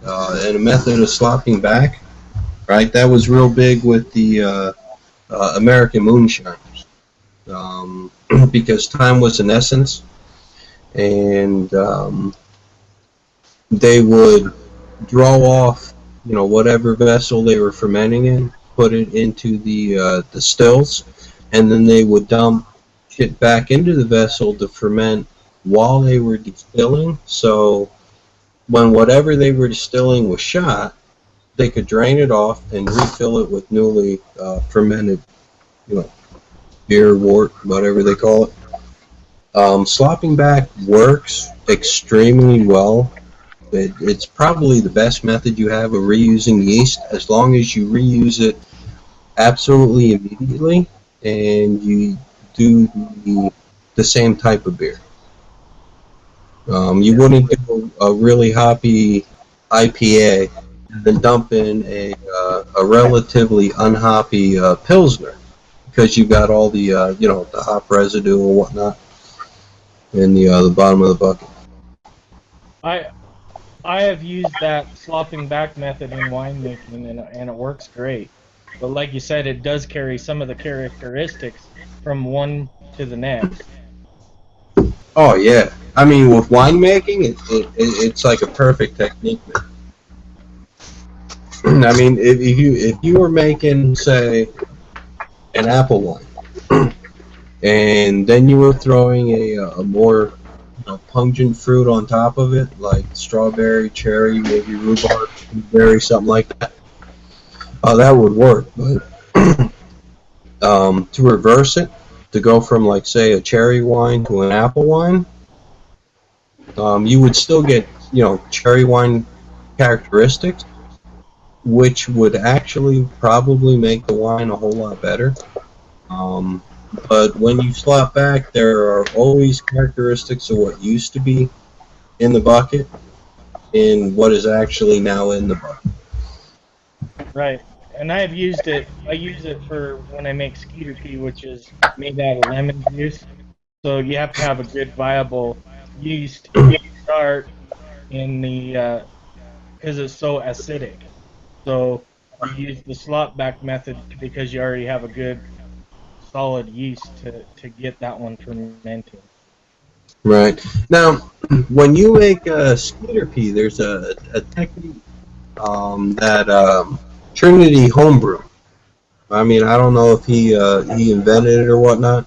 and a method of slopping back, right? That was real big with the American moonshiners, because time was an essence, and they would draw off, whatever vessel they were fermenting in, put it into the stills, and then they would dump shit back into the vessel to ferment while they were distilling. So when whatever they were distilling was shot, they could drain it off and refill it with newly fermented, beer, wort, whatever they call it. Slopping back works extremely well. It's probably the best method you have of reusing yeast, as long as you reuse it absolutely immediately and you do the same type of beer. You wouldn't do a really hoppy IPA and then dump in a relatively unhoppy Pilsner, because you've got all the the hop residue or whatnot in the bottom of the bucket. I have used that slopping back method in winemaking, and it works great. But like you said, it does carry some of the characteristics from one to the next. Oh yeah, I mean with winemaking, it's like a perfect technique, man. I mean, if you were making, say, an apple wine, and then you were throwing a more pungent fruit on top of it, like strawberry, cherry, maybe rhubarb, berry, something like that. That would work, but to reverse it, to go from, like, say, a cherry wine to an apple wine, you would still get, cherry wine characteristics, which would actually probably make the wine a whole lot better. But when you slop back, there are always characteristics of what used to be in the bucket and what is actually now in the bucket. Right. And I use it for when I make skeeter pea, which is made out of lemon juice. So you have to have a good viable yeast to start in the because it's so acidic. So you use the slop back method because you already have a good solid yeast to get that one fermenting. Right. Now, when you make skeeter pea, there's a technique that Trinity Homebrew. I mean, I don't know if he invented it or whatnot,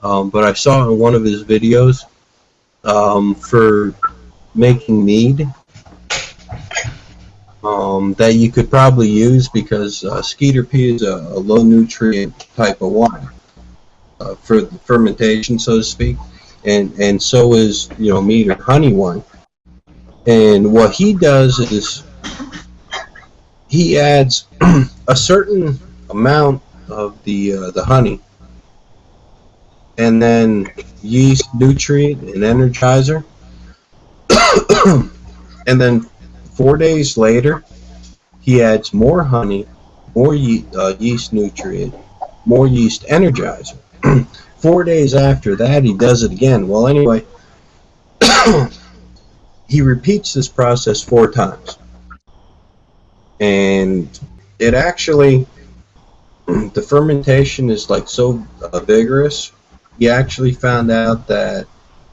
but I saw in one of his videos for making mead that you could probably use, because skeeter pea is a low nutrient type of wine for the fermentation, so to speak, and so is mead or honey wine. And what he does is he adds a certain amount of the honey, and then yeast, nutrient, and energizer, and then 4 days later he adds more honey, more yeast, nutrient, more yeast, energizer. 4 days after that he does it again. Well, anyway, he repeats this process 4 times, and it actually, the fermentation is like so vigorous. He actually found out that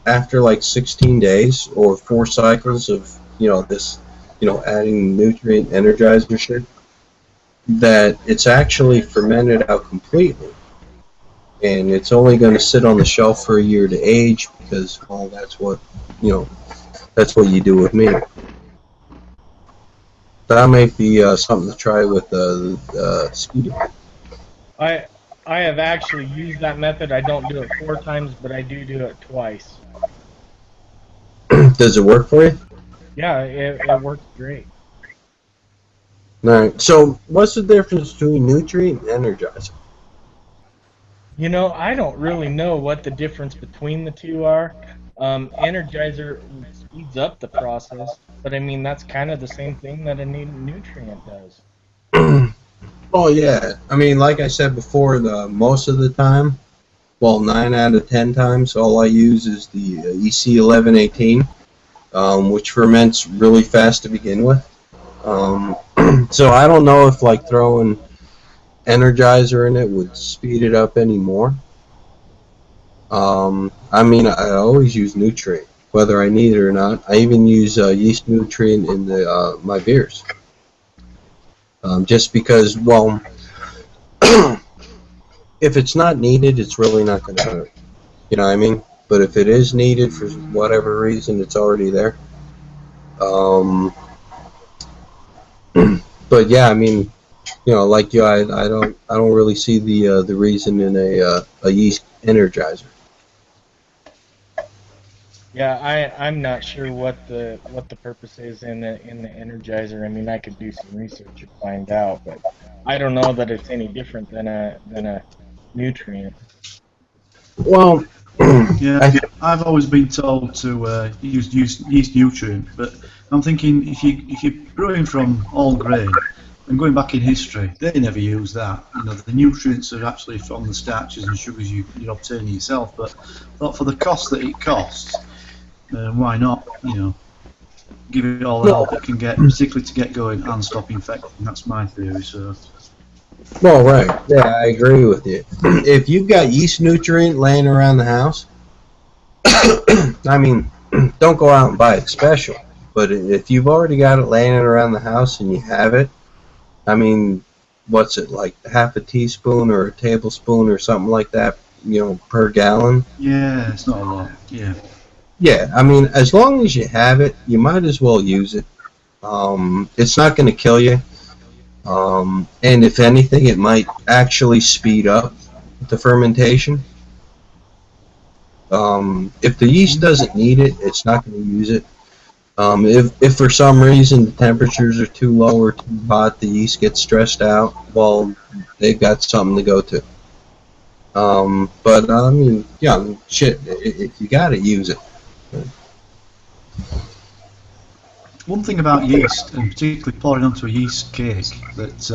after like 16 days or 4 cycles of this adding nutrient energizer shit, that it's actually fermented out completely, and it's only going to sit on the shelf for a year to age, because that's what you do with me. That may be something to try with skeeter. I have actually used that method. I don't do it 4 times, but I do it twice. Does it work for you? Yeah, it works great. Alright, so what's the difference between nutrient and energizer? I don't really know what the difference between the two are. Energizer speeds up the process, but I mean, that's kind of the same thing that a nutrient does. Oh yeah, I mean, like I said before, most of the time, well, 9 out of 10 times, all I use is the EC1118, which ferments really fast to begin with. So I don't know if like throwing energizer in it would speed it up anymore. I mean, I always use nutrient, whether I need it or not. I even use yeast nutrient in my beers. Just because, well, if it's not needed, it's really not going to hurt. You know what I mean? But if it is needed for whatever reason, it's already there. But yeah, I mean, like you, I don't really see the reason in a yeast energizer. Yeah, I'm not sure what the purpose is in the Energizer. I mean, I could do some research and find out, but I don't know that it's any different than a nutrient. Well, Yeah, I I've always been told to use yeast nutrient, but I'm thinking if you're brewing from all grain and going back in history, they never used that. You know, the nutrients are actually from the starches and sugars you're obtaining yourself. But I thought for the cost that it costs, why not? You know, give it all the no, help it can get, particularly to get going and stop infecting. That's my theory. So well, right. Yeah, I agree with you. If you've got yeast nutrient laying around the house, I mean, don't go out and buy it special. But if you've already got it laying around the house and you have it, I mean, what's it like, half a teaspoon or a tablespoon or something like that, per gallon? yeah, it's not a lot. Yeah. Yeah, I mean, as long as you have it, you might as well use it. It's not going to kill you. And if anything, it might actually speed up the fermentation. If the yeast doesn't need it, it's not going to use it. If for some reason the temperatures are too low or too hot, the yeast gets stressed out, well, they've got something to go to. But I mean, yeah, shit, if you got it, use it. One thing about yeast, and particularly pouring onto a yeast cake, that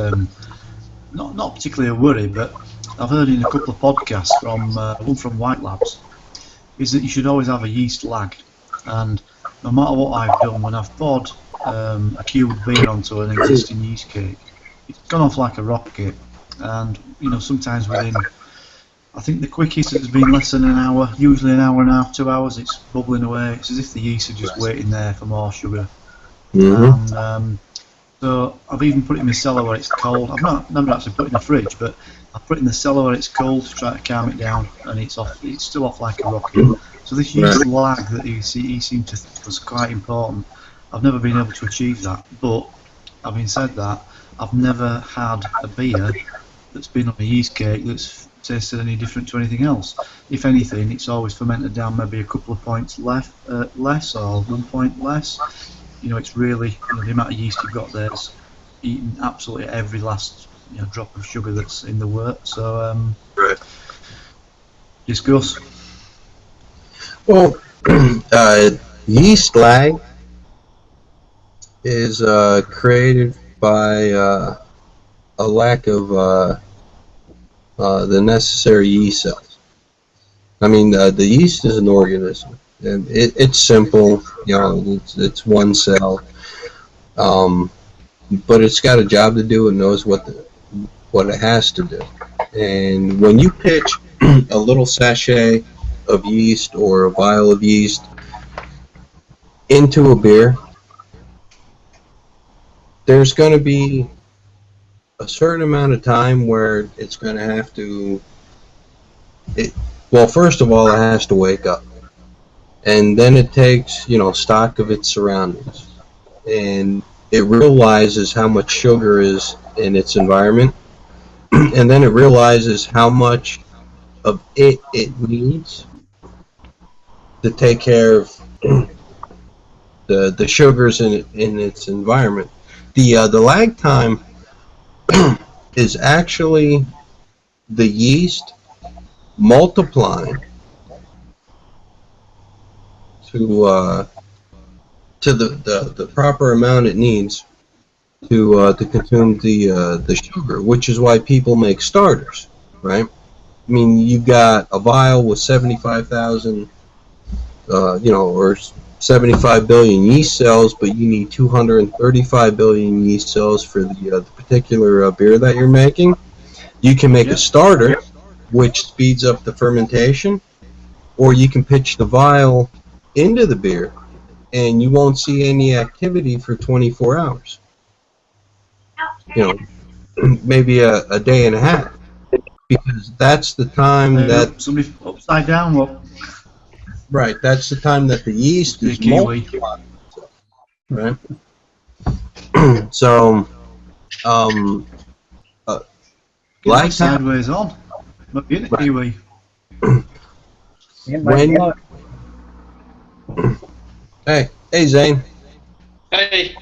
not particularly a worry, but I've heard in a couple of podcasts from one from White Labs, is that you should always have a yeast lag. And no matter what I've done, when I've poured a cubed beer onto an existing yeast cake, it's gone off like a rocket. And you know, sometimes within, I think the quickest has been less than an hour, usually an hour and a half, 2 hours. It's bubbling away. It's as if the yeast are just waiting there for more sugar. Mm-hmm. And so I've even put it in my cellar where it's cold. Never actually put it in the fridge, but I've put it in the cellar where it's cold to try to calm it down, and it's off. It's still off like a rocket. So this yeast lag that he seemed to think was quite important. I've never been able to achieve that. But having said that, I've never had a beer that's been on a yeast cake that's tasted any different to anything else. If anything, it's always fermented down maybe a couple of points less or 1 point less. You know, it's really, you know, the amount of yeast you've got there is eating absolutely every last, you know, drop of sugar that's in the wort. So, Right. discuss. Well, yeast lag is created by a lack of the necessary yeast cells. I mean, the yeast is an organism, and it's simple. You know, it's one cell, but it's got a job to do and knows what it has to do. And when you pitch a little sachet of yeast or a vial of yeast into a beer, there's going to be a certain amount of time where it's going to have to. Well, first of all, it has to wake up, and then it takes, stock of its surroundings, and it realizes how much sugar is in its environment, and then it realizes how much of it needs to take care of the sugars in its environment. The lag time is actually the yeast multiplying to the proper amount it needs to consume the sugar, which is why people make starters, right? I mean, you've got a vial with 75,000, or 75 billion yeast cells, but you need 235 billion yeast cells for the particular beer that you're making. You can make a starter, which speeds up the fermentation, or you can pitch the vial into the beer, and you won't see any activity for 24 hours. Maybe a day and a half, because that's the time that Somebody upside down. What? right. That's the time that the yeast is multiplying. Right. So, Like sideways on. Look in it, Right. Kiwi. when Hey, Zane. Hey,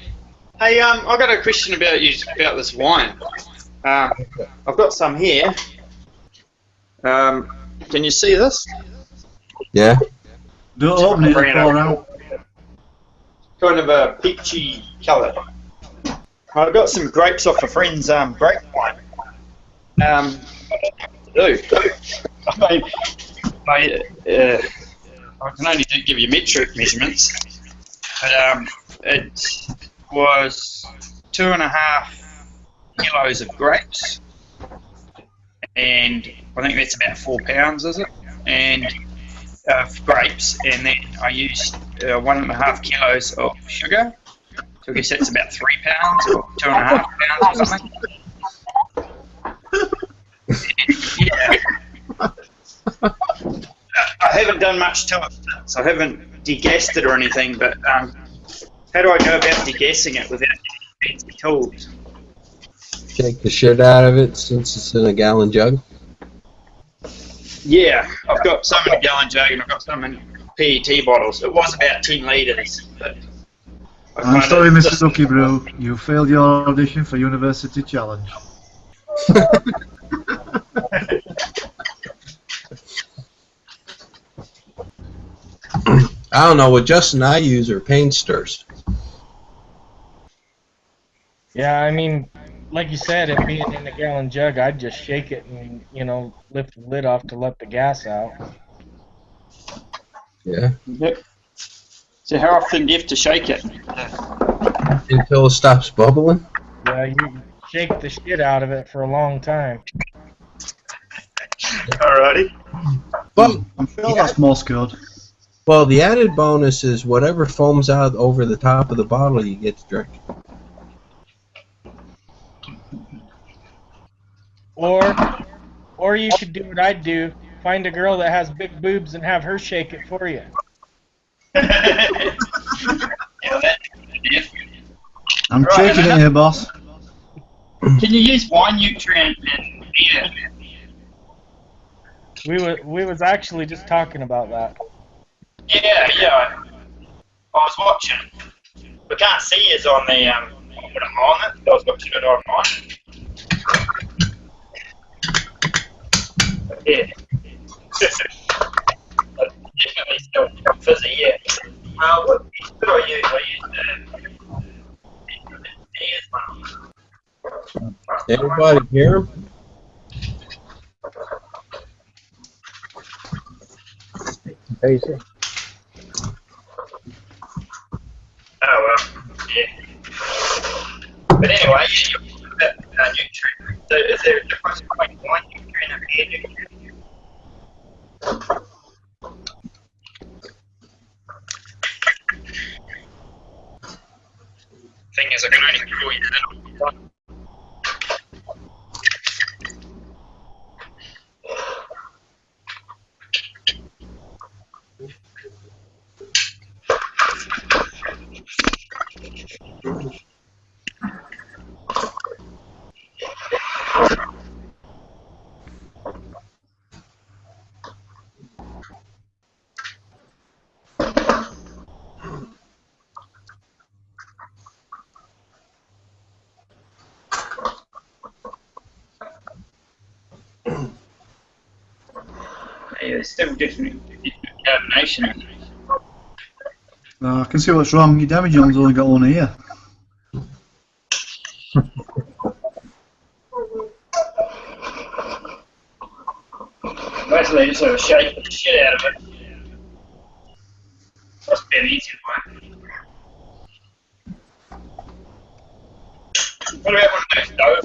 I've got a question about this wine. I've got some here. Can you see this? Yeah. Don't open it and pour out. Kind of a peachy colour. I've got some grapes off a friend's grape wine. I can only give you metric measurements, but it was 2.5 kilos of grapes, and I think that's about 4 pounds, is it? And grapes, and then I used 1.5 kilos of sugar. So I guess that's about 3 pounds or 2.5 pounds or something. Yeah. I haven't done much to it since. I haven't degassed it or anything, but how do I go about degassing it without using fancy tools? Shake the shit out of it since it's in a gallon jug. Yeah, I've got some in a gallon jug and I've got some in PET bottles. It was about 10 litres. But I'm sorry, Mr. Ducky Brew. You failed your audition for University Challenge. I don't know. What Justin and I use are paint stirrers. Yeah, I mean, like you said, it being in a gallon jug, I'd just shake it and, lift the lid off to let the gas out. Yeah. Yep. So how often do you have to shake it? Until it stops bubbling. Yeah, you shake the shit out of it for a long time. Alrighty. Well, I'm sure that's Morse code. well, the added bonus is whatever foams out over the top of the bottle, you get to drink. Or you could do what I'd do: find a girl that has big boobs and have her shake it for you. I'm shaking it here, boss. Can you use wine nutrient and beer? We was actually just talking about that. Yeah. I was watching. We can't see it on the when I'm on it. I was watching it online. Yeah. Definitely still fizzy, yeah. What did I use? I used one. Everybody hear him? Easy. Oh, well, yeah. But anyway, you that nutrient. So is there a difference between one nutrient and air nutrient? Thing is, I can only control you that. Yeah, there's still different carbonation. I can see what's wrong. Your damage on's only got one ear. Basically, just sort of shake the shit out of it. Must be an easy way. What about one of those dough?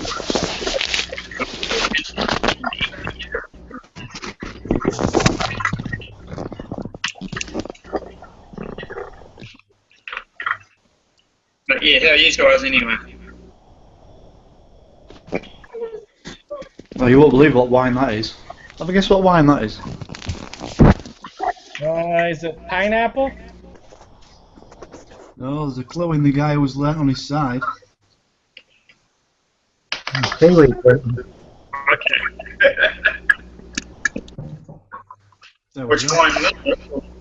But yeah, how are you guys anyway? Oh, you won't believe what wine that is. Have a guess what wine that is. Is it pineapple? No, there's a clue in the guy who was lent on his side. Seaweed fruit. Okay. There we Which go. one? I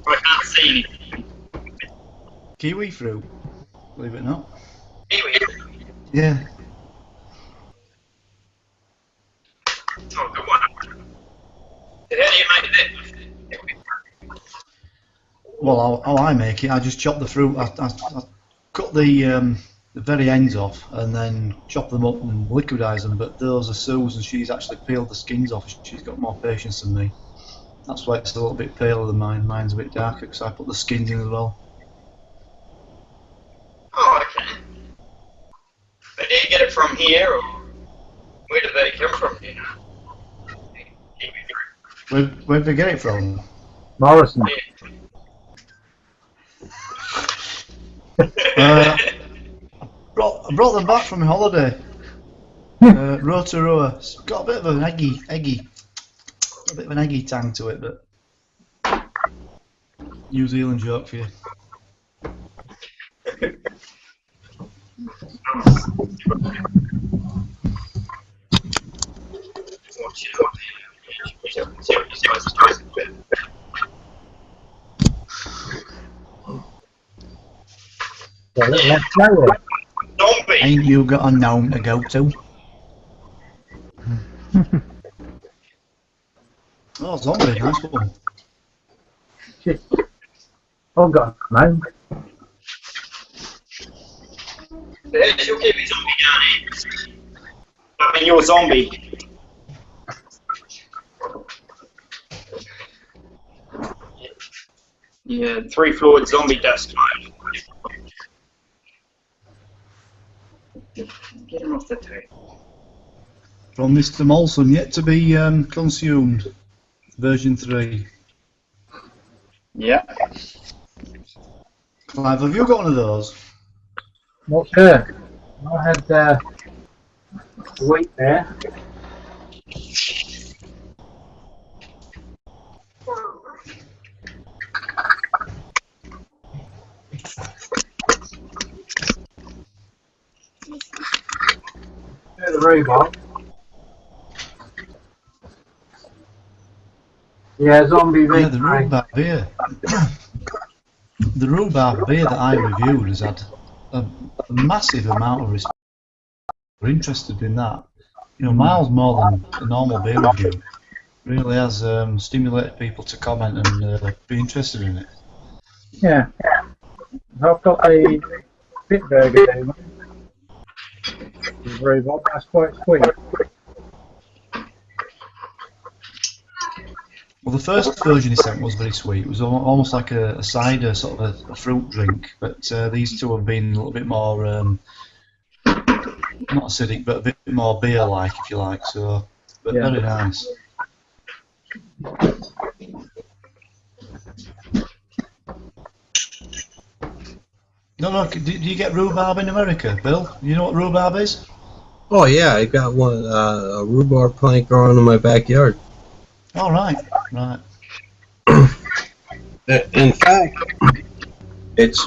can't see anything. Kiwi fruit, believe it or not. Kiwi. Yeah. Oh, good one. How do you make that? Well, how I make it, I just chop the fruit. I cut the very ends off and then chop them up and liquidize them. But those are Susan. She's actually peeled the skins off. She's got more patience than me. That's why it's a little bit paler than mine. Mine's a bit darker because I put the skins in as well. Oh, okay. But do you get it from here, or where do they come from? You know? Where'd they get it from? Morrison. I brought them back from a holiday. Rotorua. It's got a bit of an eggy, a bit of an eggy tang to it, but New Zealand joke for you. Let's go. Zombie. Ain't you got a gnome to go to? Oh, zombie, nice one. Shit. Oh God, man. There's your Kiwi zombie down here. I mean, your zombie. Yeah, 3-floored zombie dust mode. Get him off the table. From Mr. Molson, yet to be consumed. Version 3. Yeah. Clive, have you got one of those? Not sure. I had wheat there. The rhubarb. Yeah, zombie Yeah, meat. the rhubarb beer. The rhubarb beer that I reviewed has had a massive amount of response. We're interested in that. You know, miles more than a normal beer review. Really has stimulated people to comment and be interested in it. Yeah. I've got the Bitburger there, mate. The rhubarb, that's quite sweet. Well, the first version he sent was very sweet. It was almost like a cider, sort of a fruit drink. But these two have been a little bit more, not acidic, but a bit more beer-like, if you like. So, but Yeah. very nice. No, do you get rhubarb in America, Bill? You know what rhubarb is? Oh yeah, I got one a rhubarb plant growing in my backyard. All right, right. In fact, it's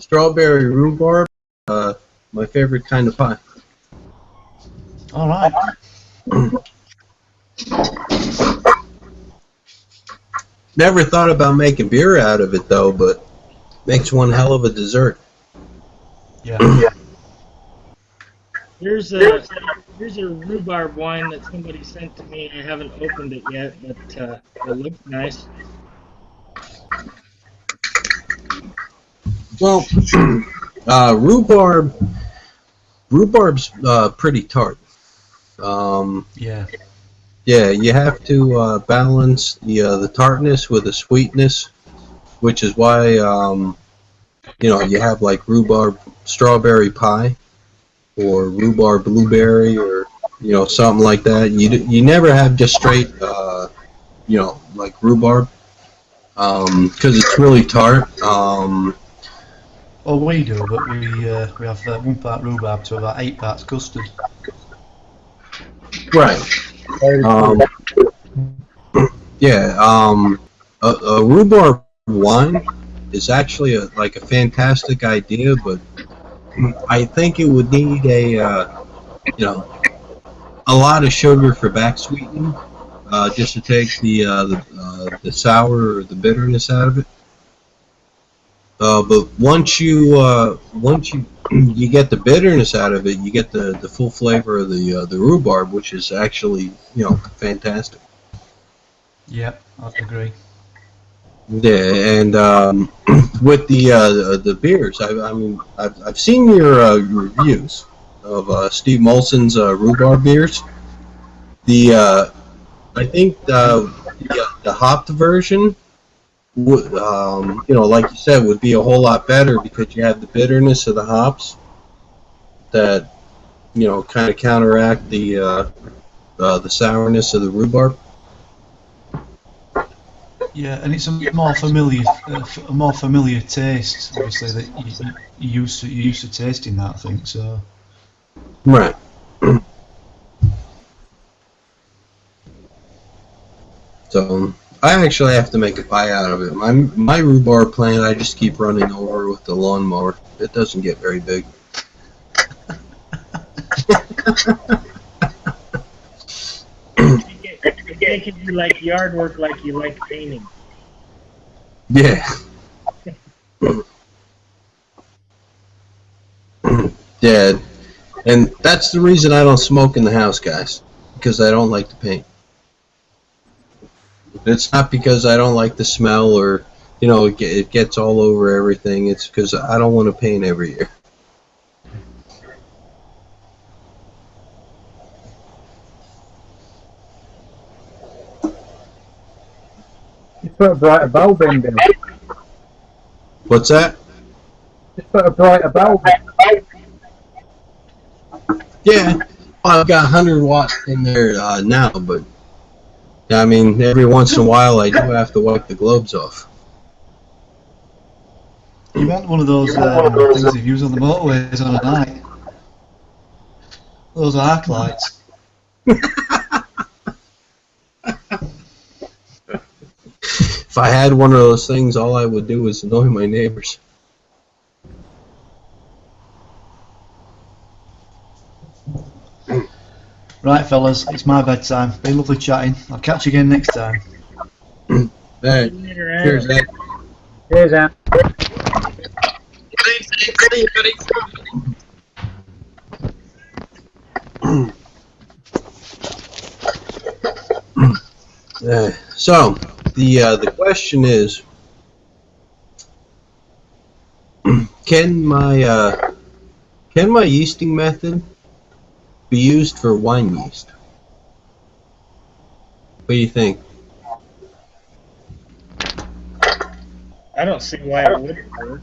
strawberry rhubarb, my favorite kind of pie. All right. Never thought about making beer out of it though, but makes one hell of a dessert. Yeah. Here's a rhubarb wine that somebody sent to me. I haven't opened it yet, but it looks nice. Well, rhubarb's pretty tart. Yeah. Yeah, you have to balance the tartness with the sweetness, which is why you know, you have like rhubarb strawberry pie or rhubarb blueberry or you know, something like that. You never have just straight you know, like rhubarb because it's really tart. Well, we do, but we have 1 part rhubarb to about 8 parts custard. Right. Yeah. A rhubarb wine is actually like a fantastic idea, but I think it would need a you know, a lot of sugar for back sweetening, just to take the sour or the bitterness out of it. But once you you get the bitterness out of it, you get the full flavor of the rhubarb, which is actually fantastic. Yep, I'd agree. Yeah, and with the beers, I've seen your reviews of Steve Molson's rhubarb beers. I think the hopped version would, like you said, would be a whole lot better because you have the bitterness of the hops that kind of counteract the sourness of the rhubarb. Yeah, and it's a more familiar taste, obviously, that you're used to tasting that, I think. So. Right. So I actually have to make a pie out of it. My rhubarb plant, I just keep running over with the lawnmower. It doesn't get very big. Making you like yard work like you like painting. Yeah. Yeah, and that's the reason I don't smoke in the house, guys, because I don't like to paint. It's not because I don't like the smell or, it gets all over everything. It's because I don't want to paint every year. Just put a brighter bulb in, Bill. What's that? Just put a brighter bulb in. Yeah, I've got 100 watts in there now, but I mean, every once in a while I do have to wipe the globes off. You want one of those things they use on the motorways on a night. Those arc lights. If I had one of those things, all I would do is annoy my neighbors. Right, fellas, it's my bedtime. Been lovely chatting. I'll catch you again next time. Hey, cheers, Ed. Cheers, Ann. So the question is, can my yeasting method be used for wine yeast? What do you think? I don't see why it wouldn't work.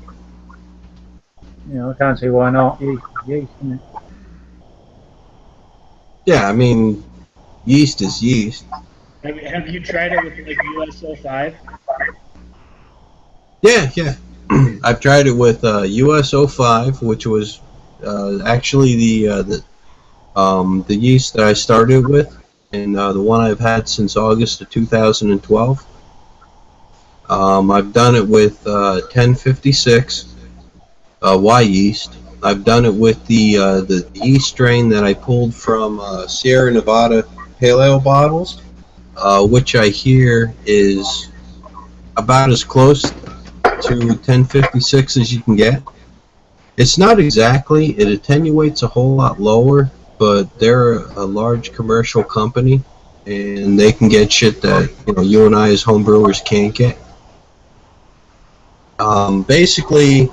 I can't see why not. Yeast, isn't it? Yeah, I mean, yeast is yeast. Have you tried it with like US-05? Yeah. I've tried it with US-05, which was actually the yeast that I started with, and the one I've had since August of 2012. I've done it with 1056 Y yeast. I've done it with the yeast strain that I pulled from Sierra Nevada Pale Ale bottles, which I hear is about as close to 1056 as you can get. It's not exactly. It attenuates a whole lot lower, but they're a large commercial company, and they can get shit that you and I as home brewers can't get. Basically,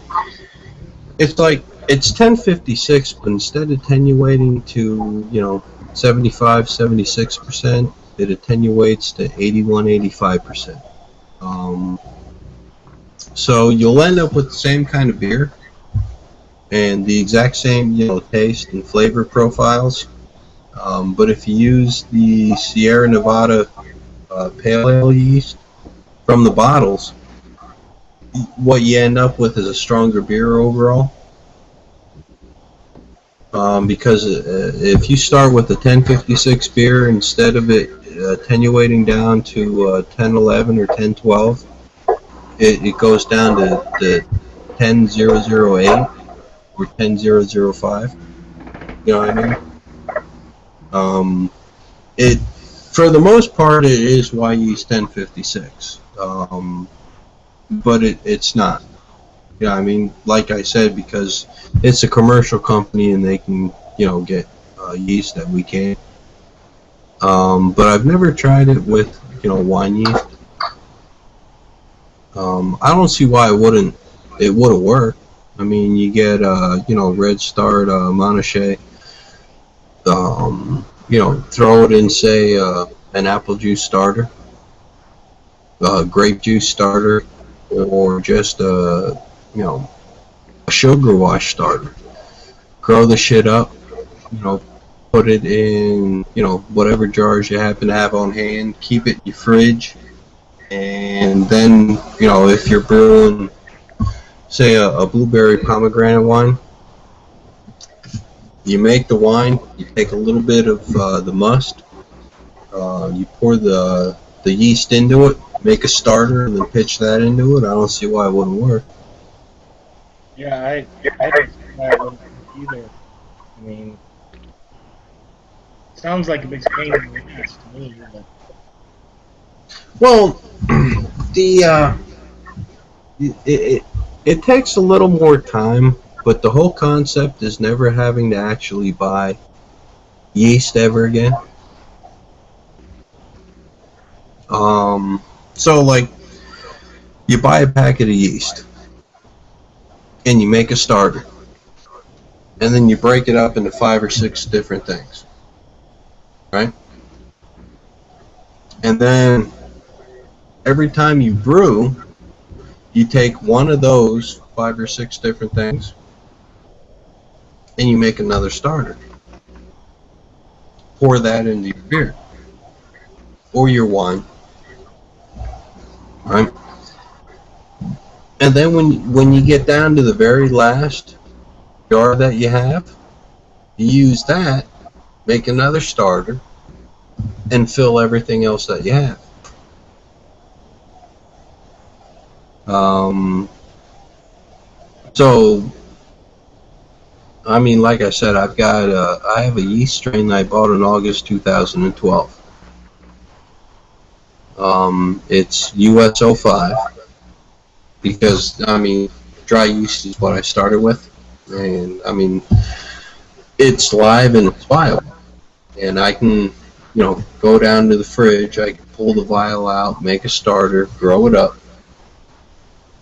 it's 1056, but instead of attenuating to 75, 76%, it attenuates to 81, 85%. So you'll end up with the same kind of beer and the exact same taste and flavor profiles. But if you use the Sierra Nevada Pale Ale yeast from the bottles, what you end up with is a stronger beer overall. Because if you start with a 1056 beer, instead of it attenuating down to 1011 or 1012, it goes down to 10008 or 10005. You know what I mean? It, for the most part, it is Y yeast 1056. But it's not. Yeah, I mean, like I said, because it's a commercial company and they can, get yeast that we can't. But I've never tried it with, wine yeast. I don't see why it wouldn't work. I mean, you get, Red Start, Monochet, throw it in, say, an apple juice starter, grape juice starter, or just, a sugar wash starter. Grow the shit up, you know, put it in, whatever jars you happen to have on hand, keep it in your fridge, and then, if you're brewing, say, a blueberry pomegranate wine, you make the wine, you take a little bit of the must, you pour the yeast into it, make a starter, and then pitch that into it. I don't see why it wouldn't work. Yeah, I don't see why it wouldn't work either. I mean, sounds like a big pain in the ass to me. But Well, the it takes a little more time, but the whole concept is never having to actually buy yeast ever again. So like you buy a packet of yeast and you make a starter, and then you break it up into 5 or 6 different things, right? And then every time you brew, you take one of those 5 or 6 different things and you make another starter. Pour that into your beer or your wine, right? And then when you get down to the very last jar that you have, you use that, make another starter, and fill everything else that you have. So, I mean, like I said, I have a yeast strain that I bought in August 2012. It's US-05 because, I mean, dry yeast is what I started with, and I mean, it's live and it's viable, and I can, go down to the fridge, I can pull the vial out, make a starter, grow it up,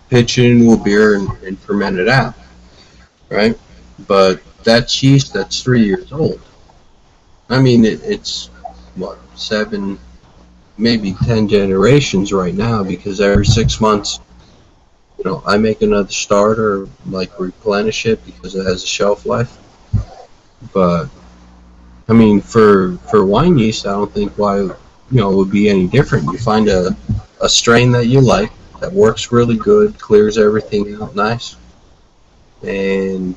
pitch it into a beer, and ferment it out, right? But that's yeast that's 3 years old. I mean, it's what, 7, maybe 10 generations right now, because every 6 months, I make another starter, like replenish it because it has a shelf life. But I mean, for wine yeast, I don't think why it would be any different. You find a strain that you like that works really good, clears everything out nice, and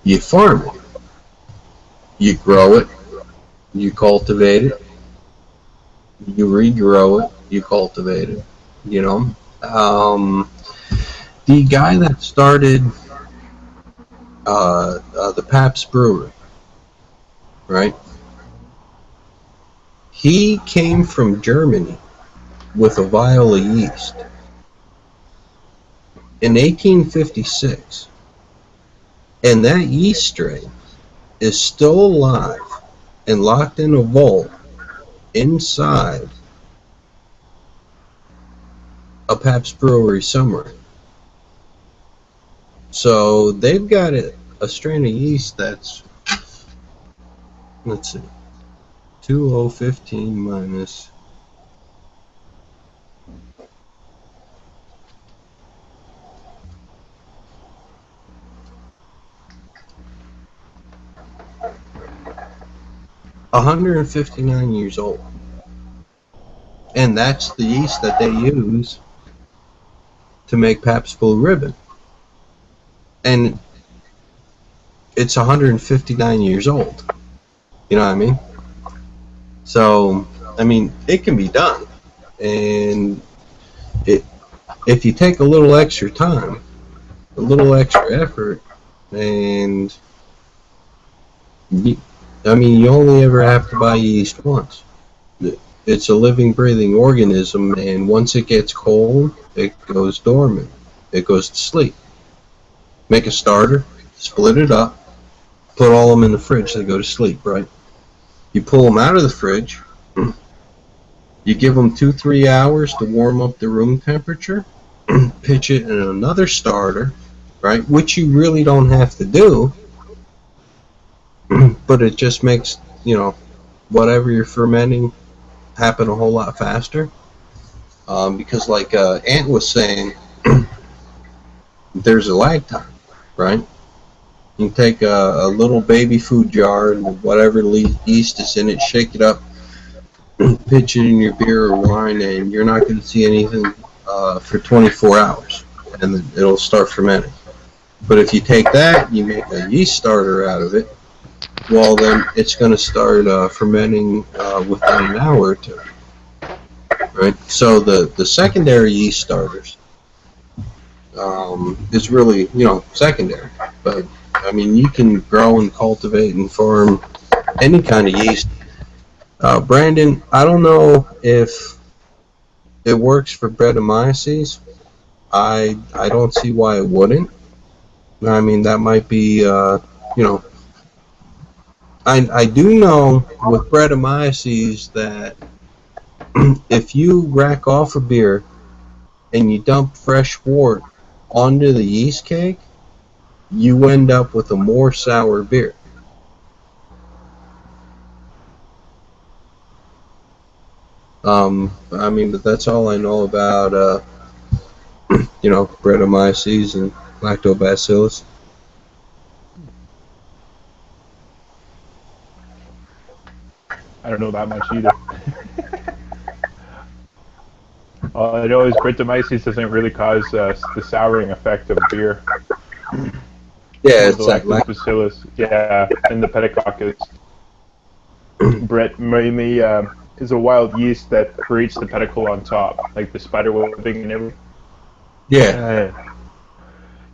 you farm it. You grow it, you cultivate it, you regrow it, you cultivate it. The guy that started the Pabst Brewery, right? He came from Germany with a vial of yeast in 1856, and that yeast strain is still alive and locked in a vault inside a Pabst Brewery somewhere. So they've got a strain of yeast that's, let's see, 2015 minus 159 years old. And that's the yeast that they use to make Pabst Blue Ribbon. And it's 159 years old. You know what I mean? So, I mean, it can be done. And if you take a little extra time, a little extra effort, and you only ever have to buy yeast once. It's a living, breathing organism, and once it gets cold, it goes dormant. it goes to sleep. Make a starter, split it up, put all of them in the fridge, they go to sleep, right? You pull them out of the fridge, you give them 2-3 hours to warm up to room temperature, pitch it in another starter, right? Which you really don't have to do, but it just makes, whatever you're fermenting happen a whole lot faster. Because like Ant was saying, there's a lag time, right? You take a little baby food jar and whatever yeast is in it, shake it up, pitch it in your beer or wine, and you're not going to see anything for 24 hours, and then it'll start fermenting. But if you take that, you make a yeast starter out of it, well, then it's going to start fermenting within an hour or two. Right? So the secondary yeast starters is really, secondary. But, I mean, you can grow and cultivate and farm any kind of yeast. Brandon, I don't know if it works for Brettanomyces. I don't see why it wouldn't. I mean, that might be, I do know with Brettanomyces that if you rack off a beer and you dump fresh wort onto the yeast cake, you end up with a more sour beer. I mean, but that's all I know about, Brettanomyces and Lactobacillus. I don't know that much either. All I know is Brettanomyces doesn't really cause the souring effect of beer. Yeah, it's the like Lactobacillus, yeah, and the Pediococcus. Brett mainly is a wild yeast that creates the pedicle on top, like the spider webbing and everything. yeah.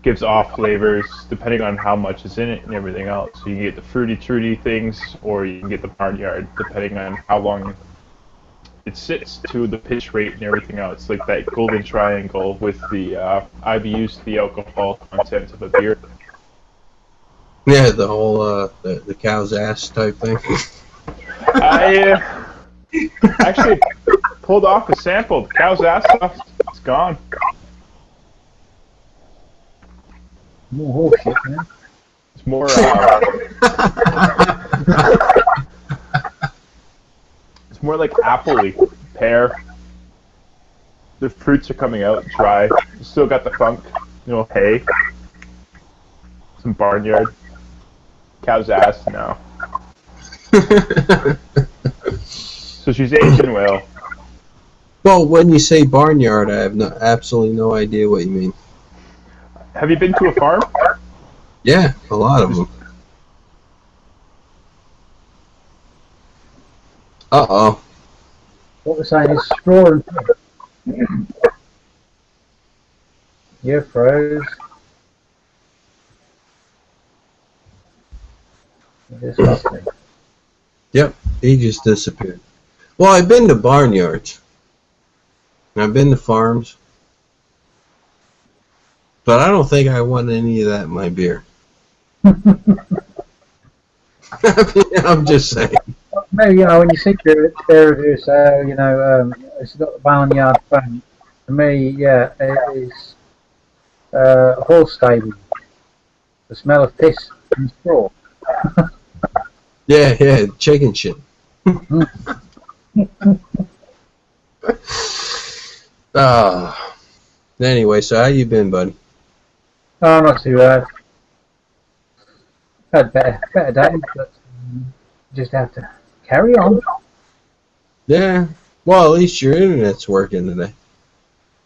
Gives off flavors depending on how much is in it and everything else. So you can get the fruity things, or you can get the barnyard, depending on how long it sits to the pitch rate and everything else. Like that golden triangle with the IBUs to the alcohol content of a beer. Yeah, the whole the cow's ass type thing. I actually pulled off a sample. The cow's ass stuff, it's gone. More horseshit, man. It's more. It's more like appley, pear. The fruits are coming out dry. You still got the funk, hay. Some barnyard. Cow's ass now. So she's aging well. Well, when you say barnyard, I have absolutely no idea what you mean. Have you been to a farm? Yeah, a lot of them. Uh-oh. What we're saying is straw and pig. You're froze. You're disgusting. Yep, he just disappeared. Well, I've been to barnyards. And I've been to farms. But I don't think I want any of that in my beer. I'm just saying. Maybe, when you see beer reviews, it's got the barnyard front. For me, yeah, it is horse stable. The smell of piss and straw. Yeah, chicken shit. Anyway, so how you been, buddy? Oh, not too bad. Had better days, but just have to carry on. Yeah. Well, at least your internet's working today.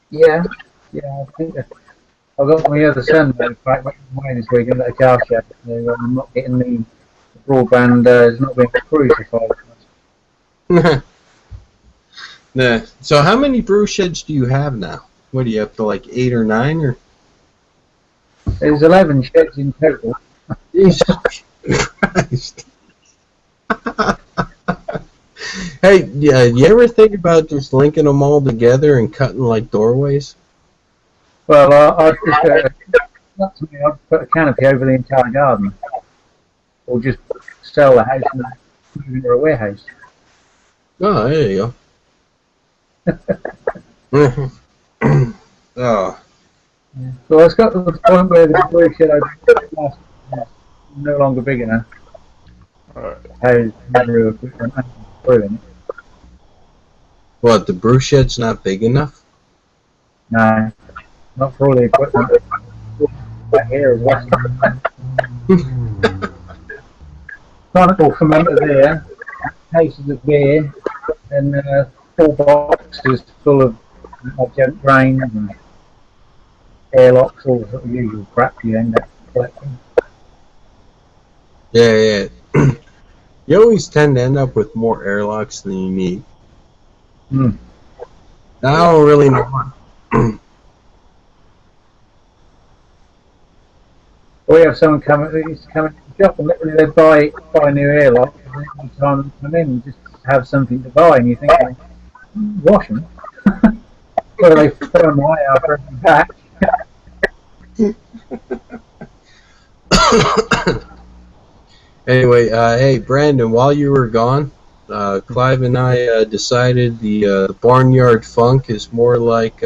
Yeah, I think I've got my other son back away this weekend at a car shed. So I'm not getting the broadband, it's not being crucified. Nah. So how many brew sheds do you have now? What are you up to, like 8 or 9, or? There's 11 sheds in total. Jesus Christ. Hey, yeah, you ever think about just linking them all together and cutting like doorways? Well, I'd just, not to me, I'd put a canopy over the entire garden, or just sell the house and move into a warehouse. Oh, there you go. Oh, So it's got to the point where the brew shed is no longer big enough. Alright. Has brew equipment and brewing it. what, the brew shed's not big enough? No, not for all the equipment. Back here is West. Conical fermenter there, cases of beer, and 4 boxes full of gent grains and airlocks, all the sort of usual crap you end up collecting. Yeah. You always tend to end up with more airlocks than you need. Hmm. I don't really know. We have someone used to come into the shop and literally they buy a new airlock and then every time they come in just have something to buy and you think, well, wash them. Well, they throw them away after every batch. Anyway, hey Brandon, while you were gone, Clive and I decided the Barnyard Funk is more like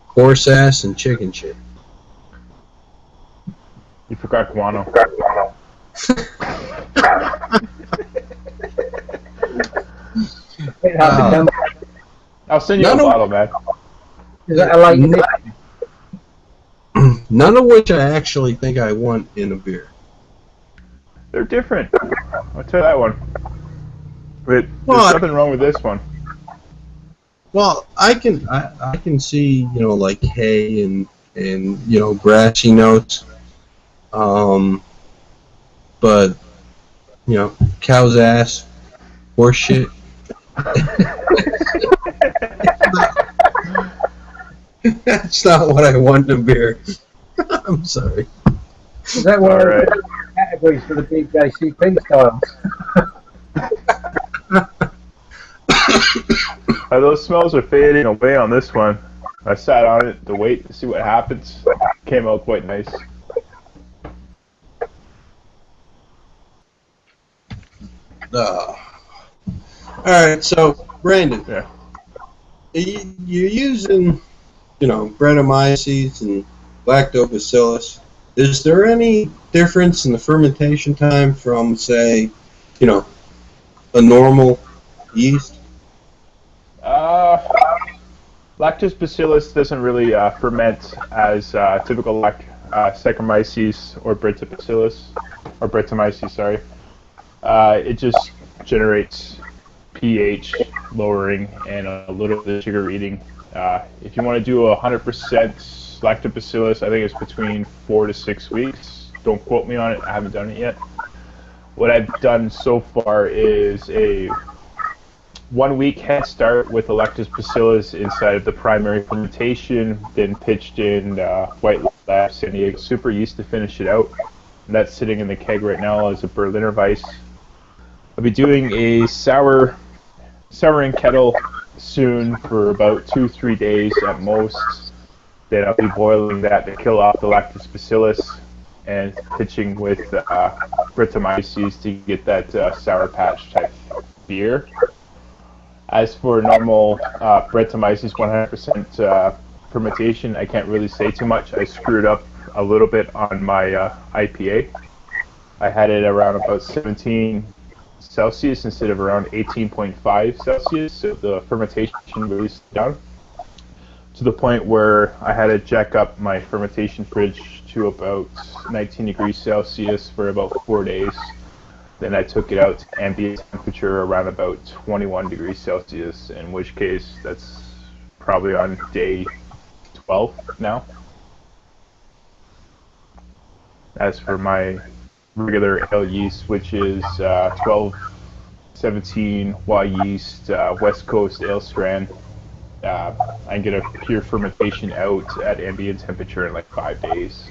horse ass and chicken shit. You forgot guano. It has become, I'll send you No, a no. bottle, man. is that a light None of which I actually think I want in a beer. They're different. I'll tell you that one. But Well, there's nothing wrong with this one. Well, I can see, like hay and grassy notes. But cow's ass, horse shit. That's not what I want in a beer. I'm sorry. Is that one of Alright. the categories for the big JCP styles? Those smells are fading away on this one. I sat on it to wait to see what happens. Came out quite nice. Alright, so, Brandon, Yeah. you're using, Brettanomyces and Lactobacillus. Is there any difference in the fermentation time from, say, a normal yeast? Lactobacillus doesn't really ferment as typical Saccharomyces or Brettanomyces, sorry. It just generates pH lowering and a little bit of sugar eating. If you want to do 100% Lactobacillus, I think it's between 4 to 6 weeks. Don't quote me on it. I haven't done it yet. What I've done so far is a 1 week head start with the Lactobacillus inside of the primary fermentation, then pitched in White Lab San Diego Super Yeast to finish it out. And that's sitting in the keg right now as a Berliner Weiss. I'll be doing a souring kettle soon for about 2-3 days at most. Then I'll be boiling that to kill off the Lactobacillus and pitching with Brettanomyces to get that Sour Patch type beer. As for normal Brettanomyces 100% fermentation, I can't really say too much. I screwed up a little bit on my IPA. I had it around about 17 Celsius instead of around 18.5 Celsius, so the fermentation really slowed down to the point where I had to jack up my fermentation fridge to about 19 degrees Celsius for about 4 days. Then I took it out to ambient temperature around about 21 degrees Celsius, in which case that's probably on day 12 now. As for my regular ale yeast, which is 1217 Y yeast, West Coast ale strain, I get a pure fermentation out at ambient temperature in like 5 days.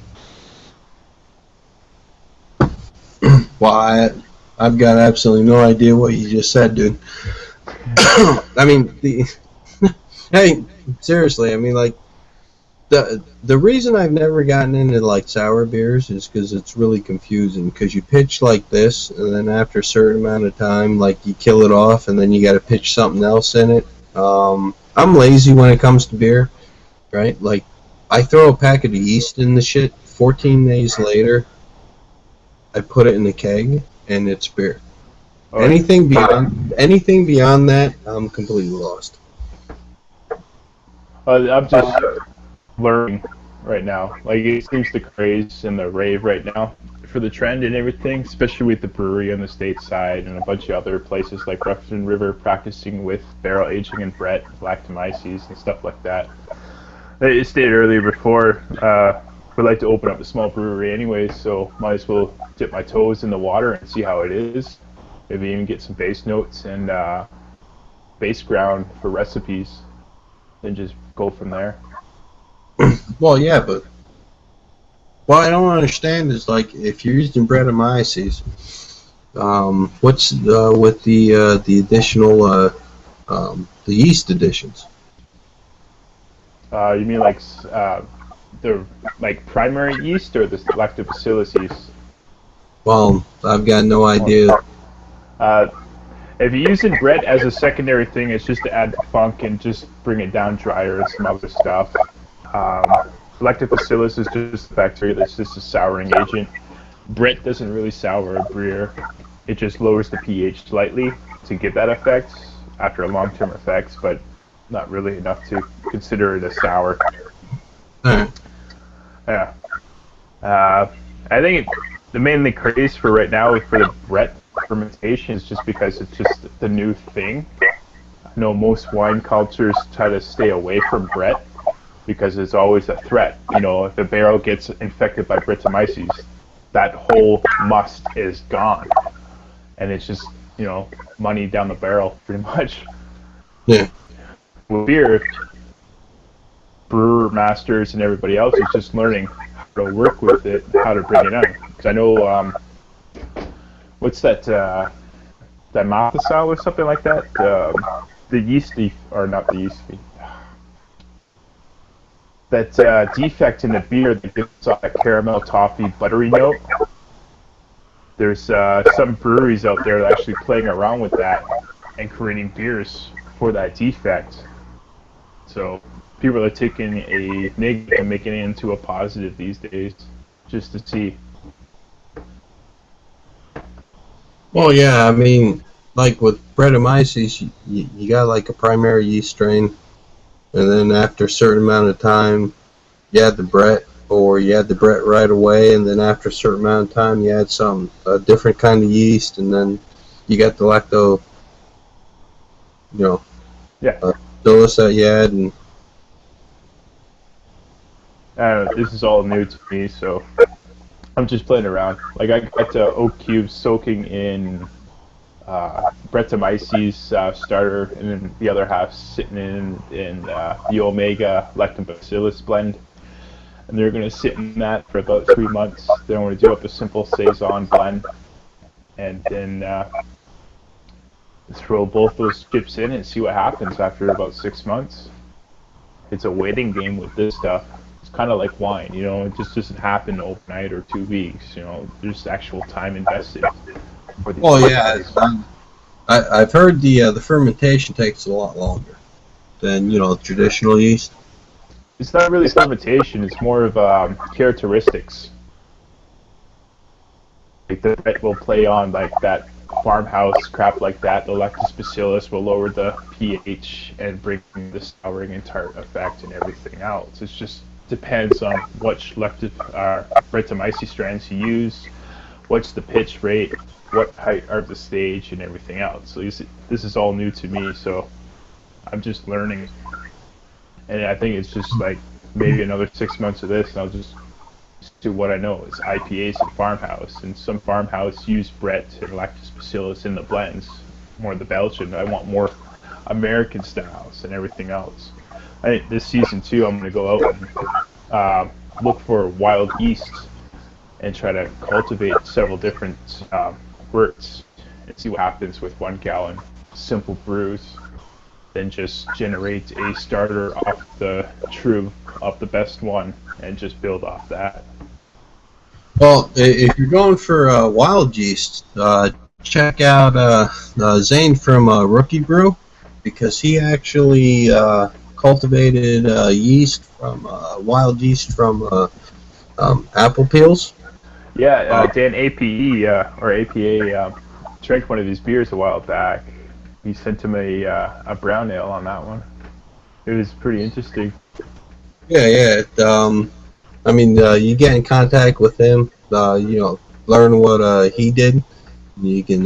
Well, I've got absolutely no idea what you just said, dude. I mean, Hey, seriously, I mean, like, the reason I've never gotten into like sour beers is because it's really confusing. Because you pitch like this, and then after a certain amount of time, like you kill it off, and then you got to pitch something else in it. I'm lazy when it comes to beer, right? Like, I throw a packet of yeast in the shit. 14 days later, I put it in the keg, and it's beer. Oh, Anything beyond that, I'm completely lost. I'm just learning right now. Like, it seems the craze and the rave right now for the trend and everything, especially with the brewery on the stateside and a bunch of other places like Ruffin River practicing with barrel aging and Brett, lactomyces and stuff like that. I stated earlier before, we'd like to open up a small brewery anyways, so might as well dip my toes in the water and see how it is. Maybe even get some base notes and base ground for recipes, and just go from there. Well, yeah, but what I don't understand is like if you're using Brettanomyces, what's with the additional the yeast additions? You mean like the like primary yeast or the lactobacillus yeast? Well, I've got no idea. Uh, if you're using Brett as a secondary thing, it's just to add the funk and just bring it down drier and some other stuff. Lactobacillus is just a bacteria that's just a souring agent. Brett doesn't really sour a beer. It just lowers the pH slightly to get that effect after a long-term effects, but not really enough to consider it a sour. Alright. Yeah. I think the mainly craze for right now for the Brett fermentation is just because it's just the new thing. I know most wine cultures try to stay away from Brett because it's always a threat. You know, if a barrel gets infected by Brettanomyces, that whole must is gone. And it's just, you know, money down the barrel, pretty much. Yeah. With beer, brewer masters and everybody else is just learning how to work with it, how to bring it on. Because I know, what's that, that Mathasal or something like that? The yeasty, or not the yeasty, that defect in the beer that gives off a caramel, toffee, buttery note. There's some breweries out there that are actually playing around with that and creating beers for that defect. So people are taking a negative and making it into a positive these days, just to see. Well, yeah, I mean, like with Brettanomyces, you got like a primary yeast strain, and then after a certain amount of time, you add the Brett, or you add the Brett right away, and then after a certain amount of time, you add a different kind of yeast, and then you got the lacto, you know, Yeah. bacillus that you add, and This is all new to me, so I'm just playing around. Like, I got oak cubes soaking in Brettanomyces starter, and then the other half sitting in the Omega Lactobacillus blend. And they're going to sit in that for about 3 months. Then I'm going to do up a simple saison blend, and then throw both those chips in and see what happens after about 6 months. It's a waiting game with this stuff. It's kind of like wine, you know. It just doesn't happen overnight or 2 weeks. You know, there's actual time invested. For these yeah, I've heard the fermentation takes a lot longer than traditional yeast. It's not really fermentation. It's more of characteristics. Like the Brett will play on like that farmhouse crap like that. The Lactobacillus will lower the pH and bring the souring and tart effect and everything else. It just depends on which Brettanomyces strands you use, what's the pitch rate, what height of the stage, and everything else. So this is all new to me, so I'm just learning. And I think it's just like maybe another 6 months of this, and I'll just do what I know is IPAs and farmhouse. And some farmhouse use Brett and Lactobacillus in the blends, more the Belgian. I want more American styles and everything else. I think this season too, I'm going to go out and look for wild yeast and try to cultivate several different worts and see what happens with 1 gallon simple brews. then just generate a starter off the best one, and just build off that. Well, if you're going for wild yeast, check out Zane from Rookie Brew, because he actually cultivated yeast from wild yeast from apple peels. Yeah, Dan APE or APA drank one of these beers a while back. He sent him a brown ale on that one. It was pretty interesting. Yeah. I mean, you get in contact with him, learn what he did. You can,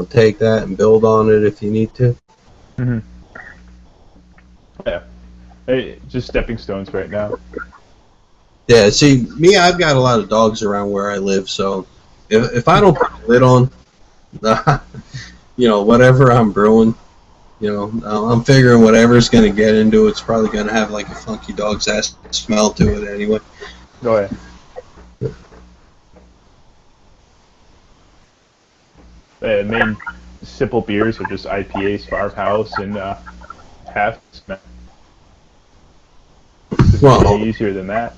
take that and build on it if you need to. Mm-hmm. Yeah. Hey, just stepping stones right now. Yeah, see, me, I've got a lot of dogs around where I live, so if I don't put a lid on, whatever I'm brewing, I'm figuring whatever's going to get into it's probably going to have like a funky dog's ass smell to it anyway. Go ahead. The main simple beers are just IPAs, Farmhouse, and half. It's Well, easier than that.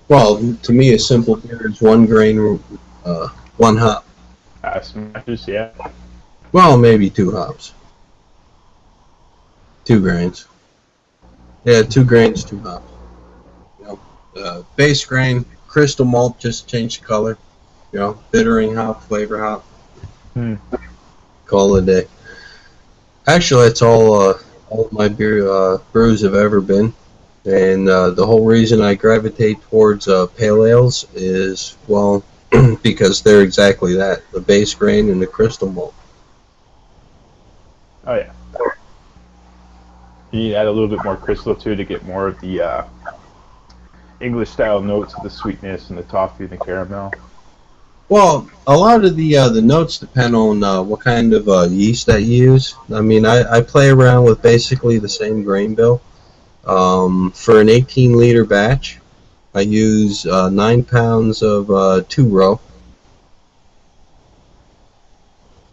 Well, to me, a simple beer is 1 grain, 1 hop. Smashes, yeah. Well, maybe 2 hops. 2 grains. Yeah, 2 grains, 2 hops. Base grain, crystal malt, just change the color. Bittering hop, flavor hop. Call it a day. Actually, that's all my beer brews have ever been. And the whole reason I gravitate towards pale ales is, well, because they're exactly that, the base grain and the crystal malt. Oh, yeah. You need to add a little bit more crystal, too, to get more of the English-style notes of the sweetness and the toffee and the caramel. Well, a lot of the notes depend on what kind of yeast that you use. I mean, I play around with basically the same grain bill. For an 18-liter batch, I use 9 pounds of 2-row.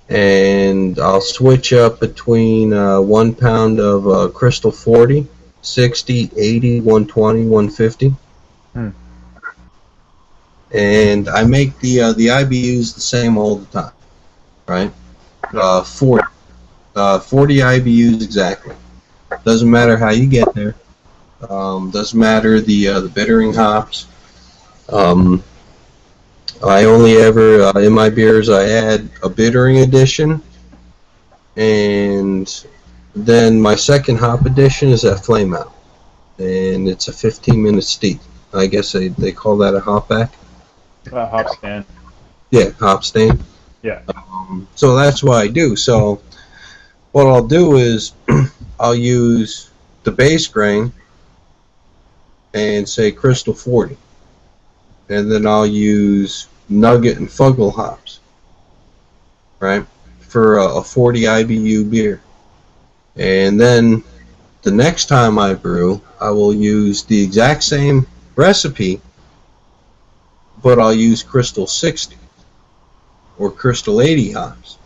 And I'll switch up between 1 pound of Crystal 40, 60, 80, 120, 150. And I make the IBUs the same all the time, right? 40 IBUs exactly. Doesn't matter how you get there. Doesn't matter the bittering hops. I only ever in my beers I add a bittering addition, and then my second hop addition is that flame out, and it's a 15-minute steep. I guess they call that a hop back. Hop stand. Yeah, hop stand. Yeah. So that's what I do. So what I'll do is I'll use the base grain and say Crystal 40. And then I'll use Nugget and Fuggle hops, right, for a 40 IBU beer. And then the next time I brew, I will use the exact same recipe, but I'll use Crystal 60 or Crystal 80 hops,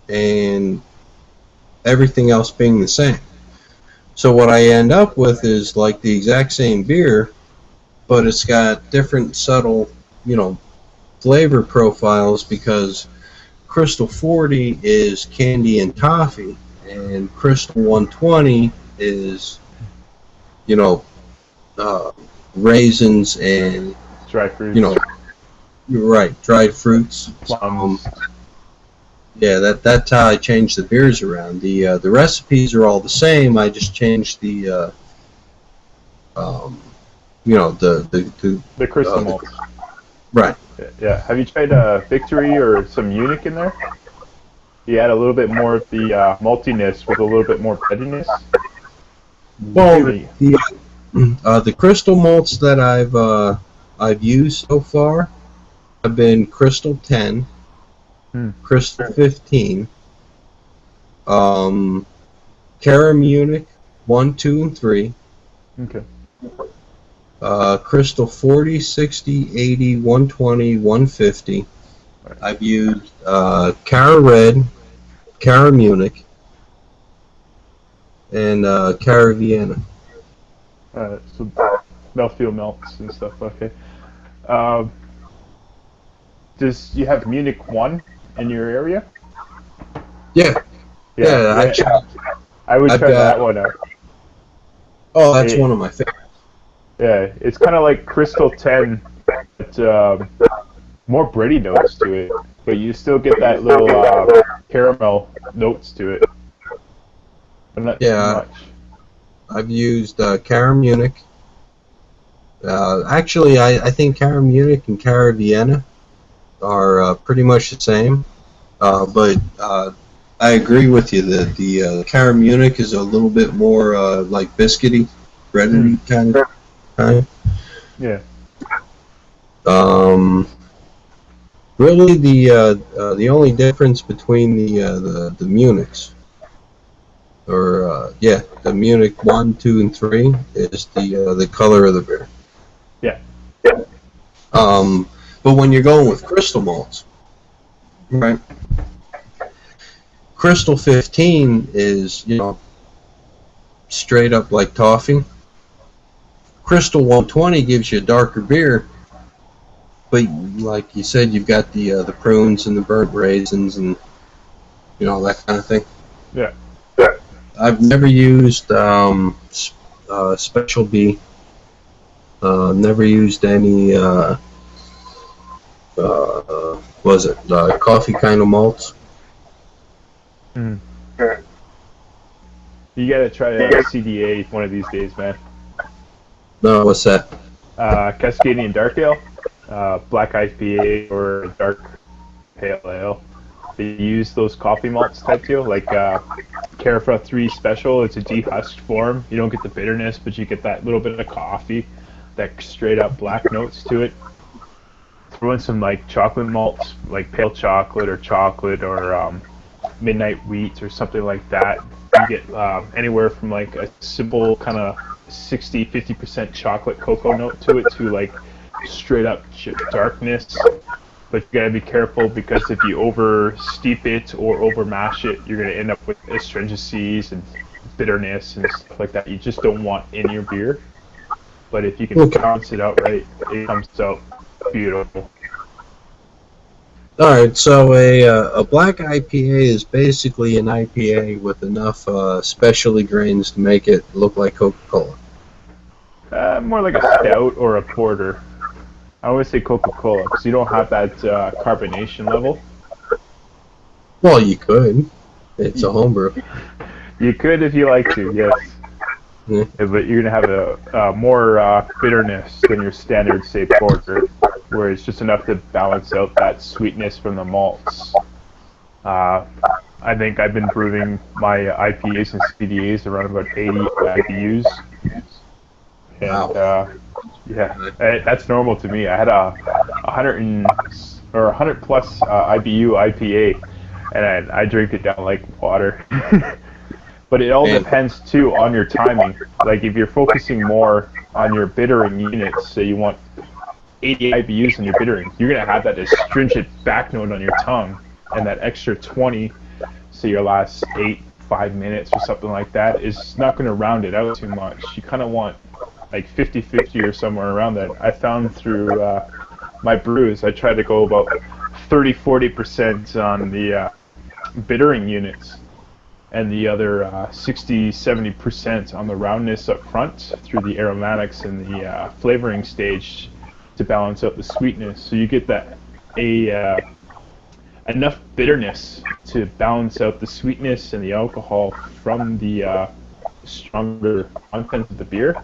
and everything else being the same. So what I end up with is like the exact same beer, but it's got different subtle, flavor profiles, because Crystal 40 is candy and toffee, and Crystal 120 is, raisins and Dry fruits. Right, dried fruits. Plums. Yeah, that's how I change the beers around. The recipes are all the same. I just change the The crystal malt. Right. Yeah. Have you tried Victory or some Unique in there? You add a little bit more of the maltiness with a little bit more breadiness. Well, Really- the crystal malts that I've used so far have been Crystal 10, Crystal 15, Cara Munich 1, 2, and 3. Okay. Crystal 40, 60, 80, 120, 150. Right. I've used Cara Red, Cara Munich, and Caraviena. So mouthfeel melts and stuff. Okay. Um, does you have Munich 1 in your area? Yeah, yeah. Actually, I would I've try got- that one out. oh, that's Hey. one of my favorites. Yeah, it's kind of like Crystal 10, but more bready notes to it. But you still get that little caramel notes to it. But not too Yeah. much. I've used Cara Munich. Actually, I think Cara Munich and Cara Vienna are pretty much the same. But I agree with you that the Cara Munich is a little bit more like biscuity, bready kind of. Yeah. Really, the only difference between the Munichs, or the Munich 1, 2, and 3 is the color of the beer. Yeah. But when you're going with crystal malts, right? Crystal 15 is, straight up like toffee. Crystal 120 gives you a darker beer, but like you said, you've got the prunes and the burnt raisins and that kind of thing. Yeah. I've never used Special B. Never used any. Coffee kind of malts? You gotta try CDA one of these days, man. No, what's that? Cascadian Dark Ale, Black IPA, or Dark Pale Ale. They use those coffee malts type deal, like Carafra 3 Special. It's a dehusked form. You don't get the bitterness, but you get that little bit of coffee, that straight up black notes to it. Throw in some like chocolate malts, like pale chocolate or midnight wheat or something like that. You get anywhere from like a simple kind of 60-50% chocolate cocoa note to it to like straight up darkness. But you gotta be careful because if you over steep it or over mash it, you're gonna end up with astringencies and bitterness and stuff like that. You just don't want in your beer. But if you can balance it out right, it comes out beautiful. All right, so a black IPA is basically an IPA with enough specialty grains to make it look like Coca-Cola. More like a stout or a porter. I always say Coca-Cola because you don't have that carbonation level. Well, you could. It's a homebrew. You could if you like to, yes. Yeah. But you're gonna have a more bitterness than your standard, say, porter, where it's just enough to balance out that sweetness from the malts. I think I've been brewing my IPAs and CDAs around about 80 IBUs. And that's normal to me. I had a 100 plus IBU IPA, and I drank it down like water. But it all depends too on your timing. Like if you're focusing more on your bittering units, so you want 80 IBUs in your bittering, you're gonna have that astringent back note on your tongue, and that extra 20, so your last 5 minutes or something like that, is not gonna round it out too much. You kind of want like 50-50 or somewhere around that. I found through my brews, I try to go about 30-40% on the bittering units, and the other 60-70% on the roundness up front through the aromatics and the flavoring stage to balance out the sweetness. So you get that enough bitterness to balance out the sweetness and the alcohol from the stronger content of the beer,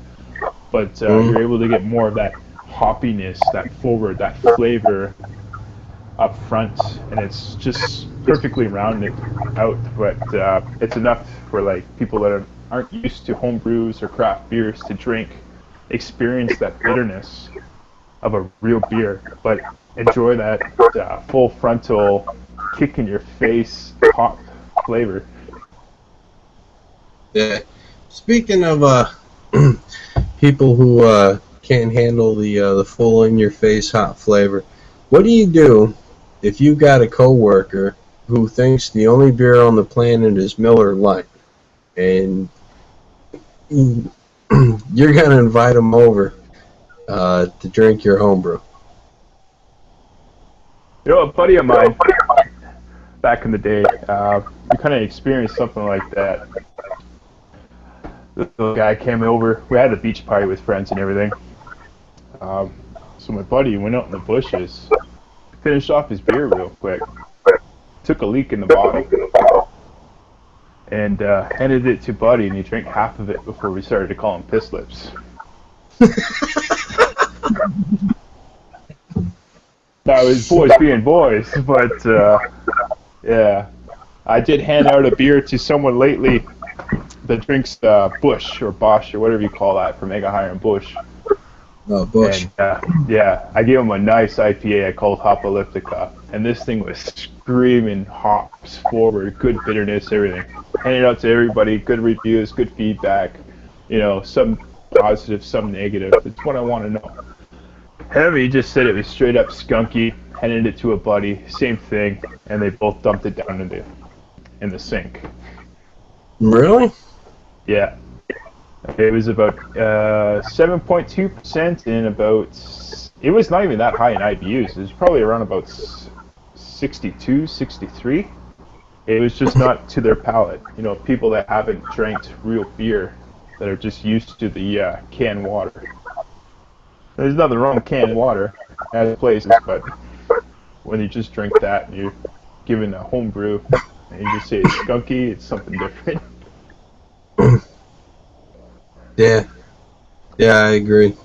but you're able to get more of that hoppiness, that forward, that flavor up front, and it's just perfectly rounded out. But it's enough for like people that aren't used to home brews or craft beers to drink, experience that bitterness of a real beer, but enjoy that full frontal kick in your face hop flavor. Yeah. Speaking of people who can't handle the full in your face hot flavor, what do you do if you got a coworker who thinks the only beer on the planet is Miller Lite, and you're gonna invite them over to drink your homebrew. You know, a buddy of mine back in the day, we kind of experienced something like that. The guy came over. We had a beach party with friends and everything. So my buddy went out in the bushes, finished off his beer real quick, took a leak in the bottle, and handed it to Buddy, and he drank half of it before we started to call him piss lips. That was boys being boys, but yeah, I did hand out a beer to someone lately that drinks Bush or Bosch or whatever you call that from Mega Higher and Bush. Oh, Bush. And yeah, I gave him a nice IPA I called Hopolyptica, and this thing was screaming hops forward, good bitterness, everything. Handed it out to everybody, good reviews, good feedback, you know, some positive, some negative. It's what I want to know. Heavy just said it was straight up skunky, handed it to a buddy, same thing, and they both dumped it down in the sink. Really? Yeah. It was about 7.2% and about, it was not even that high in IBUs. It was probably around about 62, 63. It was just not to their palate. You know, people that haven't drank real beer, that are just used to the canned water. There's nothing wrong with canned water at places, but when you just drink that and you're given a home brew and you just say it's skunky, it's something different. Yeah. Yeah, I agree.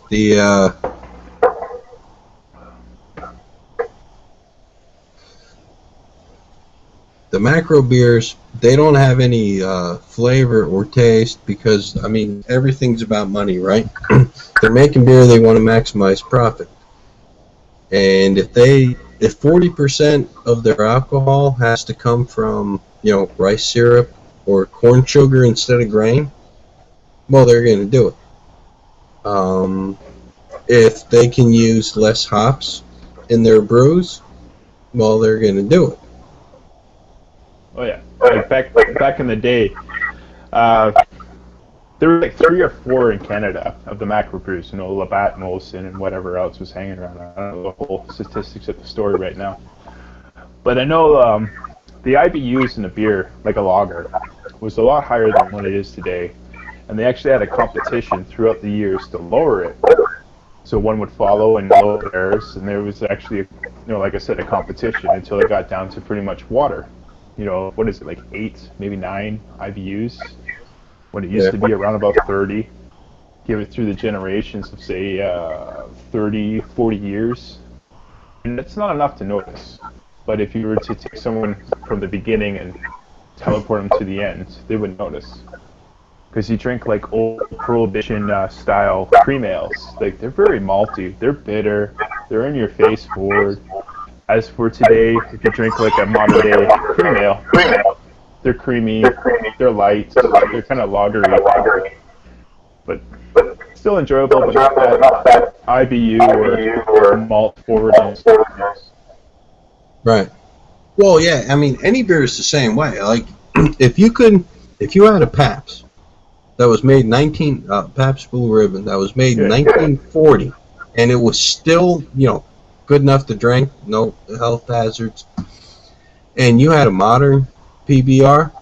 The macro beers, they don't have any flavor or taste because, I mean, everything's about money, right? They're making beer, they want to maximize profit. And if 40% of their alcohol has to come from, you know, rice syrup or corn sugar instead of grain, well, they're going to do it. If they can use less hops in their brews, well, they're going to do it. Oh yeah, like back in the day, there were like 3 or 4 in Canada of the macro brews. You know, Labatt and Olsen and whatever else was hanging around. I don't know the whole statistics of the story right now, but I know the IBUs in the beer, like a lager, was a lot higher than what it is today. And they actually had a competition throughout the years to lower it. So one would follow and lower theirs, and there was actually, you know, like I said, a competition until it got down to pretty much water. You know, what is it, like 8, maybe 9 IBUs? When it used to be around about 30. Give it through the generations of, say, 30, 40 years. And that's not enough to notice. But if you were to take someone from the beginning and teleport them to the end, they would notice. Because you drink like old Prohibition style cream ales, like they're very malty, they're bitter, they're in your face forward. As for today, if you drink like a modern day cream ale, they're creamy, they're light, they're kind of lagery, but still enjoyable, but not that IBU or malt forwardness. Right. Well, yeah, I mean, any beer is the same way. Like, if you had a Pabst that was made Pabst Blue Ribbon that was made in 1940, and it was still, you know, good enough to drink, no health hazards, and you had a modern PBR,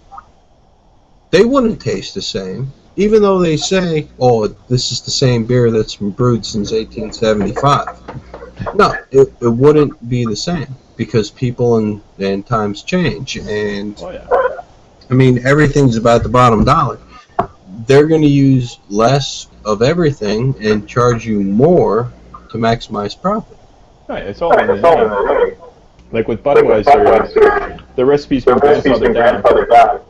they wouldn't taste the same, even though they say, oh, this is the same beer that's been brewed since 1875. No, it wouldn't be the same, because people and times change, and I mean, everything's about the bottom dollar. They're going to use less of everything and charge you more to maximize profit. Right, it's all in the name. Like with Budweiser, the recipe's been grandfathered down,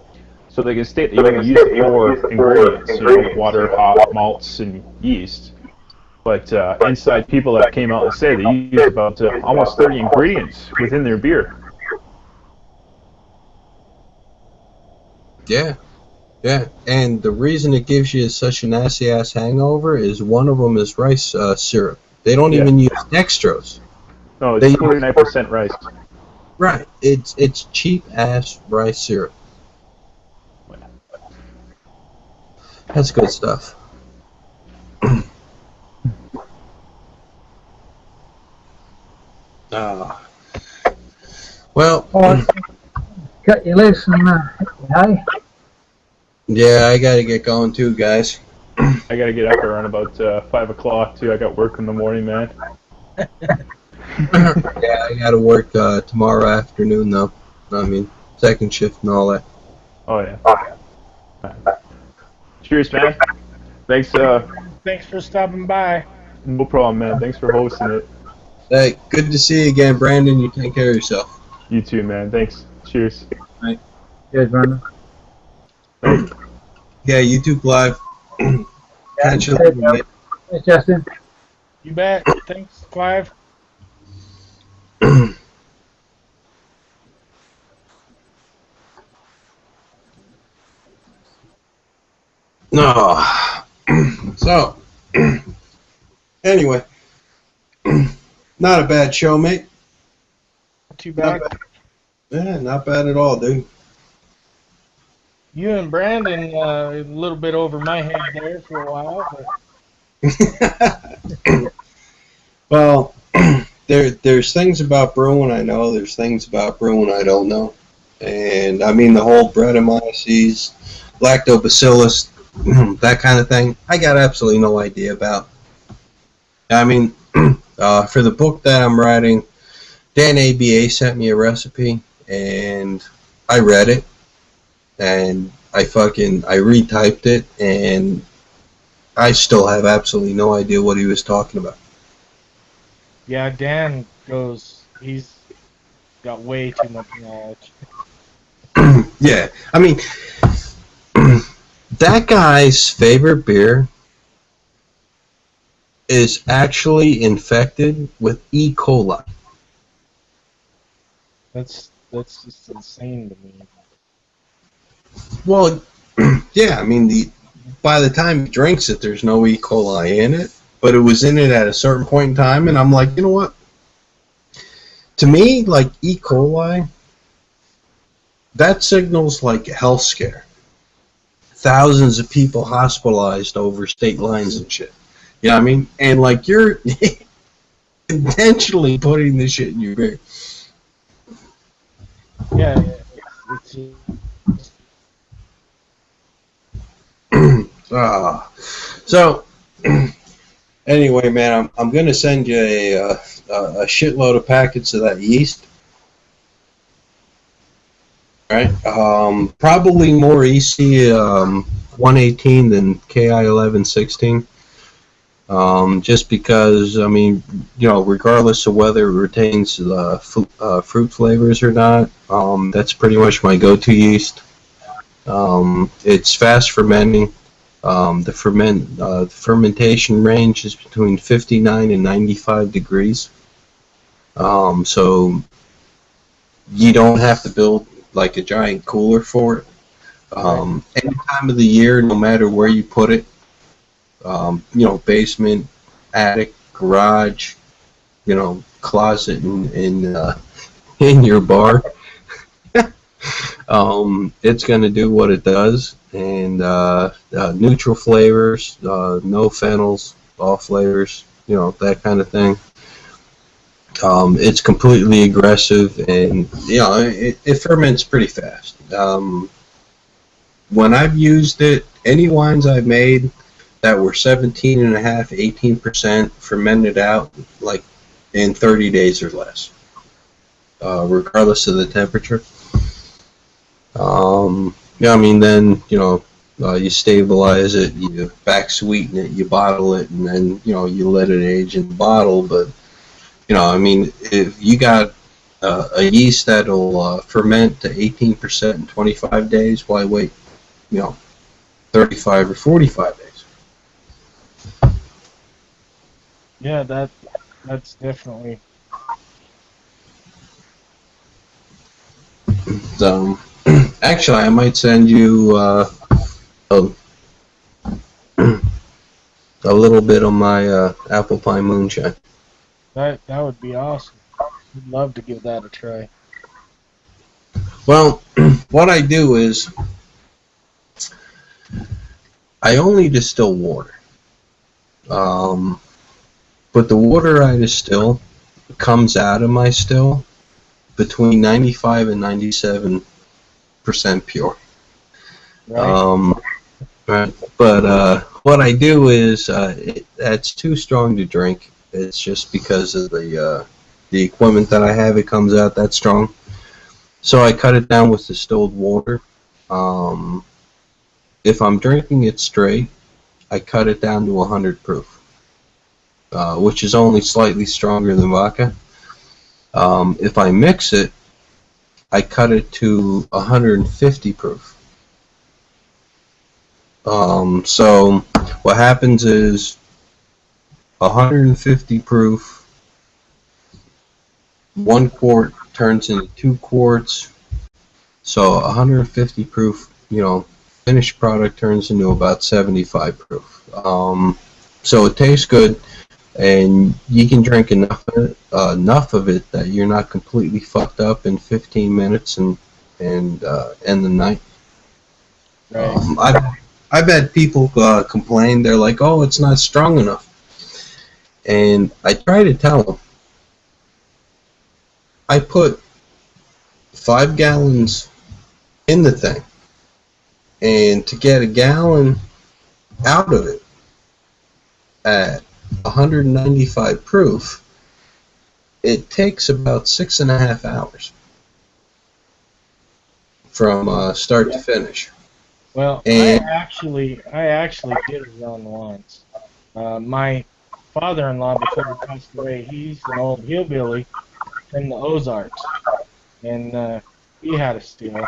so they can state that you can use 4 ingredients, you know, water, hop, malts, and yeast. But inside, people that came out and say they use about almost 30 ingredients within their beer. Yeah. Yeah, and the reason it gives you such a nasty-ass hangover is one of them is rice syrup. They don't even use dextrose. No, it's 49% rice. Right, it's cheap-ass rice syrup. That's good stuff. Well, Alright, cut you loose and hey. yeah, I gotta get going too, guys. I gotta get up around about 5 o'clock too. I got work in the morning, man. Yeah, I gotta work tomorrow afternoon though. I mean, second shift and all that. Oh yeah. Cheers, man. Thanks. Thanks for stopping by. No problem, man. Thanks for hosting it. Hey, good to see you again, Brandon. You take care of yourself. You too, man. Thanks. Cheers. Cheers, Brandon. Yeah, YouTube Live. Catch you Cheers, later, mate. Cheers, Justin. You bet. Thanks, Clive. No. So, anyway, not a bad show, mate. Not too bad. Yeah, not bad at all, dude. You and Brandon a little bit over my head there for a while. But Well, there's things about brewing I know. There's things about brewing I don't know. And I mean the whole Brettanomyces, lactobacillus, that kind of thing. I got absolutely no idea about. I mean, for the book that I'm writing, Dan ABA sent me a recipe, and I read it, and I retyped it, and I still have absolutely no idea what he was talking about. yeah, Dan he's got way too much knowledge. Yeah, I mean, that guy's favorite beer is actually infected with E. coli. That's just insane to me. Well, yeah, I mean, by the time he drinks it, there's no E. coli in it, but it was in it at a certain point in time, and I'm like, you know what? To me, like E. coli, that signals like a health scare. Thousands of people hospitalized over state lines and shit. You know what I mean? And like you're intentionally putting this shit in your beer. Yeah, it's So anyway, man, I'm gonna send you a shitload of packets of that yeast. All right, probably more EC 118 than KI 1116. Just because, I mean, you know, regardless of whether it retains fruit flavors or not, that's pretty much my go-to yeast. It's fast fermenting. The fermentation range is between 59 and 95 degrees. So you don't have to build like a giant cooler for it. Any time of the year, no matter where you put it, you know, basement, attic, garage, you know, closet in your bar, it's going to do what it does. And neutral flavors, no phenols, all flavors, you know, that kind of thing. It's completely aggressive, and you know, it ferments pretty fast. When I've used it, any wines I've made that were 17.5%, 18% fermented out like in 30 days or less, regardless of the temperature. Yeah, I mean, then, you know, you stabilize it, you back sweeten it, you bottle it, and then, you know, you let it age in the bottle. But, you know, I mean, if you got a yeast that'll ferment to 18% in 25 days, why wait, you know, 35 or 45 days? yeah, that's definitely. Actually, I might send you a little bit of my apple pie moonshine. That would be awesome. I'd love to give that a try. Well, what I do is I only distill water. But the water I distill comes out of my still between 95 and 97% pure. Right. Right. But what I do is that's too strong to drink. It's just because of the equipment that I have. It comes out that strong. So I cut it down with distilled water. If I'm drinking it straight, I cut it down to 100 proof, which is only slightly stronger than vodka. If I mix it, I cut it to 150 proof. So what happens is 150 proof, 1 quart turns into 2 quarts. So 150 proof, finished product turns into about 75 proof. So it tastes good, and you can drink enough of it that you're not completely fucked up in 15 minutes and end the night. Right. I've had people complain. They're like, "Oh, it's not strong enough," and I try to tell them. I put 5 gallons in the thing, and to get a gallon out of it at 195 proof, it takes about 6.5 hours from start to finish. Well, And I actually did a run once. My father-in-law, before he passed away, he's an old hillbilly from the Ozarks, and he had a still,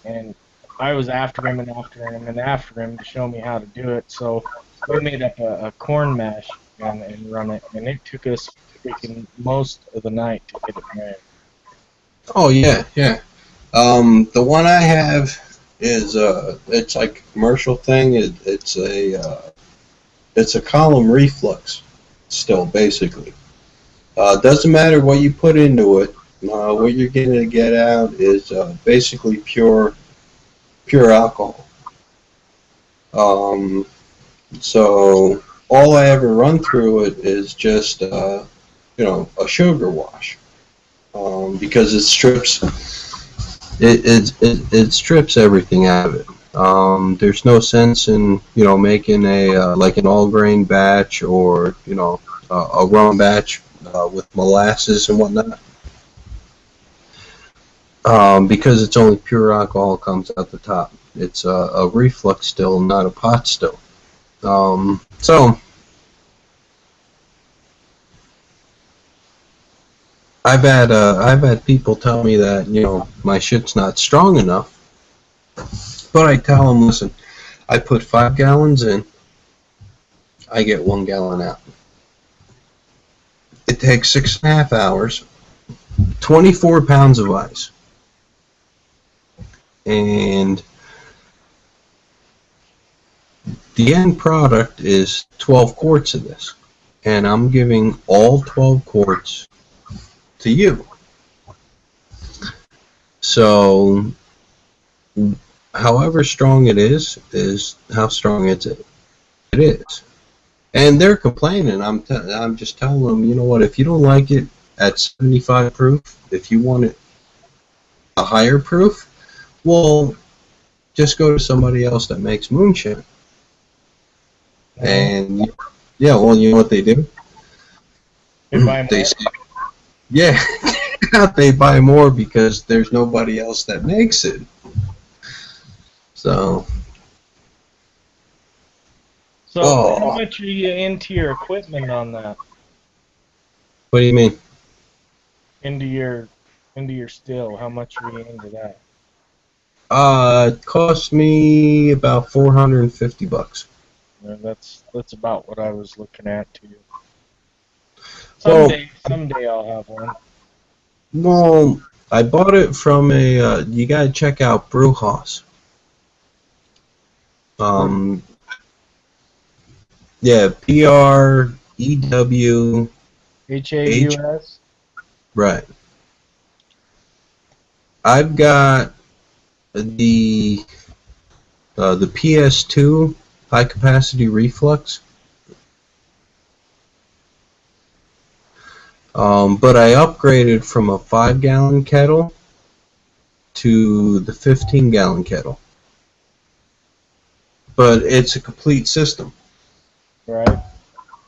and I was after him and after him and after him to show me how to do it. So we made up a corn mash and run it, and it took us freaking most of the night to get it made. oh yeah, yeah. The one I have is it's like a commercial thing. It's a column reflux still, basically. Doesn't matter what you put into it. What you're going to get out is basically pure alcohol. So all I ever run through it is just a sugar wash, because it strips everything out of it. There's no sense in making a like an all grain batch or a rum batch with molasses and whatnot, because it's only pure alcohol comes out the top. It's a reflux still, not a pot still. So I've had people tell me that my shit's not strong enough, but I tell them, listen, I put 5 gallons in, I get 1 gallon out. It takes 6.5 hours, 24 pounds of ice, and the end product is 12 quarts of this, and I'm giving all 12 quarts to you. So however strong it is how strong it is. And they're complaining. I'm just telling them, you know what, if you don't like it at 75 proof, if you want it a higher proof, well, just go to somebody else that makes moonshine. And yeah, well, you know what they do? They buy They more. say, yeah, they buy more because there's nobody else that makes it. So How much are you into your equipment on that? what do you mean? Into your still? How much are you into that? It cost me about $450. That's about what I was looking at too. Well, Someday I'll have one. well, I bought it from a. You gotta check out Brew House. Yeah, PREW. HAUS? Right. I've got the PS2 high capacity reflux. But I upgraded from a 5-gallon kettle to the 15-gallon kettle. But it's a complete system. Right.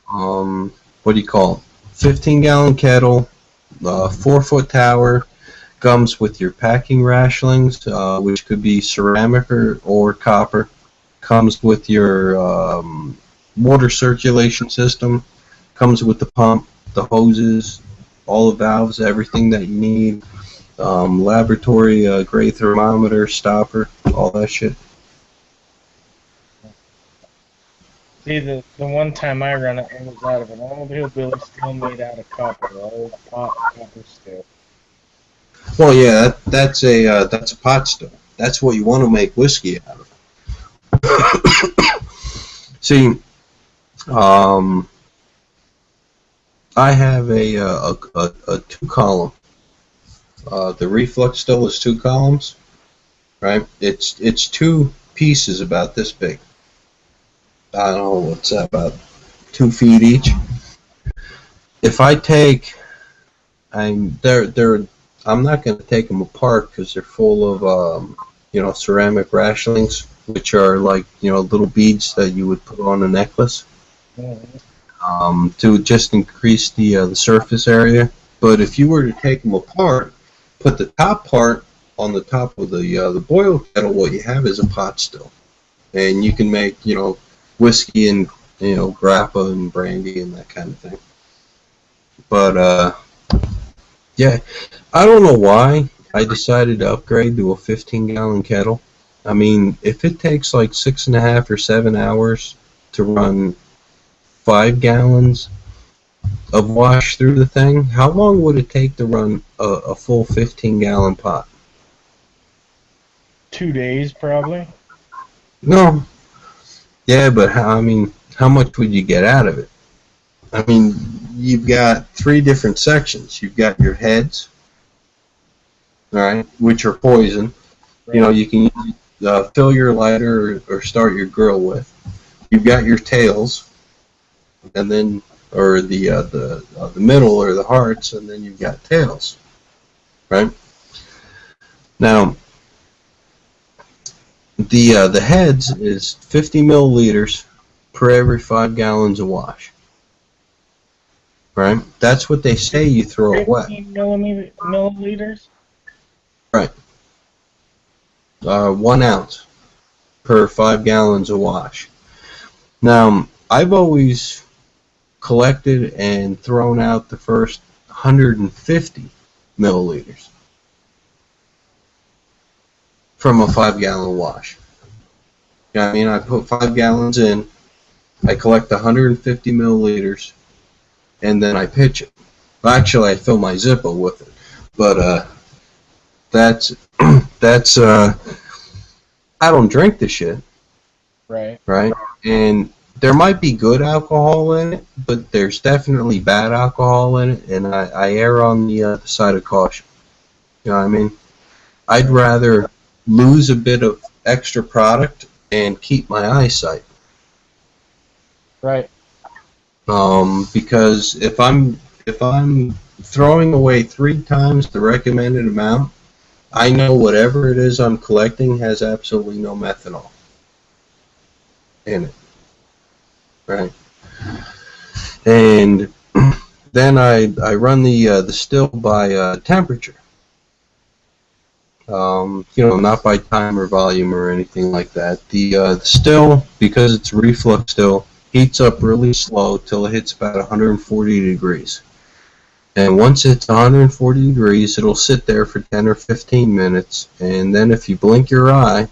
What do you call it? 15-gallon kettle, 4-foot tower, comes with your packing rationings, which could be ceramic or copper. Comes with your water circulation system. Comes with the pump, the hoses, all the valves, everything that you need. Laboratory grade thermometer, stopper, all that shit. See, the one time I run it, it was out of an old hillbilly steel made out of copper, old copper steel. Well, yeah, that's a pot still. That's what you want to make whiskey out of. See, I have a 2-column. The reflux still is 2 columns, right? It's 2 pieces about this big. I don't know what's that, about 2 feet each. If I take, I'm not going to take them apart because they're full of ceramic rationings, which are like little beads that you would put on a necklace. To just increase the surface area. But if you were to take them apart, put the top part on the top of the boil kettle, what you have is a pot still, and you can make whiskey and grappa and brandy and that kind of thing. But yeah, I don't know why I decided to upgrade to a 15-gallon kettle. I mean, if it takes like 6.5 or 7 hours to run 5 gallons of wash through the thing, how long would it take to run a full 15-gallon pot? 2 days, probably. No. Yeah, but how much would you get out of it? I mean, you've got 3 different sections. You've got your heads, all right, which are poison. Right. You can fill your lighter or start your grill with. You've got your tails, and then the middle or the hearts, and then you've got tails, right? Now, the heads is 50 milliliters per every 5 gallons of wash, right? That's what they say you throw away. 15 milliliters? Right. 1 ounce per 5 gallons of wash. Now, I've always collected and thrown out the first 150 milliliters from a 5-gallon wash. I put 5 gallons in, I collect 150 milliliters, and then I pitch it. Well, actually, I fill my Zippo with it, but that's I don't drink the shit. Right. Right? And there might be good alcohol in it, but there's definitely bad alcohol in it, and I err on the side of caution. You know what I mean? I'd rather lose a bit of extra product and keep my eyesight. Right. Because if I'm throwing away 3 times the recommended amount, I know whatever it is I'm collecting has absolutely no methanol in it. Right. And then I run the still by temperature. Not by time or volume or anything like that. The still, because it's reflux still, heats up really slow till it hits about 140 degrees. And once it's 140 degrees, it'll sit there for 10 or 15 minutes, and then if you blink your eye,